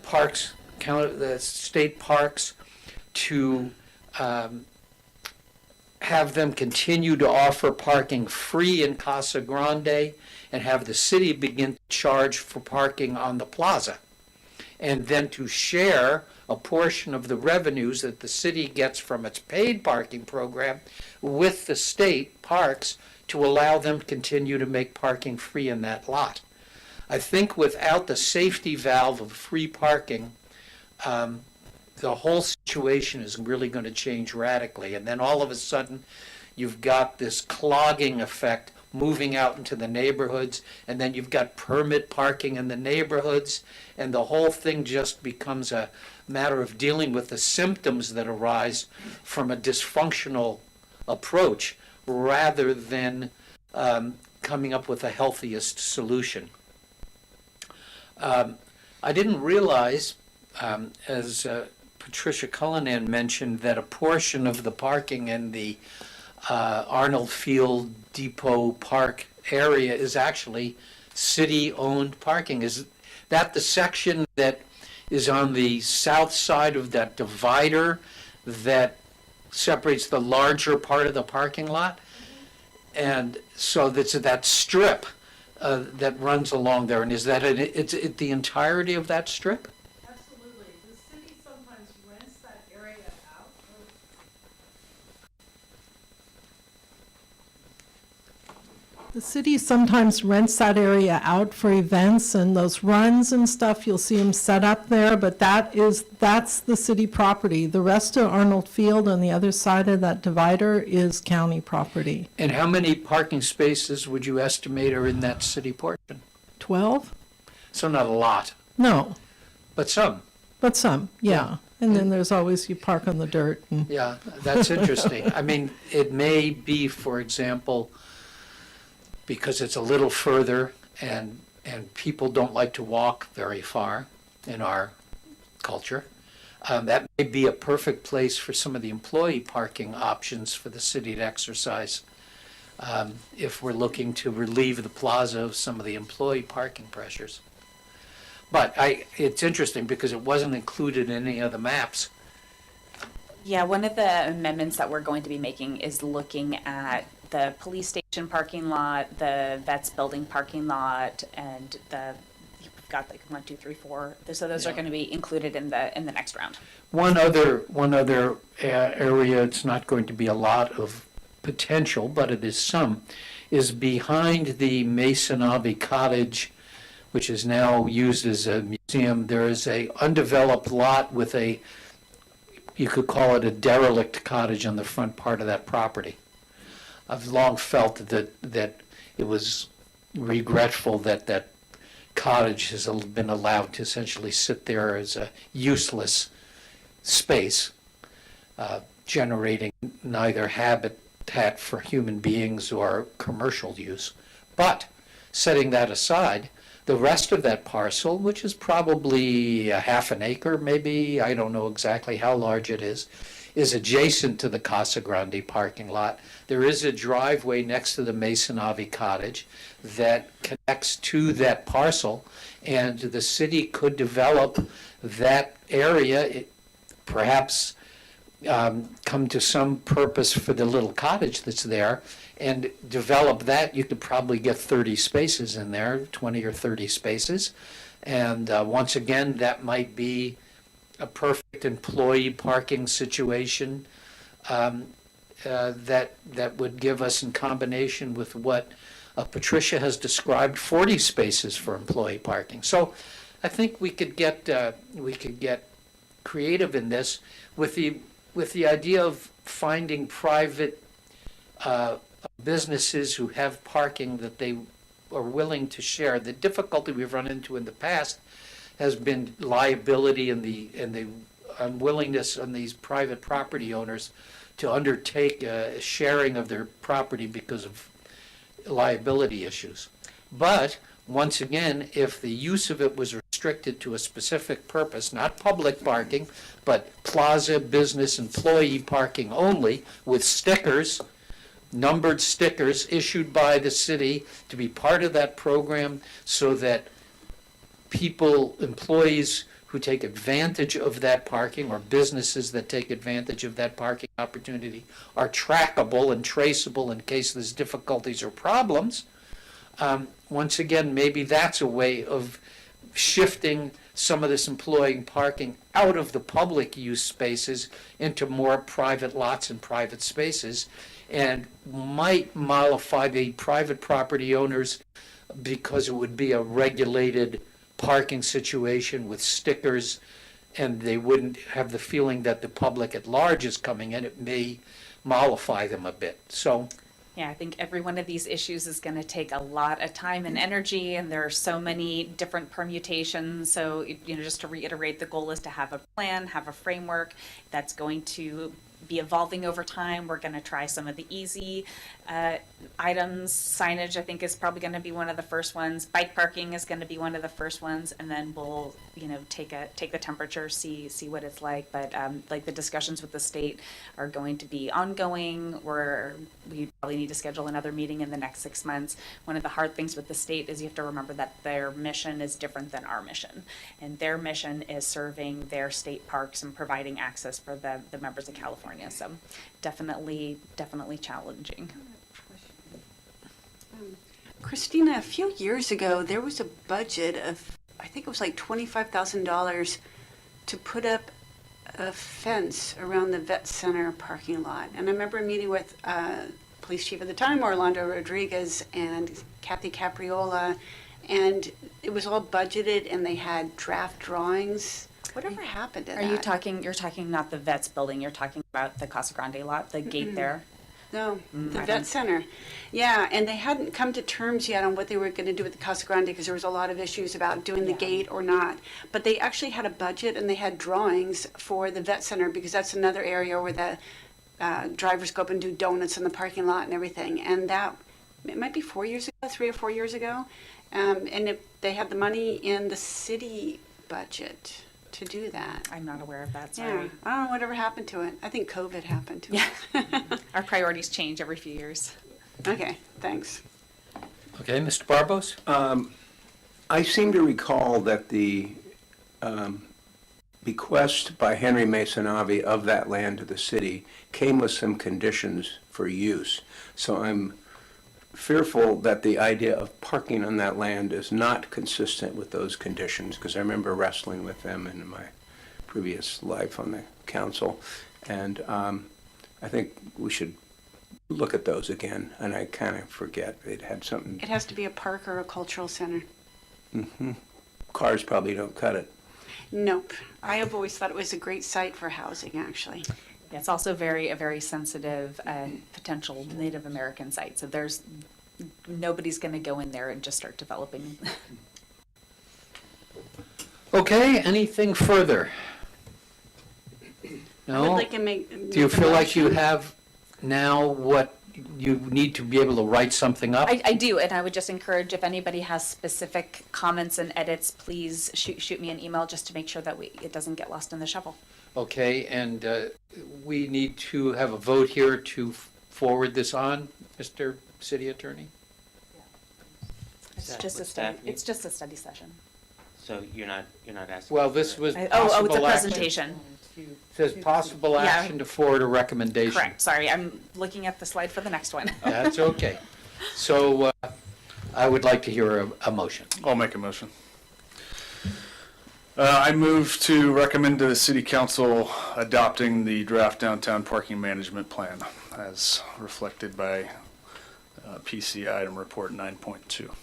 parks, the state parks, to have them continue to offer parking free in Casa Grande and have the city begin to charge for parking on the plaza. And then to share a portion of the revenues that the city gets from its paid parking program with the state parks to allow them to continue to make parking free in that lot. I think without the safety valve of free parking, the whole situation is really going to change radically. And then all of a sudden, you've got this clogging effect moving out into the neighborhoods, and then you've got permit parking in the neighborhoods, and the whole thing just becomes a matter of dealing with the symptoms that arise from a dysfunctional approach rather than coming up with the healthiest solution. I didn't realize, as Patricia Cullinan mentioned, that a portion of the parking in the Arnold Field Depot Park area is actually city-owned parking. Is that the section that is on the south side of that divider that separates the larger part of the parking lot? And so that's that strip that runs along there. And is that it's the entirety of that strip? Absolutely. The city sometimes rents that area out. The city sometimes rents that area out for events and those runs and stuff. You'll see them set up there, but that's the city property. The rest of Arnold Field on the other side of that divider is county property. And how many parking spaces would you estimate are in that city portion? 12? So not a lot, No, but some. but some, yeah. And then there's always you park on the dirt and. Yeah, that's interesting. I mean, it may be, for example, because it's a little further and people don't like to walk very far in our culture. That may be a perfect place for some of the employee parking options for the city to exercise if we're looking to relieve the plaza of some of the employee parking pressures. But it's interesting because it wasn't included in any of the maps. Yeah, one of the amendments that we're going to be making is looking at the police station parking lot, the vets building parking lot, and you've got like 1, 2, 3, 4. So those are going to be included in the next round. One other area, it's not going to be a lot of potential, but it is some, is behind the Masonavi Cottage, which is now used as a museum. There is a undeveloped lot with you could call it a derelict cottage on the front part of that property. I've long felt that it was regretful that cottage has been allowed to essentially sit there as a useless space, generating neither habitat for human beings or commercial use. But setting that aside, the rest of that parcel, which is probably a half an acre, maybe, I don't know exactly how large it is adjacent to the Casa Grande parking lot. There is a driveway next to the Masonavi Cottage that connects to that parcel, and the city could develop that area, perhaps come to some purpose for the little cottage that's there, and develop that. You could probably get 30 spaces in there, 20 or 30 spaces. And once again, that might be a perfect employee parking situation that would give us, in combination with what Patricia has described, 40 spaces for employee parking. So I think we could get creative in this with the idea of finding private businesses who have parking that they are willing to share. The difficulty we've run into in the past has been liability and the unwillingness on these private property owners to undertake a sharing of their property because of liability issues. But once again, if the use of it was restricted to a specific purpose, not public parking, but plaza, business, employee parking only, with stickers numbered stickers issued by the city to be part of that program so that people, employees who take advantage of that parking or businesses that take advantage of that parking opportunity are trackable and traceable in case there's difficulties or problems. Once again, maybe that's a way of shifting some of this employee parking out of the public use spaces into more private lots and private spaces, and might mollify the private property owners because it would be a regulated parking situation with stickers, and they wouldn't have the feeling that the public at large is coming in. It may mollify them a bit. So Yeah, I think every one of these issues is going to take a lot of time and energy, and there are so many different permutations. So, just to reiterate, the goal is to have a plan, have a framework that's going to be evolving over time. We're going to try some of the easy items. Signage, I think, is probably going to be one of the first ones. Bike parking is going to be one of the first ones, and then we'll, take the temperature, see what it's like. But like the discussions with the state are going to be ongoing. We probably need to schedule another meeting in the next 6 months. One of the hard things with the state is you have to remember that their mission is different than our mission, and their mission is serving their state parks and providing access for the members of California. So definitely challenging. Christina, a few years ago, there was a budget of, I think it was like $25,000 to put up a fence around the vet center parking lot. And I remember meeting with police chief at the time, Orlando Rodriguez, and Kathy Capriola, and it was all budgeted, and they had draft drawings. Whatever happened to that? You're talking not the vets building, you're talking about the Casa Grande lot, the gate there? No, the I vet don't- center. Yeah, and they hadn't come to terms yet on what they were going to do with the Casa Grande because there was a lot of issues about doing the gate or not. But they actually had a budget and they had drawings for the vet center because that's another area where the drivers go up and do donuts in the parking lot and everything. And that, it might be 4 years ago, 3 or 4 years ago. They had the money in the city budget to do that. I'm not aware of that, Yeah, sorry. I don't know whatever happened to it. I think COVID happened to it. Our priorities change every few years. Okay, thanks. okay, Mr. Barbos? I seem to recall that the bequest by Henry Masonavi of that land to the city came with some conditions for use. So I'm fearful that the idea of parking on that land is not consistent with those conditions, because I remember wrestling with them in my previous life on the council. And I think we should look at those again, and I kind of forget. It had something, It has to be a park or a cultural center. cars probably don't cut it. Nope. I have always thought it was a great site for housing, actually. It's also a very sensitive potential Native American site. So nobody's going to go in there and just start developing. Okay, anything further? I No? would like to make. Do you make a feel like you motion. have now what you need to be able to write something up? I do, and I would just encourage if anybody has specific comments and edits, please shoot me an email just to make sure that it doesn't get lost in the shuffle. Okay, and we need to have a vote here to forward this on, Mr. City Attorney? It's that just a what study. staff needs? It's just a study session. So you're not asking? Well, this for- was It's a possible action. presentation. Says possible Yeah. action to forward a recommendation. Correct. Sorry, I'm looking at the slide for the next one. That's okay. So I would like to hear a motion. I'll make a motion. I move to recommend to the city council adopting the draft downtown parking management plan as reflected by PC item report 9.2.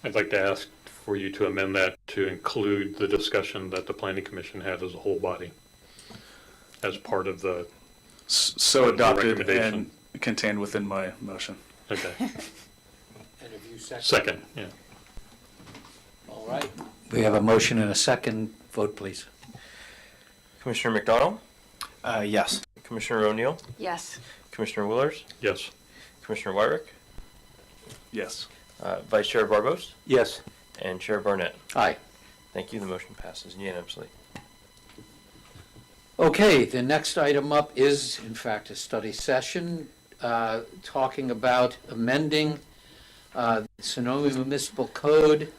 I'd like to ask for you to amend that to include the discussion that the planning commission had as a whole body as part of the, So Part of the adopted recommendation. and contained within my motion. okay, And if you second, yeah. All right. We have a motion and a second. Vote, please. Commissioner McDonald, Yes. Commissioner O'Neill, Yes. Commissioner Willers, Yes. Commissioner Wyrick, Yes. Vice Chair Barbos, Yes. and Chair Barnett. Aye. Thank you. The motion passes unanimously. Okay, the next item up is, in fact, a study session talking about amending Sonoma Municipal Code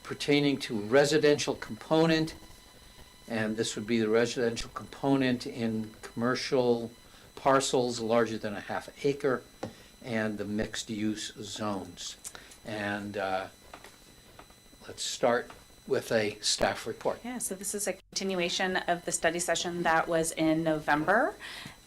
pertaining to residential component, and this would be the residential component in commercial parcels larger than a half acre and the mixed-use zones. And let's start with a staff report. Yeah, so this is a continuation of the study session that was in November.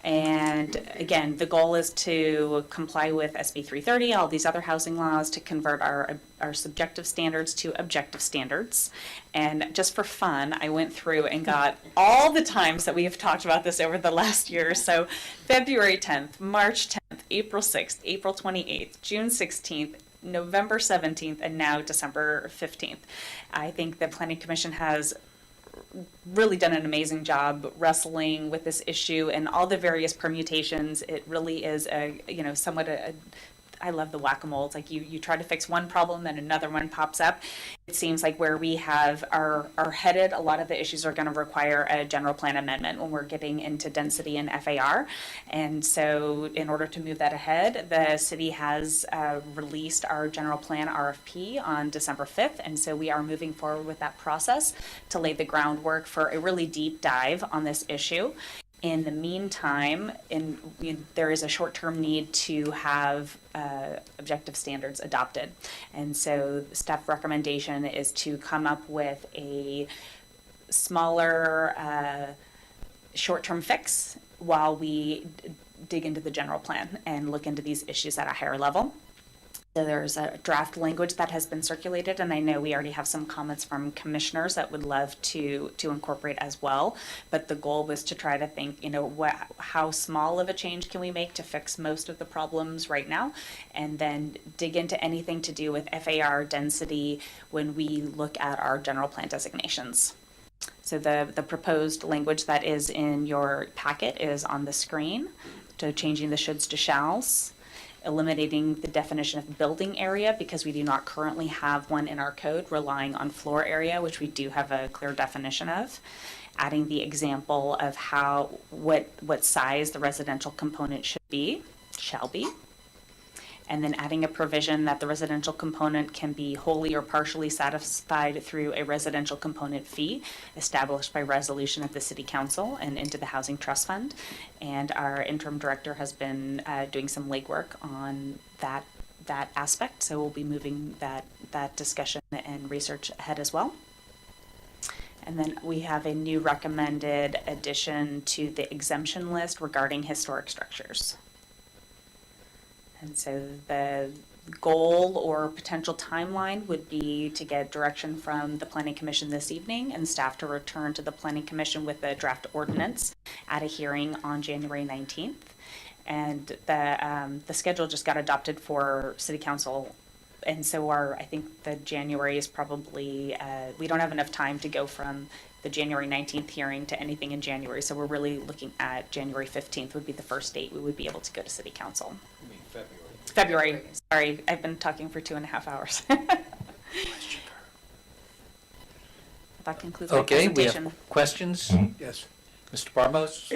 And again, the goal is to comply with SB 330, all these other housing laws, to convert our subjective standards to objective standards. And just for fun, I went through and got all the times that we have talked about this over the last year. So February 10th, March 10th, April 6th, April 28th, June 16th, November 17th, and now December 15th. I think the Planning Commission has really done an amazing job wrestling with this issue and all the various permutations. It really is somewhat I love the whack-a-mole. It's like you try to fix one problem and another one pops up. It seems like where we are headed, a lot of the issues are going to require a general plan amendment when we're getting into density and FAR. And so in order to move that ahead, the city has released our general plan RFP on December 5th. And so we are moving forward with that process to lay the groundwork for a really deep dive on this issue. In the meantime, there is a short-term need to have objective standards adopted. And so the staff recommendation is to come up with a smaller short-term fix while we dig into the general plan and look into these issues at a higher level. So there's a draft language that has been circulated, and I know we already have some comments from commissioners that would love to incorporate as well. But the goal was to try to think, how small of a change can we make to fix most of the problems right now, and then dig into anything to do with FAR density when we look at our general plan designations. So the proposed language that is in your packet is on the screen. So changing the shoulds to shalls. Eliminating the definition of building area because we do not currently have one in our code, relying on floor area, which we do have a clear definition of. Adding the example of what size the residential component shall be. And then adding a provision that the residential component can be wholly or partially satisfied through a residential component fee established by resolution of the City Council and into the Housing Trust Fund. And our interim director has been doing some legwork on that aspect, so we'll be moving that discussion and research ahead as well. And then we have a new recommended addition to the exemption list regarding historic structures. And so the goal or potential timeline would be to get direction from the Planning Commission this evening and staff to return to the Planning Commission with a draft ordinance at a hearing on January 19th. And the schedule just got adopted for City Council. And so I think the January is probably, we don't have enough time to go from the January 19th hearing to anything in January. So we're really looking at January 15th would be the first date we would be able to go to City Council. February. Sorry, I've been talking for 2.5 hours. That concludes my Okay, we presentation. have questions? Yes. Mr. Barmos?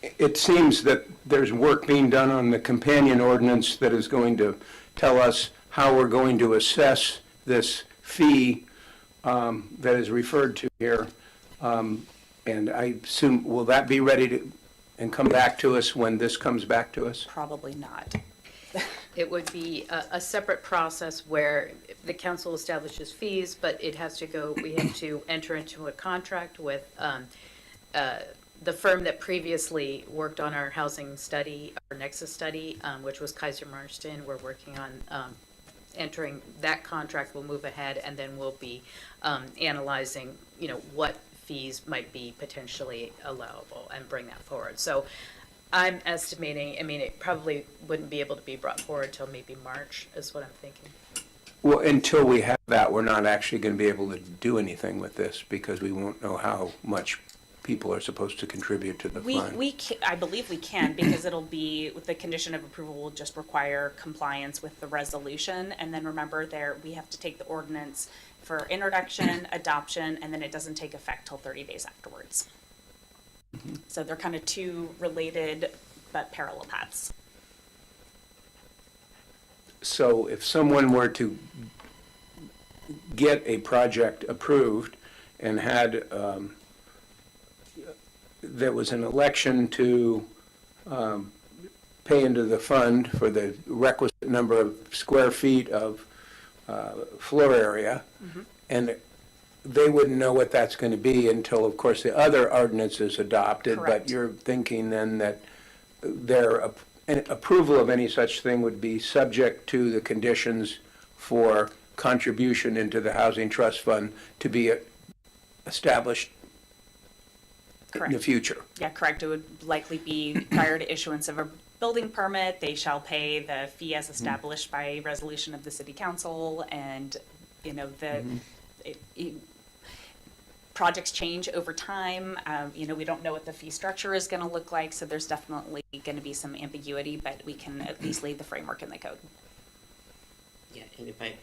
It seems that there's work being done on the companion ordinance that is going to tell us how we're going to assess this fee that is referred to here. And I assume, will that be ready to and come back to us when this comes back to us? Probably not. It would be a separate process where the council establishes fees, but we have to enter into a contract with the firm that previously worked on our housing study, our Nexus study, which was Kaiser Marston. We're working on entering that contract. We'll move ahead, and then we'll be analyzing, what fees might be potentially allowable and bring that forward. So I'm estimating, it probably wouldn't be able to be brought forward till maybe March, is what I'm thinking. Well, until we have that, we're not actually going to be able to do anything with this because we won't know how much people are supposed to contribute to the fund. I believe we can, because it'll be, with the condition of approval, will just require compliance with the resolution. And then remember, we have to take the ordinance for introduction, adoption, and then it doesn't take effect till 30 days afterwards. So they're kind of two related but parallel paths. So if someone were to get a project approved and had, there was an election to pay into the fund for the requisite number of square feet of floor area, and they wouldn't know what that's going to be until, of course, the other ordinance is adopted. Correct. But you're thinking then that their approval of any such thing would be subject to the conditions for contribution into the Housing Trust Fund to be established in the Correct. future. Yeah, correct. It would likely be prior to issuance of a building permit. They shall pay the fee as established by resolution of the city council, and, you know, projects change over time. You know, we don't know what the fee structure is going to look like, so there's definitely going to be some ambiguity, but we can at least lay the framework in the code. Yeah, and if I.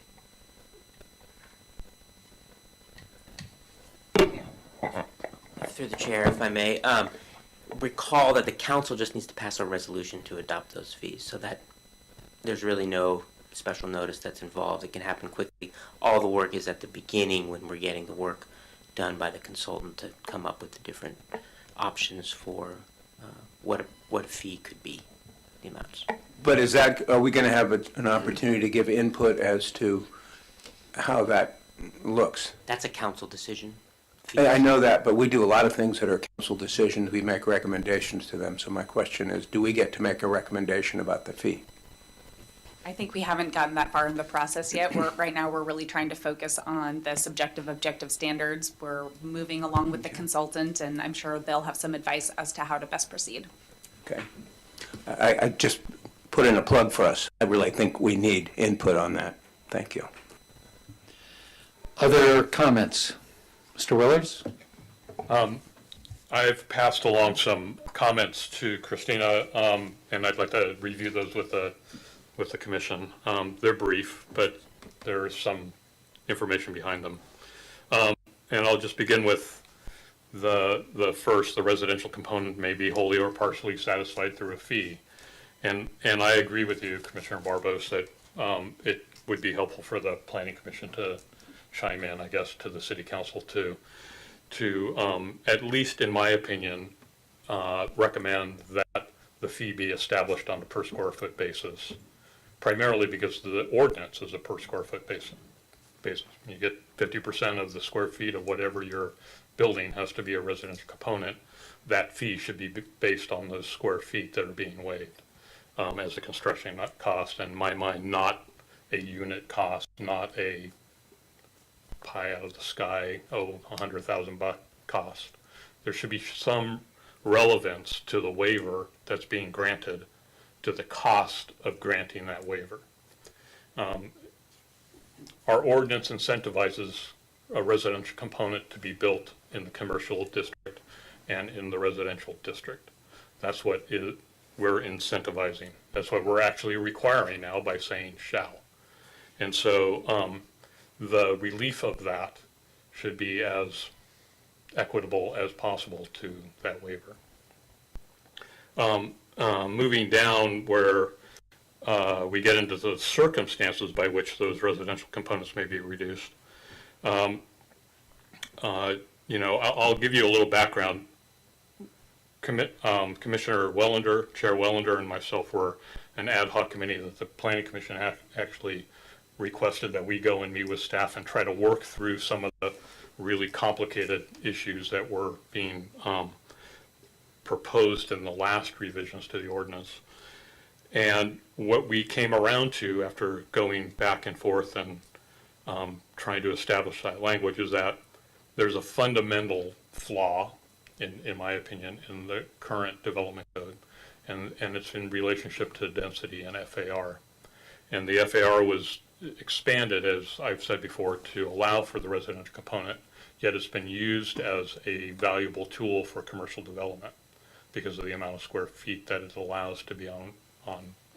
Through the chair, if I may, recall that the council just needs to pass a resolution to adopt those fees, so that there's really no special notice that's involved. It can happen quickly. All the work is at the beginning when we're getting the work done by the consultant to come up with the different options for what a fee could be, the amounts. But is that, are we going to have an opportunity to give input as to how that looks? That's a council decision. I know that, but we do a lot of things that are council decisions. We make recommendations to them. So my question is, do we get to make a recommendation about the fee? I think we haven't gotten that far in the process yet. Right now, we're really trying to focus on the subjective, objective standards. We're moving along with the consultant, and I'm sure they'll have some advice as to how to best proceed. Okay. I just put in a plug for us. I really think we need input on that. Thank you. Other comments? Mr. Willers? I've passed along some comments to Christina, and I'd like to review those with the commission. They're brief, but there is some information behind them. And I'll just begin with the first. The residential component may be wholly or partially satisfied through a fee. And I agree with you, Commissioner Barbos, that it would be helpful for the Planning Commission to chime in, I guess, to the City Council to at least in my opinion, recommend that the fee be established on a per square foot basis, primarily because the ordinance is a per square foot basis. You get 50% of the square feet of whatever you're building has to be a residential component. That fee should be based on those square feet that are being waived as a construction cost. In my mind, not a unit cost, not a pie out of the sky, $100,000 cost. There should be some relevance to the waiver that's being granted to the cost of granting that waiver. Our ordinance incentivizes a residential component to be built in the commercial district and in the residential district. That's what we're incentivizing. That's what we're actually requiring now by saying shall. And so the relief of that should be as equitable as possible to that waiver. Moving down where we get into the circumstances by which those residential components may be reduced. You know, I'll give you a little background. Commissioner Wellender, Chair Wellender, and myself were an ad hoc committee that the Planning Commission actually requested that we go and meet with staff and try to work through some of the really complicated issues that were being proposed in the last revisions to the ordinance. And what we came around to after going back and forth and trying to establish that language is that there's a fundamental flaw, in my opinion, in the current development code, and it's in relationship to density and FAR. And the FAR was expanded, as I've said before, to allow for the residential component, yet it's been used as a valuable tool for commercial development because of the amount of square feet that it allows to be on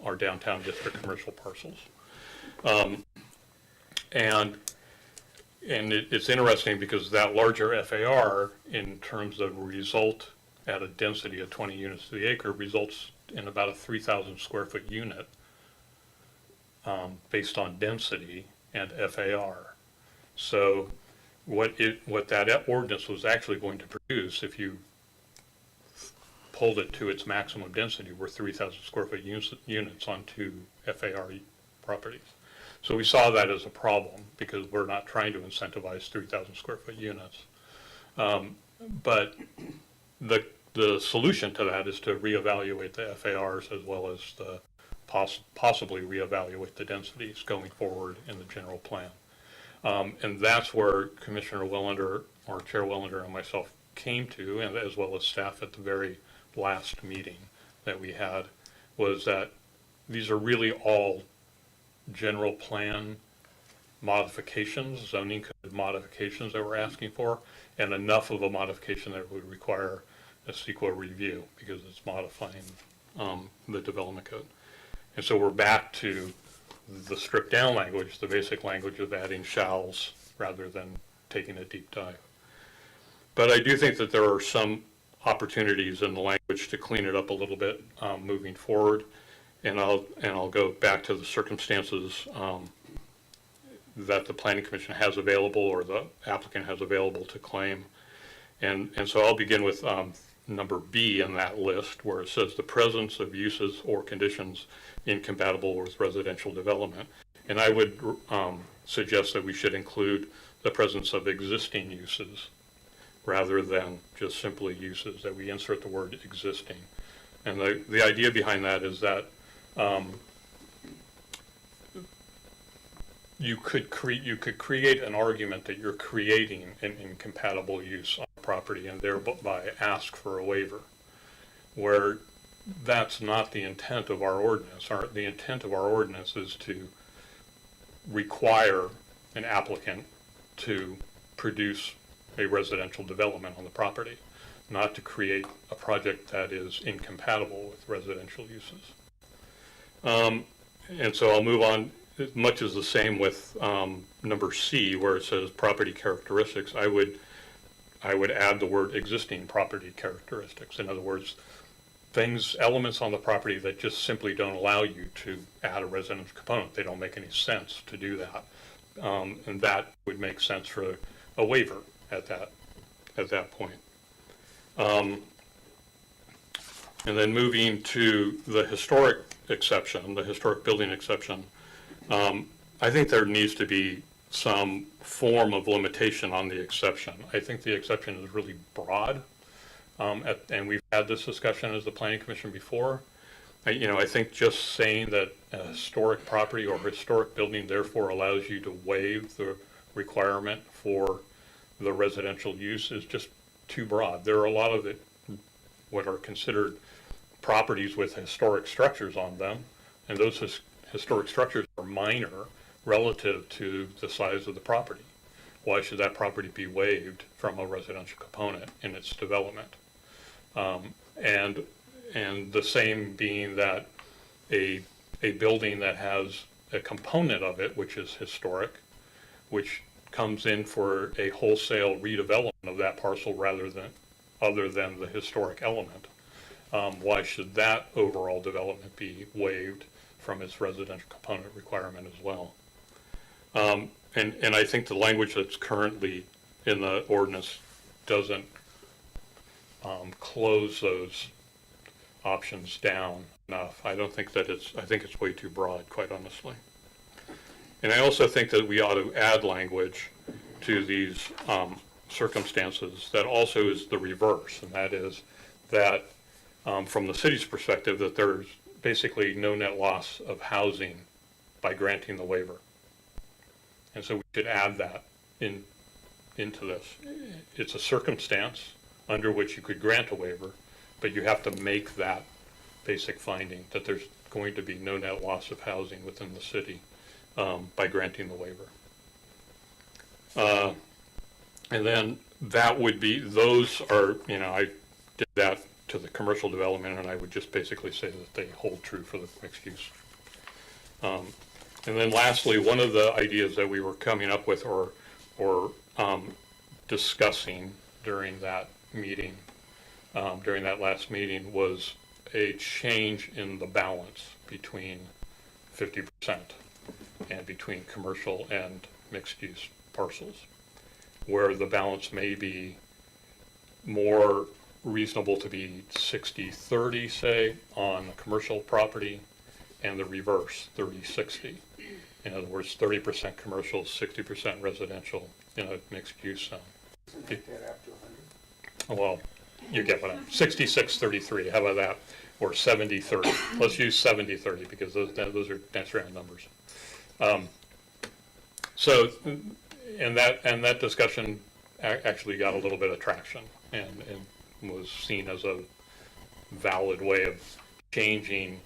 our downtown district commercial parcels. And it's interesting because that larger FAR, in terms of result at a density of 20 units to the acre results in about a 3,000 square foot unit based on density and FAR. So what that ordinance was actually going to produce, if you pulled it to its maximum density, were 3,000 square foot units on 2 FAR properties. So we saw that as a problem because we're not trying to incentivize 3,000 square foot units. But the solution to that is to reevaluate the FARs as well as the possibly reevaluate the densities going forward in the general plan. And that's where Commissioner Welander, or Chair Welander, and myself came to, and as well as staff at the very last meeting that we had, was that these are really all general plan modifications, zoning code modifications that we're asking for, and enough of a modification that would require a CEQA review because it's modifying the development code. And so we're back to the stripped down language, the basic language of adding shalls rather than taking a deep dive. But I do think that there are some opportunities in the language to clean it up a little bit moving forward. And I'll go back to the circumstances that the Planning Commission has available or the applicant has available to claim. And so I'll begin with number B in that list, where it says the presence of uses or conditions incompatible with residential development. And I would suggest that we should include the presence of existing uses rather than just simply uses, that we insert the word existing. And the idea behind that is that you could create an argument that you're creating an incompatible use on property and thereby ask for a waiver, where that's not the intent of our ordinance. The intent of our ordinance is to require an applicant to produce a residential development on the property, not to create a project that is incompatible with residential uses. And so I'll move on. Much is the same with number C, where it says property characteristics. I would add the word existing property characteristics. In other words, elements on the property that just simply don't allow you to add a residential component. They don't make any sense to do that. And that would make sense for a waiver at that point. And then moving to the historic exception, the historic building exception, I think there needs to be some form of limitation on the exception. I think the exception is really broad, and we've had this discussion as the Planning Commission before. I think just saying that a historic property or historic building therefore allows you to waive the requirement for the residential use is just too broad. There are a lot of what are considered properties with historic structures on them, and those historic structures are minor relative to the size of the property. Why should that property be waived from a residential component in its development? And the same being that a building that has a component of it which is historic, which comes in for a wholesale redevelopment of that parcel other than the historic element, why should that overall development be waived from its residential component requirement as well? And I think the language that's currently in the ordinance doesn't close those options down enough. I think it's way too broad, quite honestly. And I also think that we ought to add language to these circumstances that also is the reverse, and that is that from the city's perspective, that there's basically no net loss of housing by granting the waiver. And so we should add that into this. It's a circumstance under which you could grant a waiver, but you have to make that basic finding that there's going to be no net loss of housing within the city by granting the waiver. And then that would be, those are, I did that to the commercial development, and I would just basically say that they hold true for the mixed use. And then lastly, one of the ideas that we were coming up with or discussing during that meeting during that last meeting was a change in the balance between 50% and between commercial and mixed-use parcels, where the balance may be more reasonable to be 60-30, say, on commercial property, and the reverse, 30-60. In other words, 30% commercial, 60% residential in a mixed-use zone. Well, you get what I'm, 66-33, how about that? Or 70-30. Let's use 70-30 because those are nice round numbers. So, and that discussion actually got a little bit of traction and was seen as a valid way of changing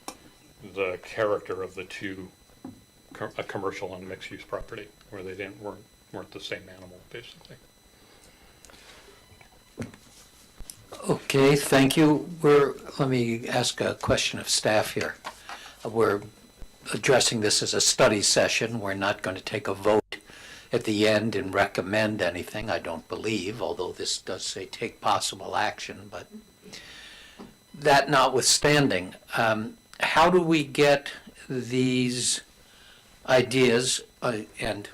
the character of the two, a commercial and mixed-use property, where they weren't the same animal, basically. Okay, thank you. Let me ask a question of staff here. We're addressing this as a study session. We're not going to take a vote at the end and recommend anything, I don't believe, although this does say take possible action. But that notwithstanding, how do we get these ideas, and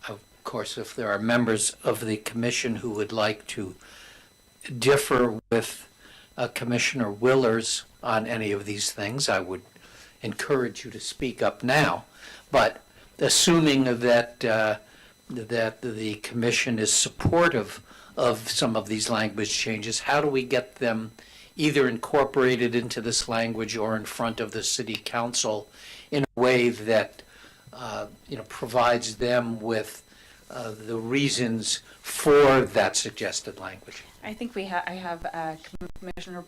of course, if there are members of the commission who would like to differ with Commissioner Willers on any of these things, I would encourage you to speak up now. But assuming that that the commission is supportive of some of these language changes, how do we get them either incorporated into this language or in front of the city council in a way that provides them with the reasons for that suggested language? I think I have Commissioner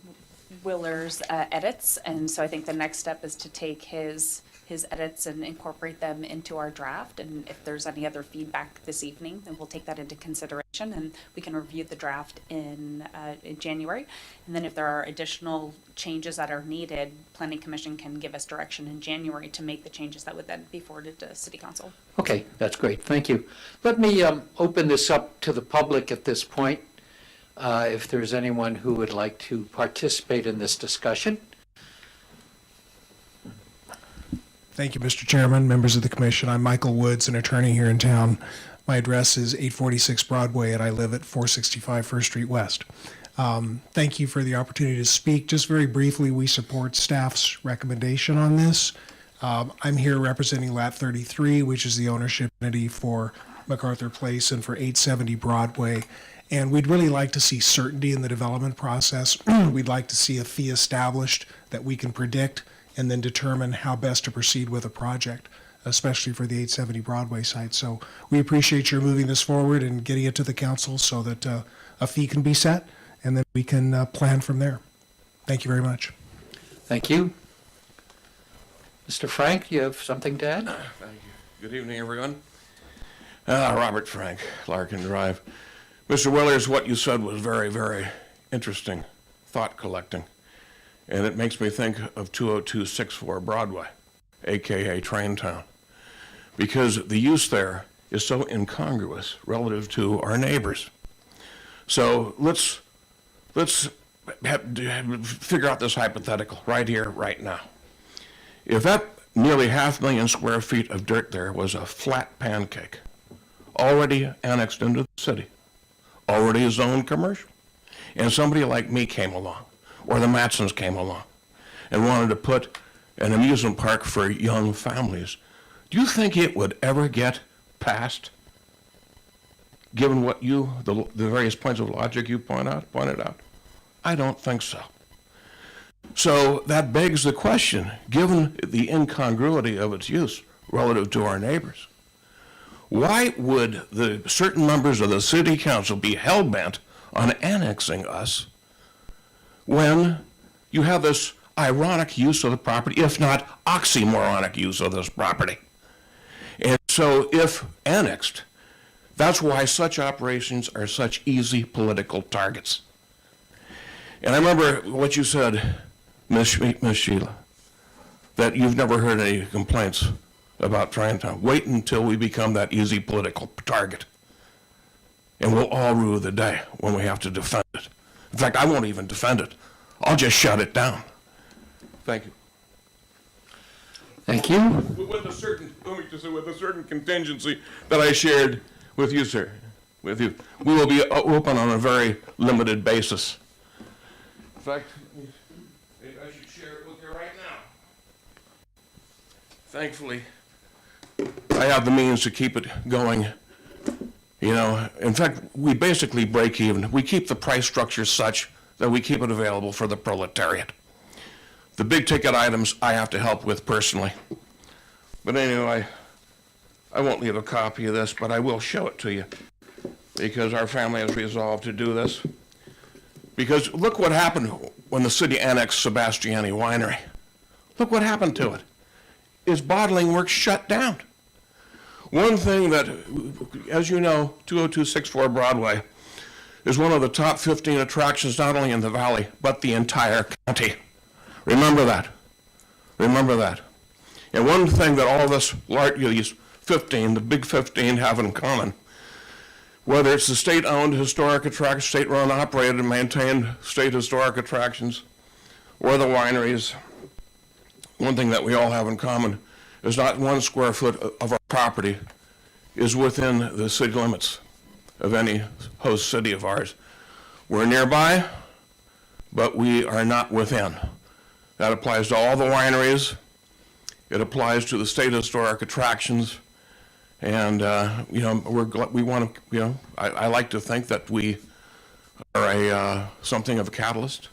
Willer's edits, and so I think the next step is to take his edits and incorporate them into our draft. And if there's any other feedback this evening, then we'll take that into consideration, and we can review the draft in January. And then if there are additional changes that are needed, Planning Commission can give us direction in January to make the changes that would then be forwarded to City Council. Okay, that's great. Thank you. Let me open this up to the public at this point. If there's anyone who would like to participate in this discussion. Thank you, Mr. Chairman, members of the commission. I'm Michael Woods, an attorney here in town. My address is 846 Broadway, and I live at 465 First Street West. Thank you for the opportunity to speak. Just very briefly, we support staff's recommendation on this. I'm here representing Lat 33, which is the ownership entity for MacArthur Place and for 870 Broadway. And we'd really like to see certainty in the development process. We'd like to see a fee established that we can predict and then determine how best to proceed with a project, especially for the 870 Broadway site. So we appreciate your moving this forward and getting it to the council so that a fee can be set, and then we can plan from there. Thank you very much. Thank you. Mr. Frank, you have something to add? Thank you. Good evening, everyone. Robert Frank, Larkin Drive. Mr. Willers, what you said was very, very interesting, thought-collecting. And it makes me think of 20264 Broadway, a.k.a. Train Town, because the use there is so incongruous relative to our neighbors. So let's figure out this hypothetical right here, right now. If that nearly 500,000 square feet of dirt there was a flat pancake, already annexed into the city, already zoned commercial, and somebody like me came along, or the Matsons came along, and wanted to put an amusement park for young families, do you think it would ever get passed, given what the various points of logic you pointed out? I don't think so. So that begs the question, given the incongruity of its use relative to our neighbors, why would the certain members of the city council be hell-bent on annexing us when you have this ironic use of the property, if not oxymoronic use of this property? And so if annexed, that's why such operations are such easy political targets. And I remember what you said, Ms. Sheila, that you've never heard any complaints about Train Town. Wait until we become that easy political target, and we'll all rue the day when we have to defend it. In fact, I won't even defend it. I'll just shut it down. Thank you. Thank you. With a certain, let me just say, with a certain contingency that I shared with you, sir, with you. We will be open on a very limited basis. In fact, maybe I should share it with you right now. Thankfully, I have the means to keep it going. You know, in fact, we basically break even. We keep the price structure such that we keep it available for the proletariat. The big ticket items I have to help with personally. But anyway, I won't leave a copy of this, but I will show it to you because our family has resolved to do this. Because look what happened when the city annexed Sebastiani Winery. Look what happened to it. Its bottling works shut down. One thing that, as you know, 20264 Broadway is one of the top 15 attractions not only in the valley, but the entire county. Remember that. Remember that. And one thing that all of us, these 15, the big 15, have in common, whether it's the state-owned historic attractions, state-run, operated, and maintained state historic attractions, or the wineries, one thing that we all have in common is not 1 square foot of our property is within the city limits of any host city of ours. We're nearby, but we are not within. That applies to all the wineries. It applies to the state historic attractions. And, you know, we want to, you know, I like to think that we are something of a catalyst,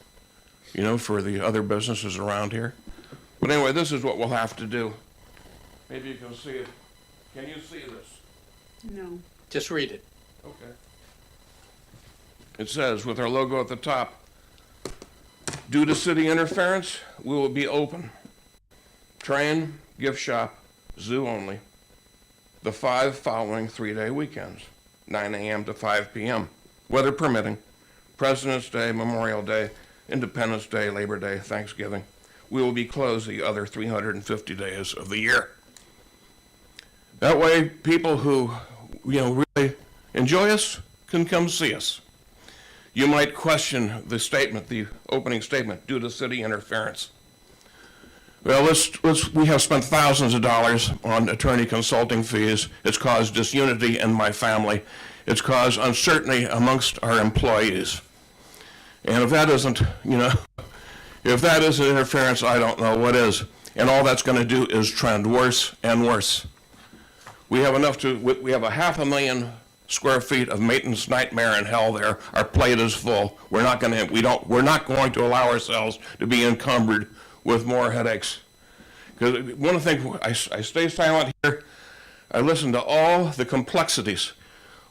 you know, for the other businesses around here. But anyway, this is what we'll have to do. Maybe you can see it. Can you see this? No. Just read it. Okay. It says, with our logo at the top, due to city interference, we will be open. Train, gift shop, zoo only. The 5 following 3-day weekends, 9 a.m. to 5 p.m., weather permitting, President's Day, Memorial Day, Independence Day, Labor Day, Thanksgiving. We will be closed the other 350 days of the year. That way, people who, you know, really enjoy us can come see us. You might question the statement, the opening statement, due to city interference. Well, we have spent thousands of dollars on attorney consulting fees. It's caused disunity in my family. It's caused uncertainty amongst our employees. And if that isn't, you know, if that isn't interference, I don't know what is. And all that's going to do is trend worse and worse. We have we have 500,000 square feet of maintenance nightmare in hell there. Our plate is full. We're not going to allow ourselves to be encumbered with more headaches. Because one of the things, I stay silent here. I listen to all the complexities.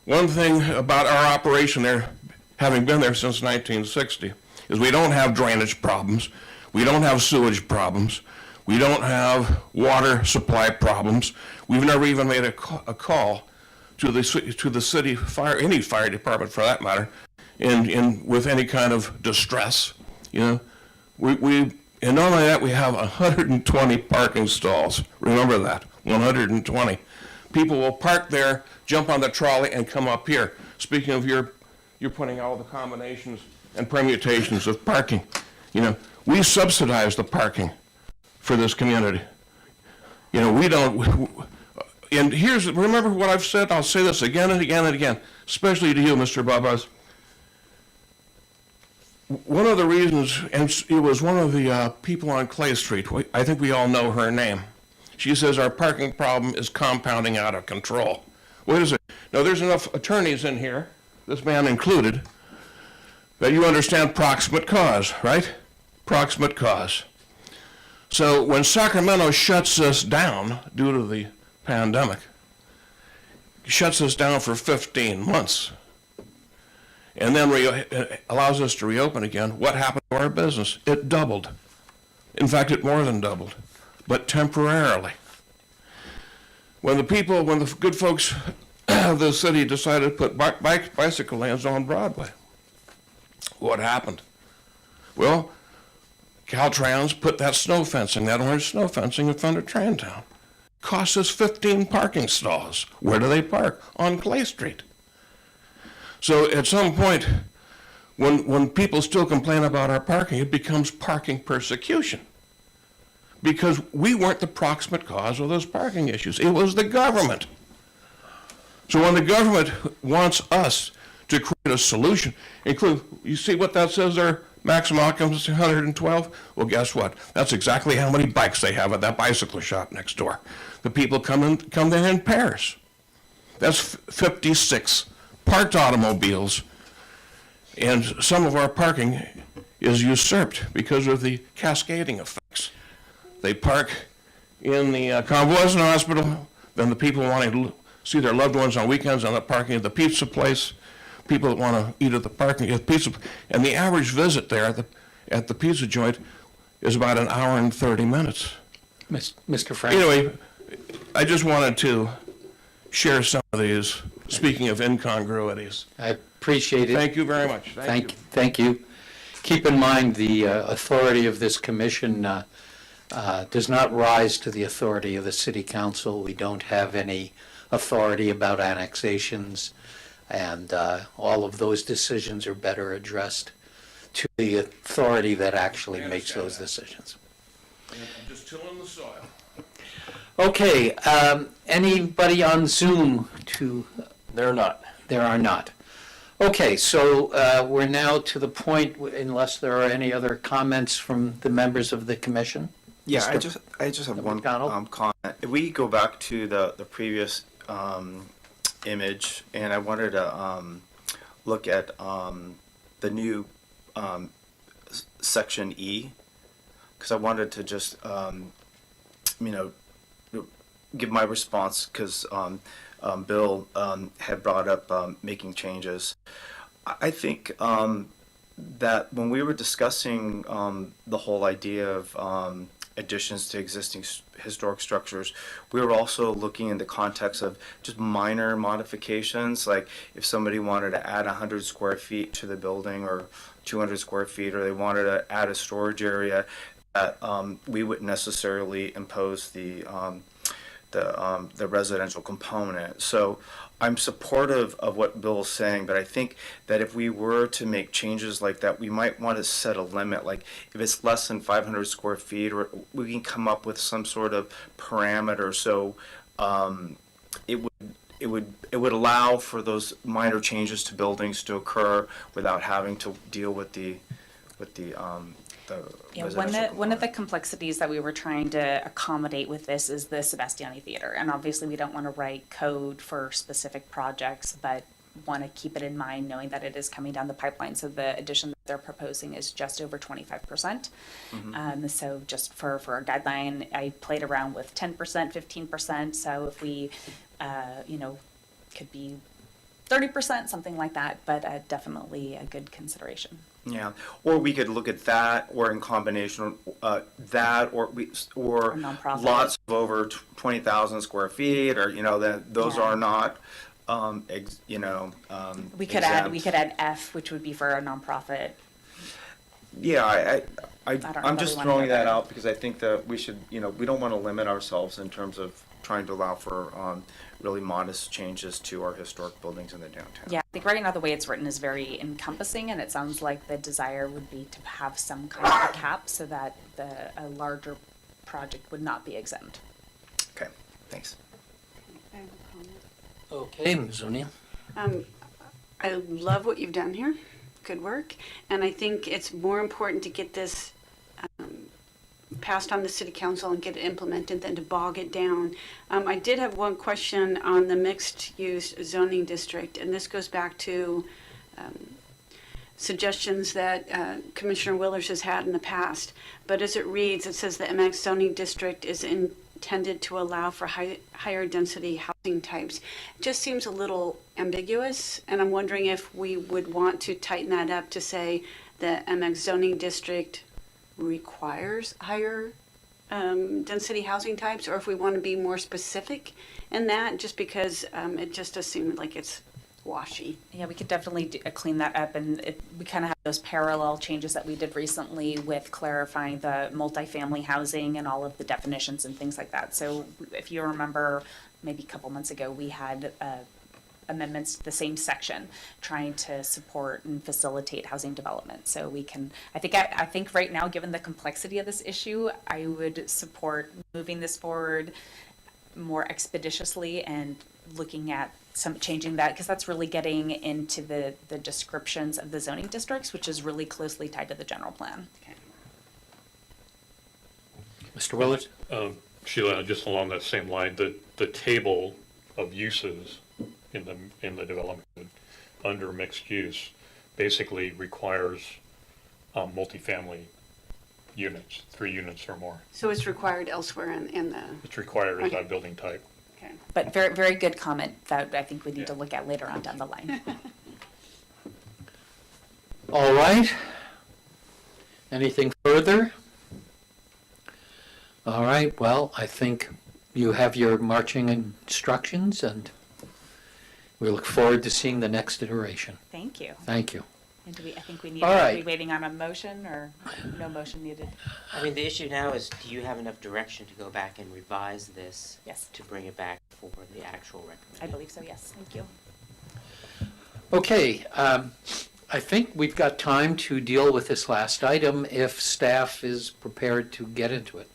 One thing about our operation there, having been there since 1960, is we don't have drainage problems. We don't have sewage problems. We don't have water supply problems. We've never even made a call to the city fire, any fire department for that matter, with any kind of distress. You know, and not only that, we have 120 parking stalls. Remember that, 120. People will park there, jump on the trolley, and come up here. Speaking of you're putting all the combinations and permutations of parking. You know, we subsidize the parking for this community. You know, we don't, and remember what I've said, I'll say this again and again and again, especially to you, Mr. Babas. One of the reasons, and it was one of the people on Clay Street, I think we all know her name. She says our parking problem is compounding out of control. What is it? Now, there's enough attorneys in here, this man included, that you understand proximate cause, right? Proximate cause. So when Sacramento shuts us down due to the pandemic, shuts us down for 15 months, and then allows us to reopen again, what happened to our business? It doubled. In fact, it more than doubled, but temporarily. When the good folks of the city decided to put bicycle lanes on Broadway, what happened? Well, Caltrans put that snow fencing, that orange snow fencing in front of Trantown. Cost us 15 parking stalls. Where do they park? On Clay Street. So at some point, when people still complain about our parking, it becomes parking persecution. Because we weren't the proximate cause of those parking issues. It was the government. So when the government wants us to create a solution, include, you see what that says there, maximum occupancy 112? Well, guess what? That's exactly how many bikes they have at that bicycle shop next door. The people come there in pairs. That's 56 parked automobiles, and some of our parking is usurped because of the cascading effects. They park in the convalescent hospital, then the people wanting to see their loved ones on weekends end up parking at the pizza place. People that want to eat at the pizza, and the average visit there at the pizza joint is about an hour and 30 minutes. Mr. Frank? Anyway, I just wanted to share some of these, speaking of incongruities. I appreciate it. Thank you very much. Thank you. Keep in mind, the authority of this commission does not rise to the authority of the city council. We don't have any authority about annexations, and all of those decisions are better addressed to the authority that actually makes those decisions. I'm just tilling the soil. Okay, anybody on Zoom to? There are not. There are not. Okay, so we're now to the point, unless there are any other comments from the members of the commission? Yeah, Mr. I just have one McDonald? comment. If we go back to the previous image, and I wanted to look at the new section E, because I wanted to just give my response, because Bill had brought up making changes. I think that when we were discussing the whole idea of additions to existing historic structures, we were also looking in the context of just minor modifications, like if somebody wanted to add 100 square feet to the building or 200 square feet, or they wanted to add a storage area, that we wouldn't necessarily impose the residential component. So I'm supportive of what Bill's saying, but I think that if we were to make changes like that, we might want to set a limit. Like if it's less than 500 square feet, or we can come up with some sort of parameter. So it would allow for those minor changes to buildings to occur without having to deal with the Yeah, one of the complexities that we were trying to accommodate with this is the Sebastiani Theater. And obviously we don't want to write code for specific projects, but want to keep it in mind knowing that it is coming down the pipeline. So the addition that they're proposing is just over 25%. So just for a guideline, I played around with 10%, 15%. So if we, could be 30%, something like that, but definitely a good consideration. Yeah, or we could look at that, or in combination that, or nonprofit. Lots of over 20,000 square feet, or those are not, We could add F, which would be for a nonprofit. Yeah, I'm know just that we wanna throwing go that there. out because I think that we should, we don't want to limit ourselves in terms of trying to allow for really modest changes to our historic buildings in the downtown. Yeah, I think right now the way it's written is very encompassing, and it sounds like the desire would be to have some kind of a cap so that a larger project would not be exempt. Okay, thanks. I have a comment. Okay, Ms. O'Neill. I love what you've done here. Good work. And I think it's more important to get this passed on the city council and get it implemented than to bog it down. I did have one question on the mixed use zoning district, and this goes back to suggestions that Commissioner Willers has had in the past. But as it reads, it says the MX zoning district is intended to allow for higher density housing types. It just seems a little ambiguous, and I'm wondering if we would want to tighten that up to say the MX zoning district requires higher density housing types, or if we want to be more specific in that, just because it just does seem like it's washy. Yeah, we could definitely clean that up, and we kind of have those parallel changes that we did recently with clarifying the multifamily housing and all of the definitions and things like that. So if you remember, maybe a couple months ago, we had a amendments to the same section, trying to support and facilitate housing development. So we can, I think right now, given the complexity of this issue, I would support moving this forward more expeditiously and looking at changing that, because that's really getting into the descriptions of the zoning districts, which is really closely tied to the general plan. Mr. Willard? Sheila, just along that same line, the table of uses in the development under mixed use basically requires multifamily units, 3 units or more. So it's required elsewhere in the, It's required as Okay. that building type. okay. But very, very good comment that I think we need to look at later on down the line. All right. Anything further? All right, well, I think you have your marching instructions, and we look forward to seeing the next iteration. Thank you. Thank you. And I think we need, All are right. we waiting on a motion or no motion needed? I mean, the issue now is, do you have enough direction to go back and revise this? Yes. To bring it back for the actual recommendation? I believe so, yes. Thank you. Okay, I think we've got time to deal with this last item if staff is prepared to get into it.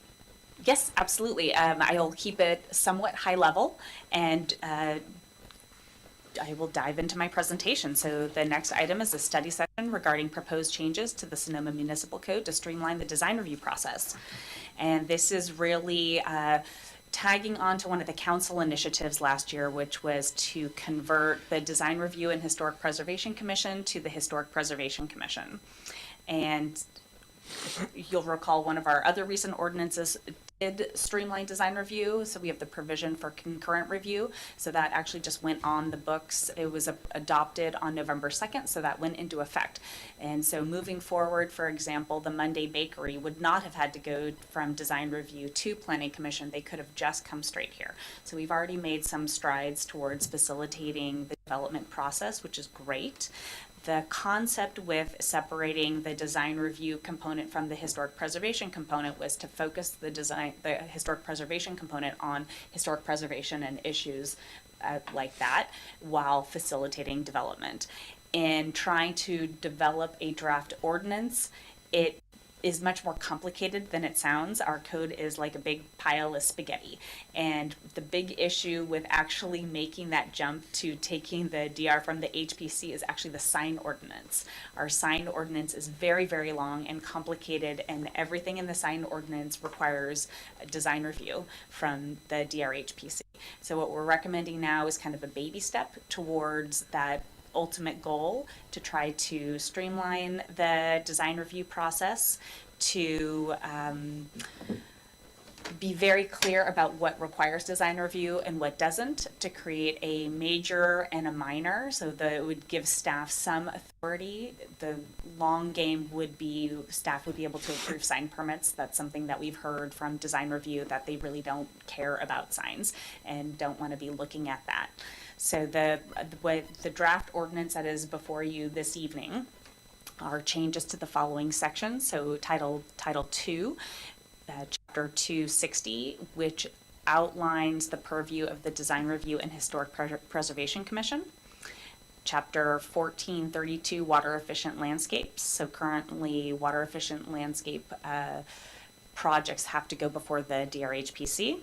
Yes, absolutely. I'll keep it somewhat high level, and I will dive into my presentation. So the next item is a study session regarding proposed changes to the Sonoma Municipal Code to streamline the design review process. And this is really tagging on to one of the council initiatives last year, which was to convert the Design Review and Historic Preservation Commission to the Historic Preservation Commission. And you'll recall one of our other recent ordinances did streamline design review, so we have the provision for concurrent review. So that actually just went on the books. It was adopted on November 2nd, so that went into effect. And so moving forward, for example, the Monday Bakery would not have had to go from design review to planning commission. They could have just come straight here. So we've already made some strides towards facilitating the development process, which is great. The concept with separating the design review component from the historic preservation component was to focus the historic preservation component on historic preservation and issues like that, while facilitating development. In trying to develop a draft ordinance, it is much more complicated than it sounds. Our code is like a big pile of spaghetti. And the big issue with actually making that jump to taking the DR from the HPC is actually the sign ordinance. Our sign ordinance is very, very long and complicated, and everything in the sign ordinance requires a design review from the DRHPC. So what we're recommending now is kind of a baby step towards that ultimate goal, to try to streamline the design review process, to be very clear about what requires design review and what doesn't, to create a major and a minor, so that it would give staff some authority. The long game would be staff would be able to approve sign permits. That's something that we've heard from design review, that they really don't care about signs and don't want to be looking at that. So the draft ordinance that is before you this evening are changes to the following sections. So Title 2, Chapter 260, which outlines the purview of the Design Review and Historic Preservation Commission. Chapter 1432, Water Efficient Landscapes. So currently, water efficient landscape projects have to go before the DRHPC.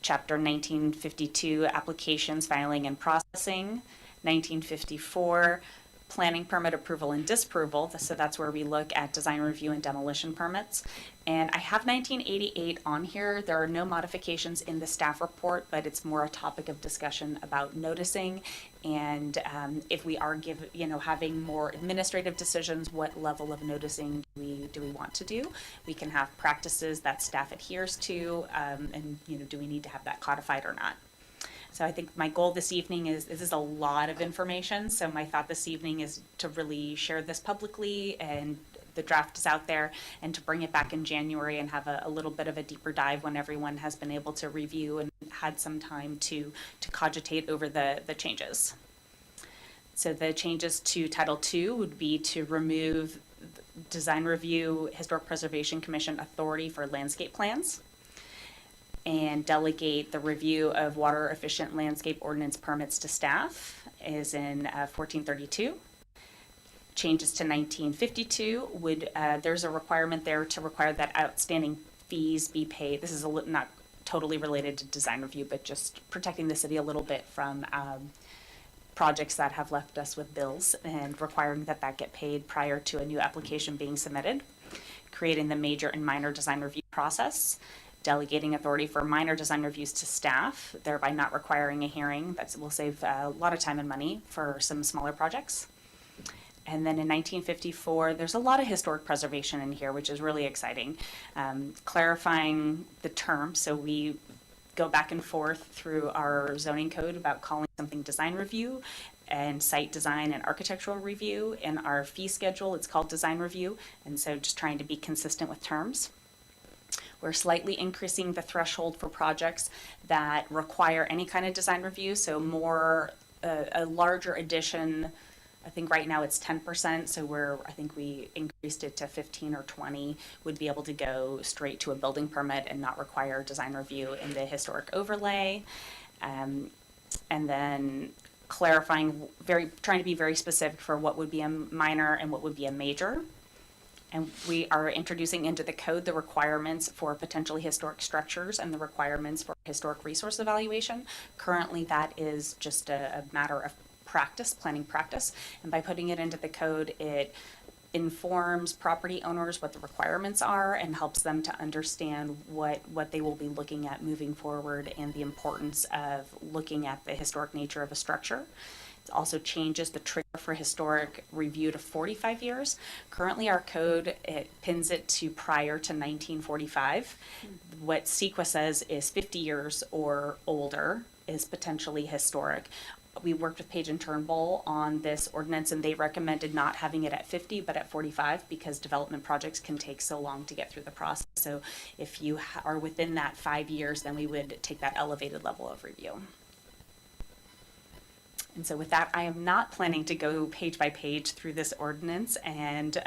Chapter 1952, Applications, Filing, and Processing. 1954, Planning Permit Approval and Disapproval. So that's where we look at design review and demolition permits. And I have 1988 on here. There are no modifications in the staff report, but it's more a topic of discussion about noticing. And if we are having more administrative decisions, what level of noticing do we want to do? We can have practices that staff adheres to, and do we need to have that codified or not? So I think my goal this evening is, this is a lot of information, so my thought this evening is to really share this publicly, and the draft is out there, and to bring it back in January and have a little bit of a deeper dive when everyone has been able to review and had some time to cogitate over the changes. So the changes to Title II would be to remove Design Review Historic Preservation Commission authority for landscape plans. and delegate the review of water efficient landscape ordinance permits to staff is in 1432. Changes to 1952 would, there's a requirement there to require that outstanding fees be paid. This is not totally related to design review, but just protecting the city a little bit from projects that have left us with bills and requiring that that get paid prior to a new application being submitted. Creating the major and minor design review process, delegating authority for minor design reviews to staff, thereby not requiring a hearing. That will save a lot of time and money for some smaller projects. And then in 1954, there's a lot of historic preservation in here, which is really exciting. Clarifying the term, so we go back and forth through our zoning code about calling something design review and site design and architectural review. In our fee schedule, it's called design review, and so just trying to be consistent with terms. We're slightly increasing the threshold for projects that require any kind of design review, so more, a larger addition. I think right now it's 10%, so I think we increased it to 15 or 20, would be able to go straight to a building permit and not require design review in the historic overlay. And then clarifying, trying to be very specific for what would be a minor and what would be a major. And we are introducing into the code the requirements for potentially historic structures and the requirements for historic resource evaluation. Currently, that is just a matter of practice, planning practice, and by putting it into the code, it informs property owners what the requirements are and helps them to understand what they will be looking at moving forward and the importance of looking at the historic nature of a structure. It also changes the trigger for historic review to 45 years. Currently, our code, it pins it to prior to 1945. What CEQA says is 50 years or older is potentially historic. We worked with Page and Turnbull on this ordinance, and they recommended not having it at 50, but at 45, because development projects can take so long to get through the process. So if you are within that 5 years, then we would take that elevated level of review. And so with that, I am not planning to go page by page through this ordinance, and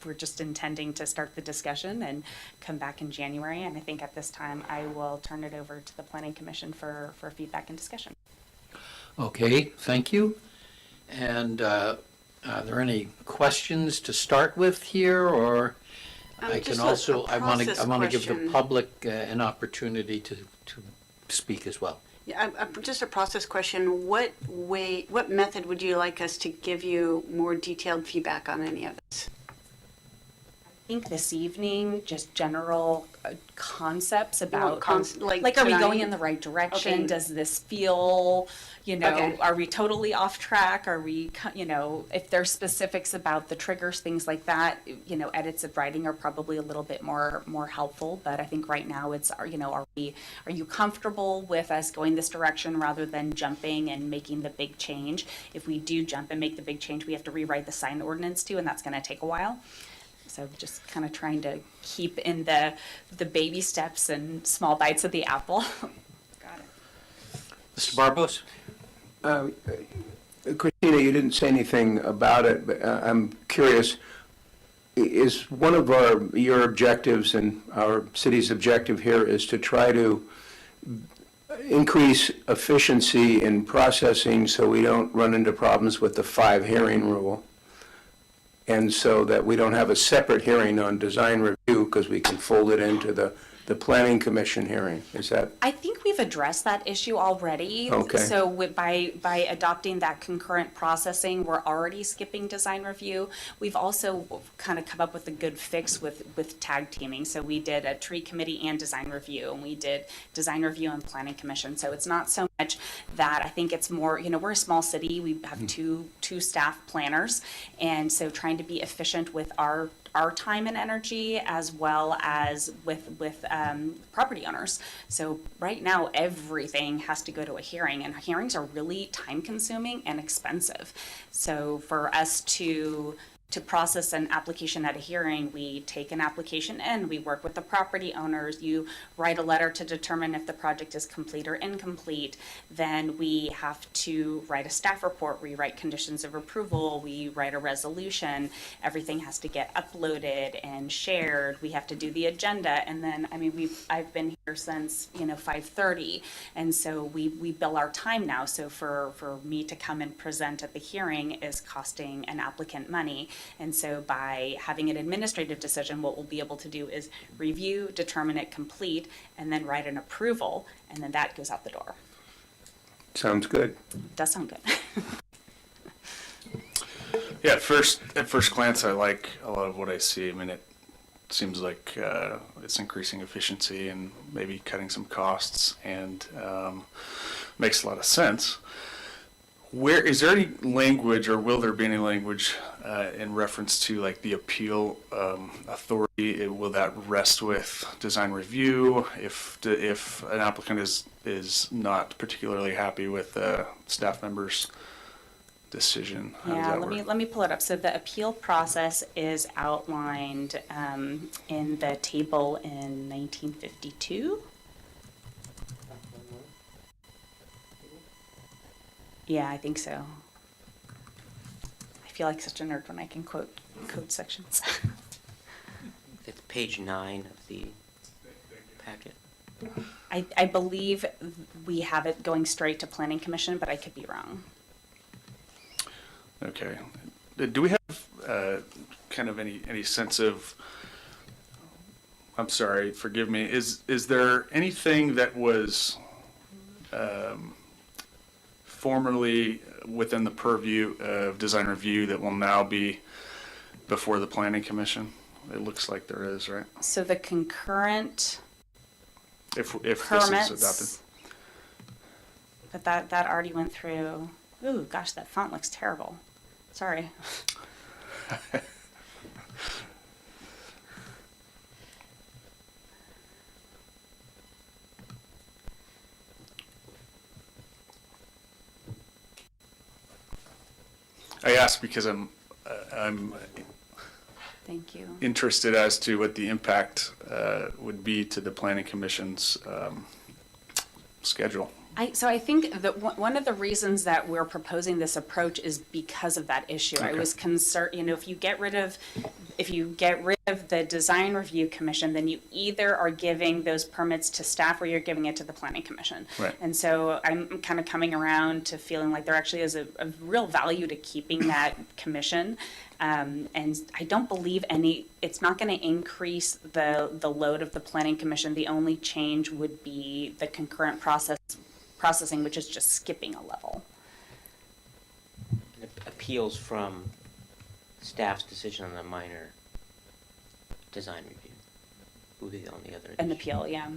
we're just intending to start the discussion and come back in January. And I think at this time, I will turn it over to the Planning Commission for feedback and discussion. Okay, thank you. And are there any questions to start with here, or I can also, I want to give the public an opportunity to speak as well. Yeah, just a process question. What method would you like us to give you more detailed feedback on any of this? I think this evening, just general concepts about, like are we tonight? going in the right direction? Okay. Does this feel, Okay. are we totally off track? Are we, if there's specifics about the triggers, things like that, edits of writing are probably a little bit more helpful. But I think right now it's, are you comfortable with us going this direction rather than jumping and making the big change? If we do jump and make the big change, we have to rewrite the sign ordinance too, and that's going to take a while. So just kind of trying to keep in the baby steps and small bites of the apple. Got it. Mr. Barbos? Christina, you didn't say anything about it, but I'm curious, is one of your objectives and our city's objective here is to try to increase efficiency in processing so we don't run into problems with the 5 hearing rule? And so that we don't have a separate hearing on design review because we can fold it into the planning commission hearing. Is that? I think we've addressed that issue already. Okay. So by adopting that concurrent processing, we're already skipping design review. We've also kind of come up with a good fix with tag teaming. So we did a tree committee and design review, and we did design review and planning commission. So it's not so much that. I think it's more, we're a small city. We have two staff planners, and so trying to be efficient with our time and energy as well as with property owners. So right now everything has to go to a hearing, and hearings are really time consuming and expensive. So for us to to process an application at a hearing, we take an application in, we work with the property owners, you write a letter to determine if the project is complete or incomplete, then we have to write a staff report, we write conditions of approval, we write a resolution, everything has to get uploaded and shared, we have to do the agenda, and then, I mean, I've been here since, 5:30, and so we bill our time now, so for me to come and present at the hearing is costing an applicant money. And so by having an administrative decision, what we'll be able to do is review, determine it complete, and then write an approval, and then that goes out the door. Sounds good. Does sound good. Yeah, at first glance, I like a lot of what I see. I mean, it seems like it's increasing efficiency and maybe cutting some costs, and makes a lot of sense. Where is there any language, or will there be any language in reference to like the appeal authority? Will that rest with design review if an applicant is not particularly happy with the staff member's decision? How does Yeah, that let work? me pull it up. So the appeal process is outlined in the table in 1952. Yeah, I think so. I feel like such a nerd when I can quote code sections. It's page 9 of the packet. I believe we have it going straight to Planning Commission, but I could be wrong. Okay. Do we have kind of any sense of, I'm sorry, forgive me, is there anything that was formerly within the purview of design review that will now be before the Planning Commission? It looks like there is, right? So the concurrent If this is permits, adopted. but that already went through. Ooh, gosh, that font looks terrible. Sorry. I ask because I'm Thank you. interested as to what the impact would be to the Planning Commission's schedule. So I think that one of the reasons that we're proposing this approach is because of that issue. I Okay. was concerned, if you get rid of the design review commission, then you either are giving those permits to staff or you're giving it to the planning commission. Right. And so I'm kind of coming around to feeling like there actually is a real value to keeping that commission. And I don't believe it's not going to increase the load of the planning commission. The only change would be the concurrent processing, which is just skipping a level. And appeals from staff's decision on the minor design review would be the only other. An appeal, yeah.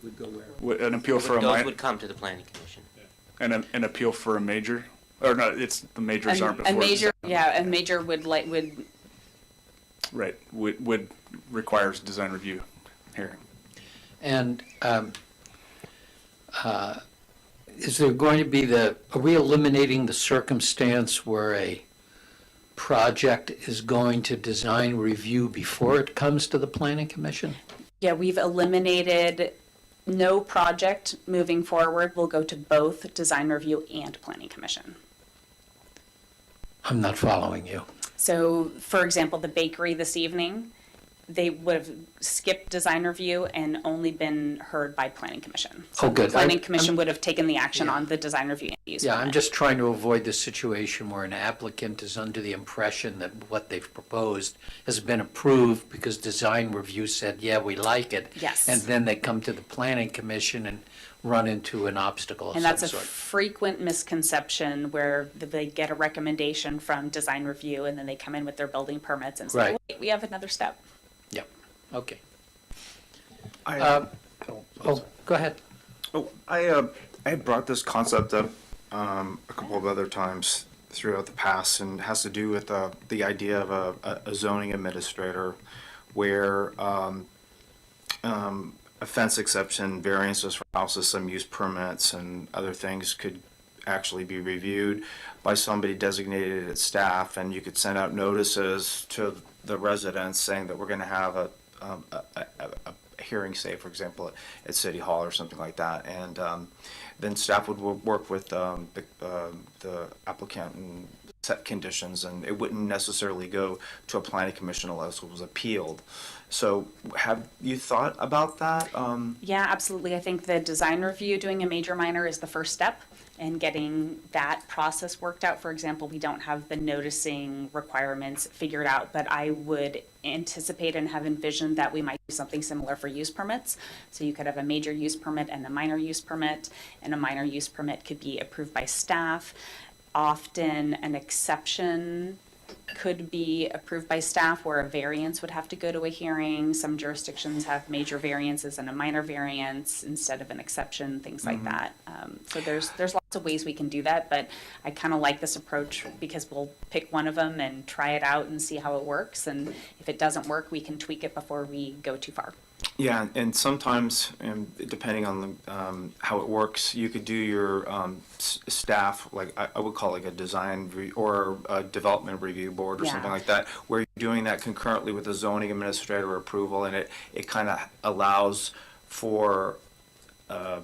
Would go where? An appeal for a Those minor, would come to the planning commission. and an appeal for a major, or no, it's the majors aren't before. A major, the- yeah, a major would Right, would requires design review hearing. And is there going to be are we eliminating the circumstance where a project is going to design review before it comes to the planning commission? Yeah, we've eliminated no project moving forward will go to both design review and planning commission. I'm not following you. So, for example, the bakery this evening, they would have skipped design review and only been heard by planning commission. So Oh, good. the planning I'm- commission I'm- would have taken the action Yeah. on the design review and use Yeah, I'm permit. just trying to avoid the situation where an applicant is under the impression that what they've proposed has been approved because design review said, yeah, we like it. Yes. And then they come to the planning commission and run into an obstacle of And some that's a sort. frequent misconception where they get a recommendation from design review and then they come in with their building permits and say, Right. wait, we have another step. Yep, okay. I Go ahead. I had brought this concept up a couple of other times throughout the past, and it has to do with the idea of a zoning administrator where a fence exception, variances for houses, some use permits, and other things could actually be reviewed by somebody designated at staff, and you could send out notices to the residents saying that we're going to have a hearing, say, for example, at City Hall or something like that. And then staff would work with the applicant and set conditions, and it wouldn't necessarily go to a planning commission unless it was appealed. So have you thought about that? Yeah, absolutely. I think the design review, doing a major minor, is the first step in getting that process worked out. For example, we don't have the noticing requirements figured out, but I would anticipate and have envisioned that we might do something similar for use permits. So you could have a major use permit and a minor use permit, and a minor use permit could be approved by staff. Often an exception could be approved by staff where a variance would have to go to a hearing. Some jurisdictions have major variances and a minor variance instead of an exception, things like that. So there's lots of ways we can do that, but I kind of like this approach because we'll pick one of them and try it out and see how it works. And if it doesn't work, we can tweak it before we go too far. Yeah, and sometimes, depending on how it works, you could do your staff, like I would call it like a design or a development review board or something like that, where you're doing that concurrently with the zoning administrator approval, and it kind of allows for a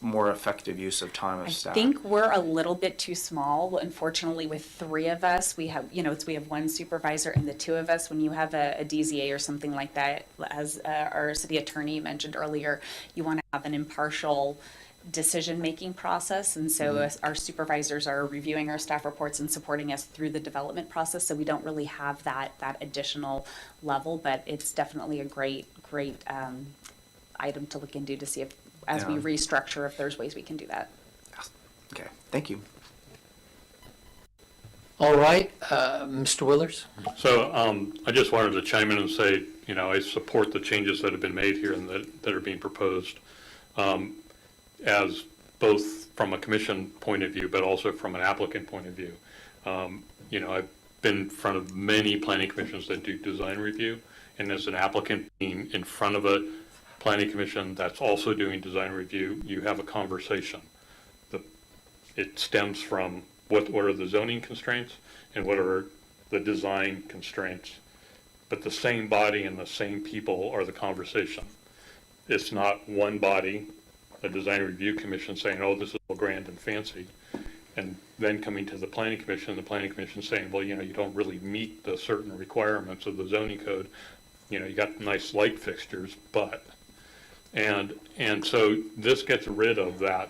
more effective use of time of staff. I think we're a little bit too small. Unfortunately, with three of us, we have, we have one supervisor and the two of us. When you have a DZA or something like that, as our city attorney mentioned earlier, you want to have an impartial decision-making process. And so our supervisors are reviewing our staff reports and supporting us through the development process. So we don't really have that additional level, but it's definitely a great item to look into to see if, as we restructure, if there's ways we can do that. Okay, thank you. All right, Mr. Willers? So I just wanted to chime in and say, I support the changes that have been made here and that are being proposed, as both from a commission point of view, but also from an applicant point of view. I've been in front of many planning commissions that do design review, and as an applicant being in front of a planning commission that's also doing design review, you have a conversation. It stems from what are the zoning constraints and what are the design constraints. But the same body and the same people are the conversation. It's not one body, a design review commission, saying, oh, this is all grand and fancy, and then coming to the planning commission saying, well, you don't really meet the certain requirements of the zoning code. You got nice light fixtures, but. And so this gets rid of that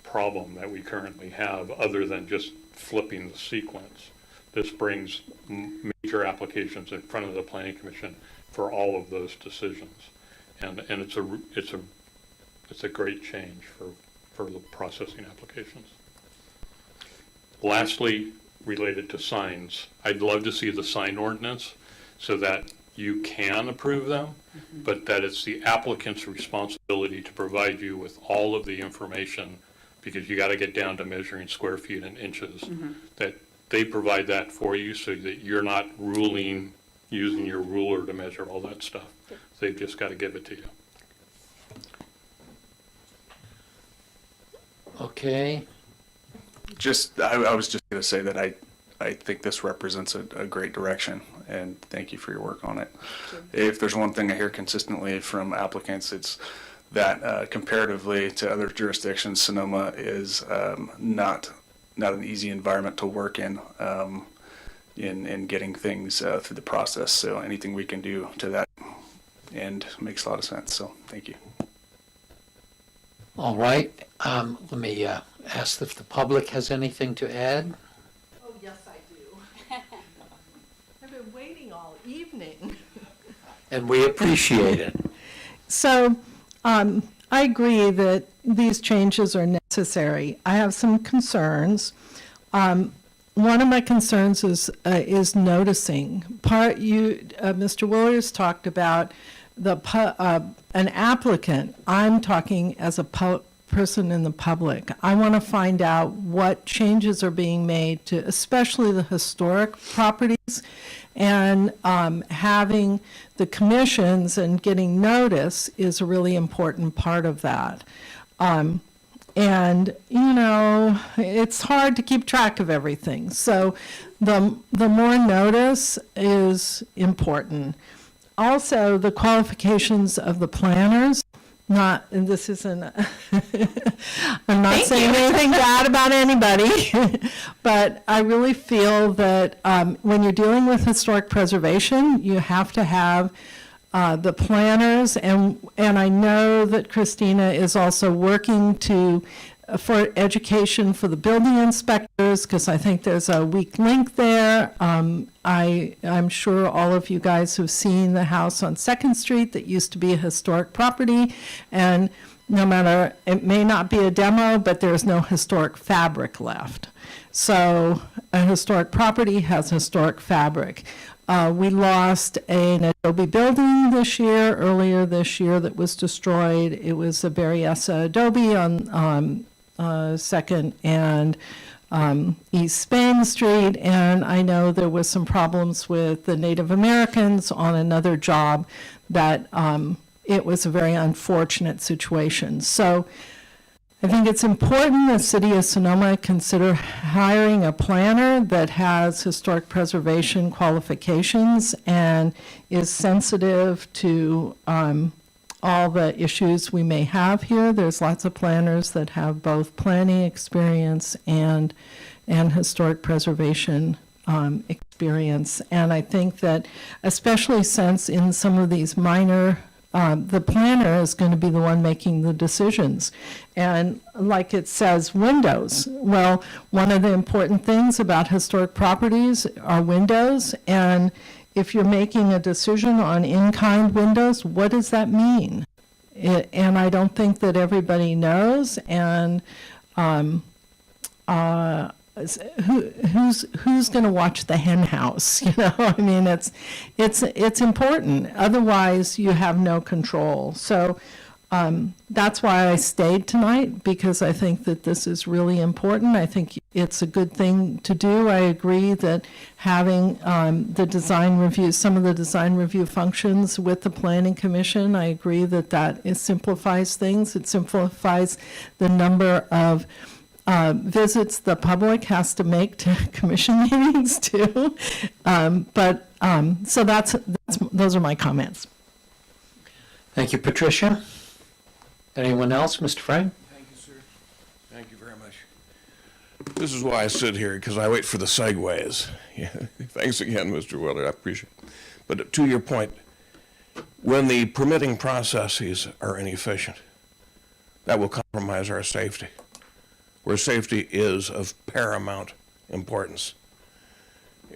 problem that we currently have, other than just flipping the sequence. This brings major applications in front of the planning commission for all of those decisions, and it's a great change for the processing applications. Lastly, related to signs, I'd love to see the sign ordinance so that you can approve them, but that it's the applicant's responsibility to provide you with all of the information, because you got to get down to measuring square feet and inches, that they provide that for you so that you're not using your ruler to measure all that stuff. They've just got to give it to you. Okay. I was just going to say that I think this represents a great direction, and thank you for your work on it. If there's one thing I hear consistently from applicants, it's that comparatively to other jurisdictions, Sonoma is not an easy environment to work in getting things through the process. So anything we can do to that end makes a lot of sense. So thank you. All right, let me ask if the public has anything to add. Oh, yes, I do. I've been waiting all evening. And we appreciate it. So, I agree that these changes are necessary. I have some concerns. One of my concerns is noticing. Mr. Willers talked about an applicant. I'm talking as a person in the public. I want to find out what changes are being made to especially the historic properties, and having the commissions and getting notice is a really important part of that. and, you know, it's hard to keep track of everything. So the more notice is important. Also, the qualifications of the planners, not, and this isn't, I'm not saying anything bad about anybody, but I really feel that when you're dealing with historic preservation, you have to have the planners, and I know that Christina is also working for education for the building inspectors, because I think there's a weak link there. I'm sure all of you guys have seen the house on 2nd Street that used to be a historic property, and no matter, it may not be a demo, but there's no historic fabric left. So a historic property has historic fabric. We lost an Adobe building earlier this year, that was destroyed. It was a Berryessa Adobe on 2nd and East Spain Street, and I know there was some problems with the Native Americans on another job that it was a very unfortunate situation. So I think it's important the City of Sonoma consider hiring a planner that has historic preservation qualifications and is sensitive to all the issues we may have here. There's lots of planners that have both planning experience and historic preservation experience. And I think that, especially since in some of these minor, the planner is going to be the one making the decisions. And like it says, windows. Well, one of the important things about historic properties are windows. And if you're making a decision on in-kind windows, what does that mean? And I don't think that everybody knows. And who's going to watch the hen house? You know, I mean, it's important. Otherwise, you have no control. So that's why I stayed tonight, because I think that this is really important. I think it's a good thing to do. I agree that having the design review, some of the design review functions with the Planning Commission, I agree that it simplifies things. It simplifies the number of visits the public has to make to commission meetings too. So those are my comments. Thank you, Patricia. Anyone else? Mr. Frank? Thank you, sir. Thank you very much. This is why I sit here, because I wait for the segues. Yeah. Thanks again, Mr. Willard. I appreciate it. But to your point, when the permitting processes are inefficient, that will compromise our safety, where safety is of paramount importance.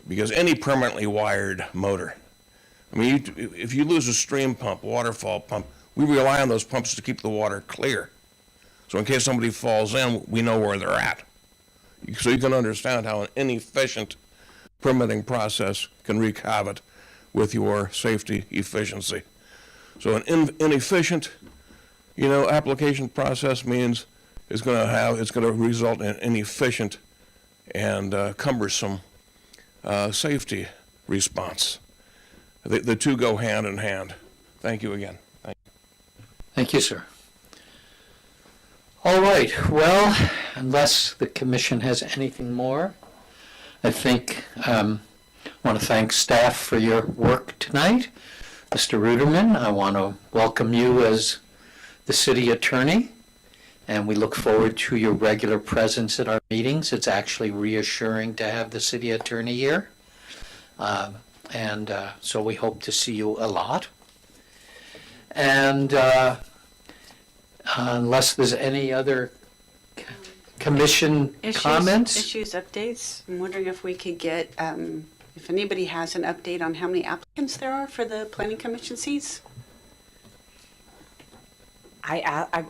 Because any permanently wired motor, I mean, if you lose a stream pump, waterfall pump, we rely on those pumps to keep the water clear. So in case somebody falls in, we know where they're at. So you can understand how an inefficient permitting process can wreak havoc with your safety efficiency. So an inefficient, application process means it's going to result in an inefficient and cumbersome safety response. The two go hand in hand. Thank you again. Thank you, sir. All right, well, unless the commission has anything more, I think I want to thank staff for your work tonight. Mr. Ruderman, I want to welcome you as the city attorney, and we look forward to your regular presence at our meetings. It's actually reassuring to have the city attorney here, so we hope to see you a lot. And unless there's any other commission comments? Issues, updates. I'm wondering if we could get, if anybody has an update on how many applicants there are for the planning commission seats?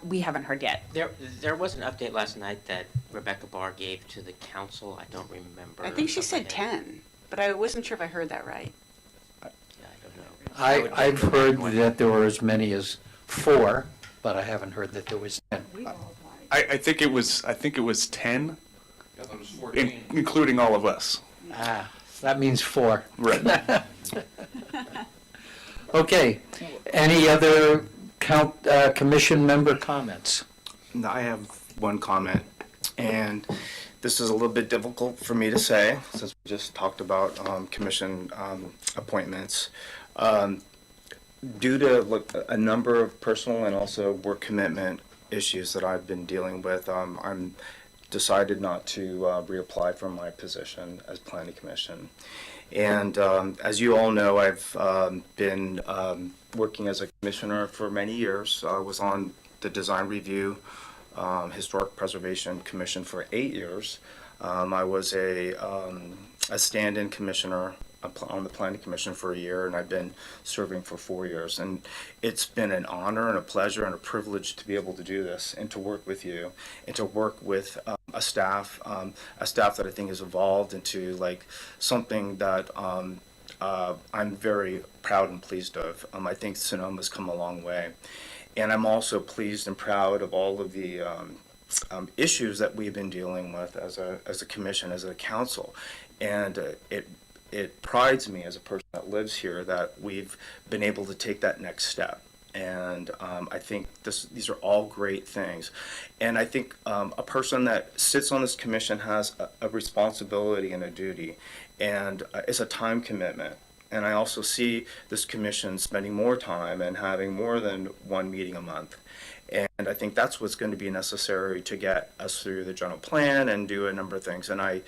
We haven't heard yet. There was an update last night that Rebecca Barr gave to the council. I don't remember. I think she said 10, but I wasn't sure if I heard that right. Yeah, I don't know. I've heard that there were as many as 4, but I haven't heard that there was 10. I think it was 10, I thought it was 14. including all of us. That means 4. Right. Okay, any other commission member comments? No, I have one comment, and this is a little bit difficult for me to say since we just talked about commission appointments. Due to a number of personal and also work commitment issues that I've been dealing with, I'm decided not to reapply for my position as planning commission. And as you all know, I've been working as a commissioner for many years. I was on the Design Review Historic Preservation Commission for 8 years. I was a stand-in commissioner on the Planning Commission for a year, and I've been serving for 4 years. And it's been an honor and a pleasure and a privilege to be able to do this and to work with you and to work with a staff that I think has evolved into like something that I'm very proud and pleased of. I think Sonoma's come a long way. And I'm also pleased and proud of all of the issues that we've been dealing with as a commission, as a council. And it prides me as a person that lives here that we've been able to take that next step. And I think these are all great things. And I think a person that sits on this commission has a responsibility and a duty, and it's a time commitment. And I also see this commission spending more time and having more than one meeting a month. And I think that's what's going to be necessary to get us through the general plan and do a number of things. And I'm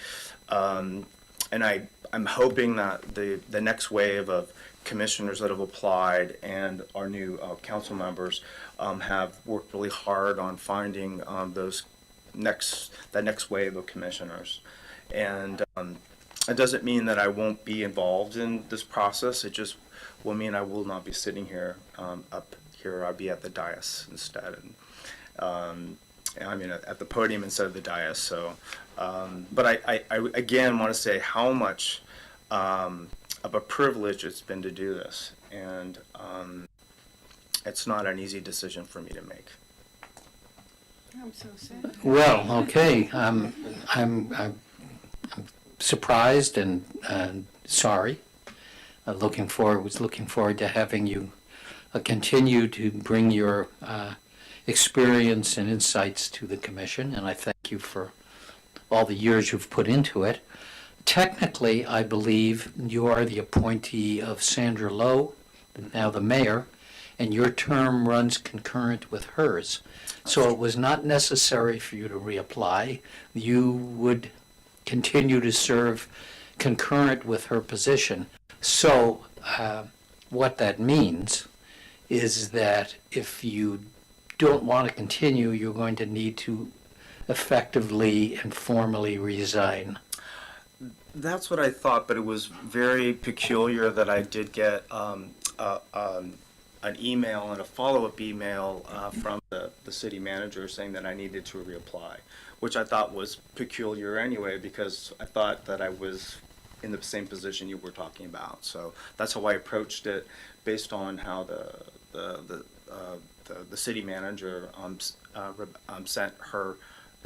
hoping that the next wave of commissioners that have applied and our new council members have worked really hard on finding that next wave of commissioners. And it doesn't mean that I won't be involved in this process. It just will mean I will not be sitting here up here. I'll be at the dais instead. And I mean at the podium instead of the dais. So, but I again want to say how much of a privilege it's been to do this, and it's not an easy decision for me to make. I'm so sad. Well, okay, I'm surprised and sorry. Was looking forward to having you continue to bring your experience and insights to the commission, and I thank you for all the years you've put into it. Technically, I believe you are the appointee of Sandra Lowe, now the mayor, and your term runs concurrent with hers. So it was not necessary for you to reapply. You would continue to serve concurrent with her position. So what that means is that if you don't want to continue, you're going to need to effectively and formally resign. That's what I thought, but it was very peculiar that I did get an email and a follow-up email from the city manager saying that I needed to reapply, which I thought was peculiar anyway, because I thought that I was in the same position you were talking about. So that's how I approached it, based on how the city manager sent her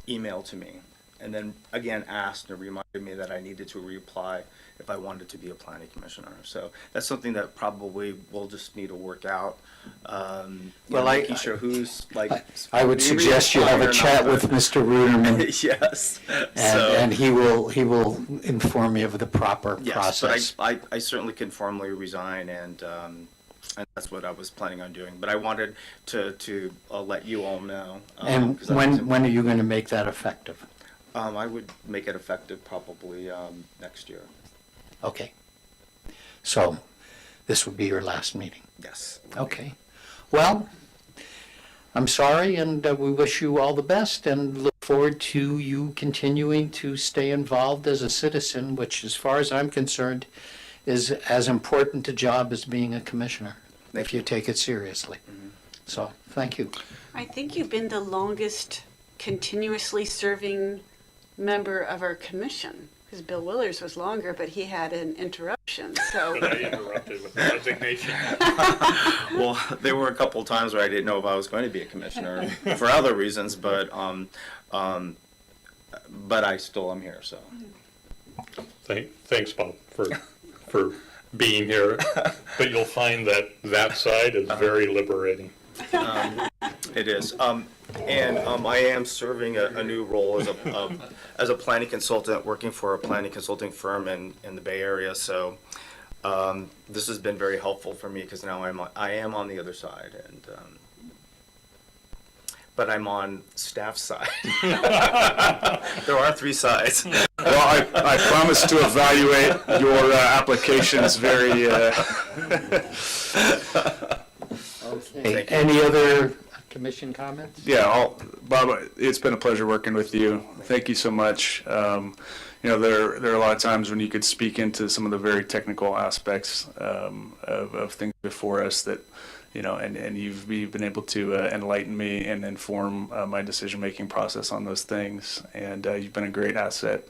email to me, and then again asked and reminded me that I needed to reapply if I wanted to be a planning commissioner. So that's something that probably we'll just need to work out. Making sure who's like. I would suggest you have a chat with Mr. Ruderman. Yes. And he will inform you of the proper process. But I certainly can formally resign, and that's what I was planning on doing. But I wanted to let you all know. And when are you going to make that effective? I would make it effective probably next year. Okay. So this would be your last meeting? Yes. Okay. Well, I'm sorry, and we wish you all the best, and look forward to you continuing to stay involved as a citizen, which, as far as I'm concerned, is as important a job as being a commissioner, if you take it seriously. Mm-hmm. So, thank you. I think you've been the longest continuously serving member of our commission, because Bill Willers was longer, but he had an interruption. So. But I interrupted with the resignation. Well, there were a couple of times where I didn't know if I was going to be a commissioner for other reasons, but I still am here. So. Thanks, Bob, for being here. But you'll find that side is very liberating. It is. And I am serving a new role as a planning consultant, working for a planning consulting firm in the Bay Area. So this has been very helpful for me because now I am on the other side, and but I'm on staff side. There are 3 sides. Well, I promise to evaluate your applications very. Okay. Any other commission comments? Yeah, Bob, it's been a pleasure working with you. Thank you so much. You know, there are a lot of times when you could speak into some of the very technical aspects of things before us that, you know, and you've been able to enlighten me and inform my decision-making process on those things. And you've been a great asset,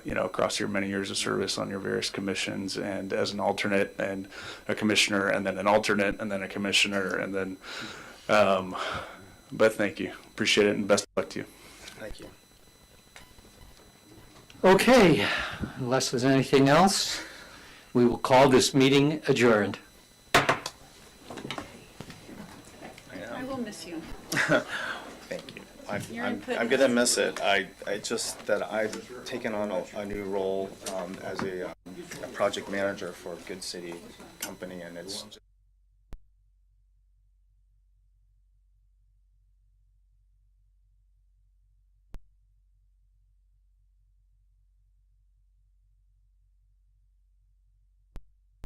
you know, across your many years of service on your various commissions, and as an alternate and a commissioner, and then an alternate, and then a commissioner, and then, but thank you. Appreciate it, and best of luck to you. Thank you. Okay, unless there's anything else, we will call this meeting adjourned. I will miss you. Thank you. Your I'm input going to miss it. I just that I've taken on a new role as a project manager for a Good City company, and it's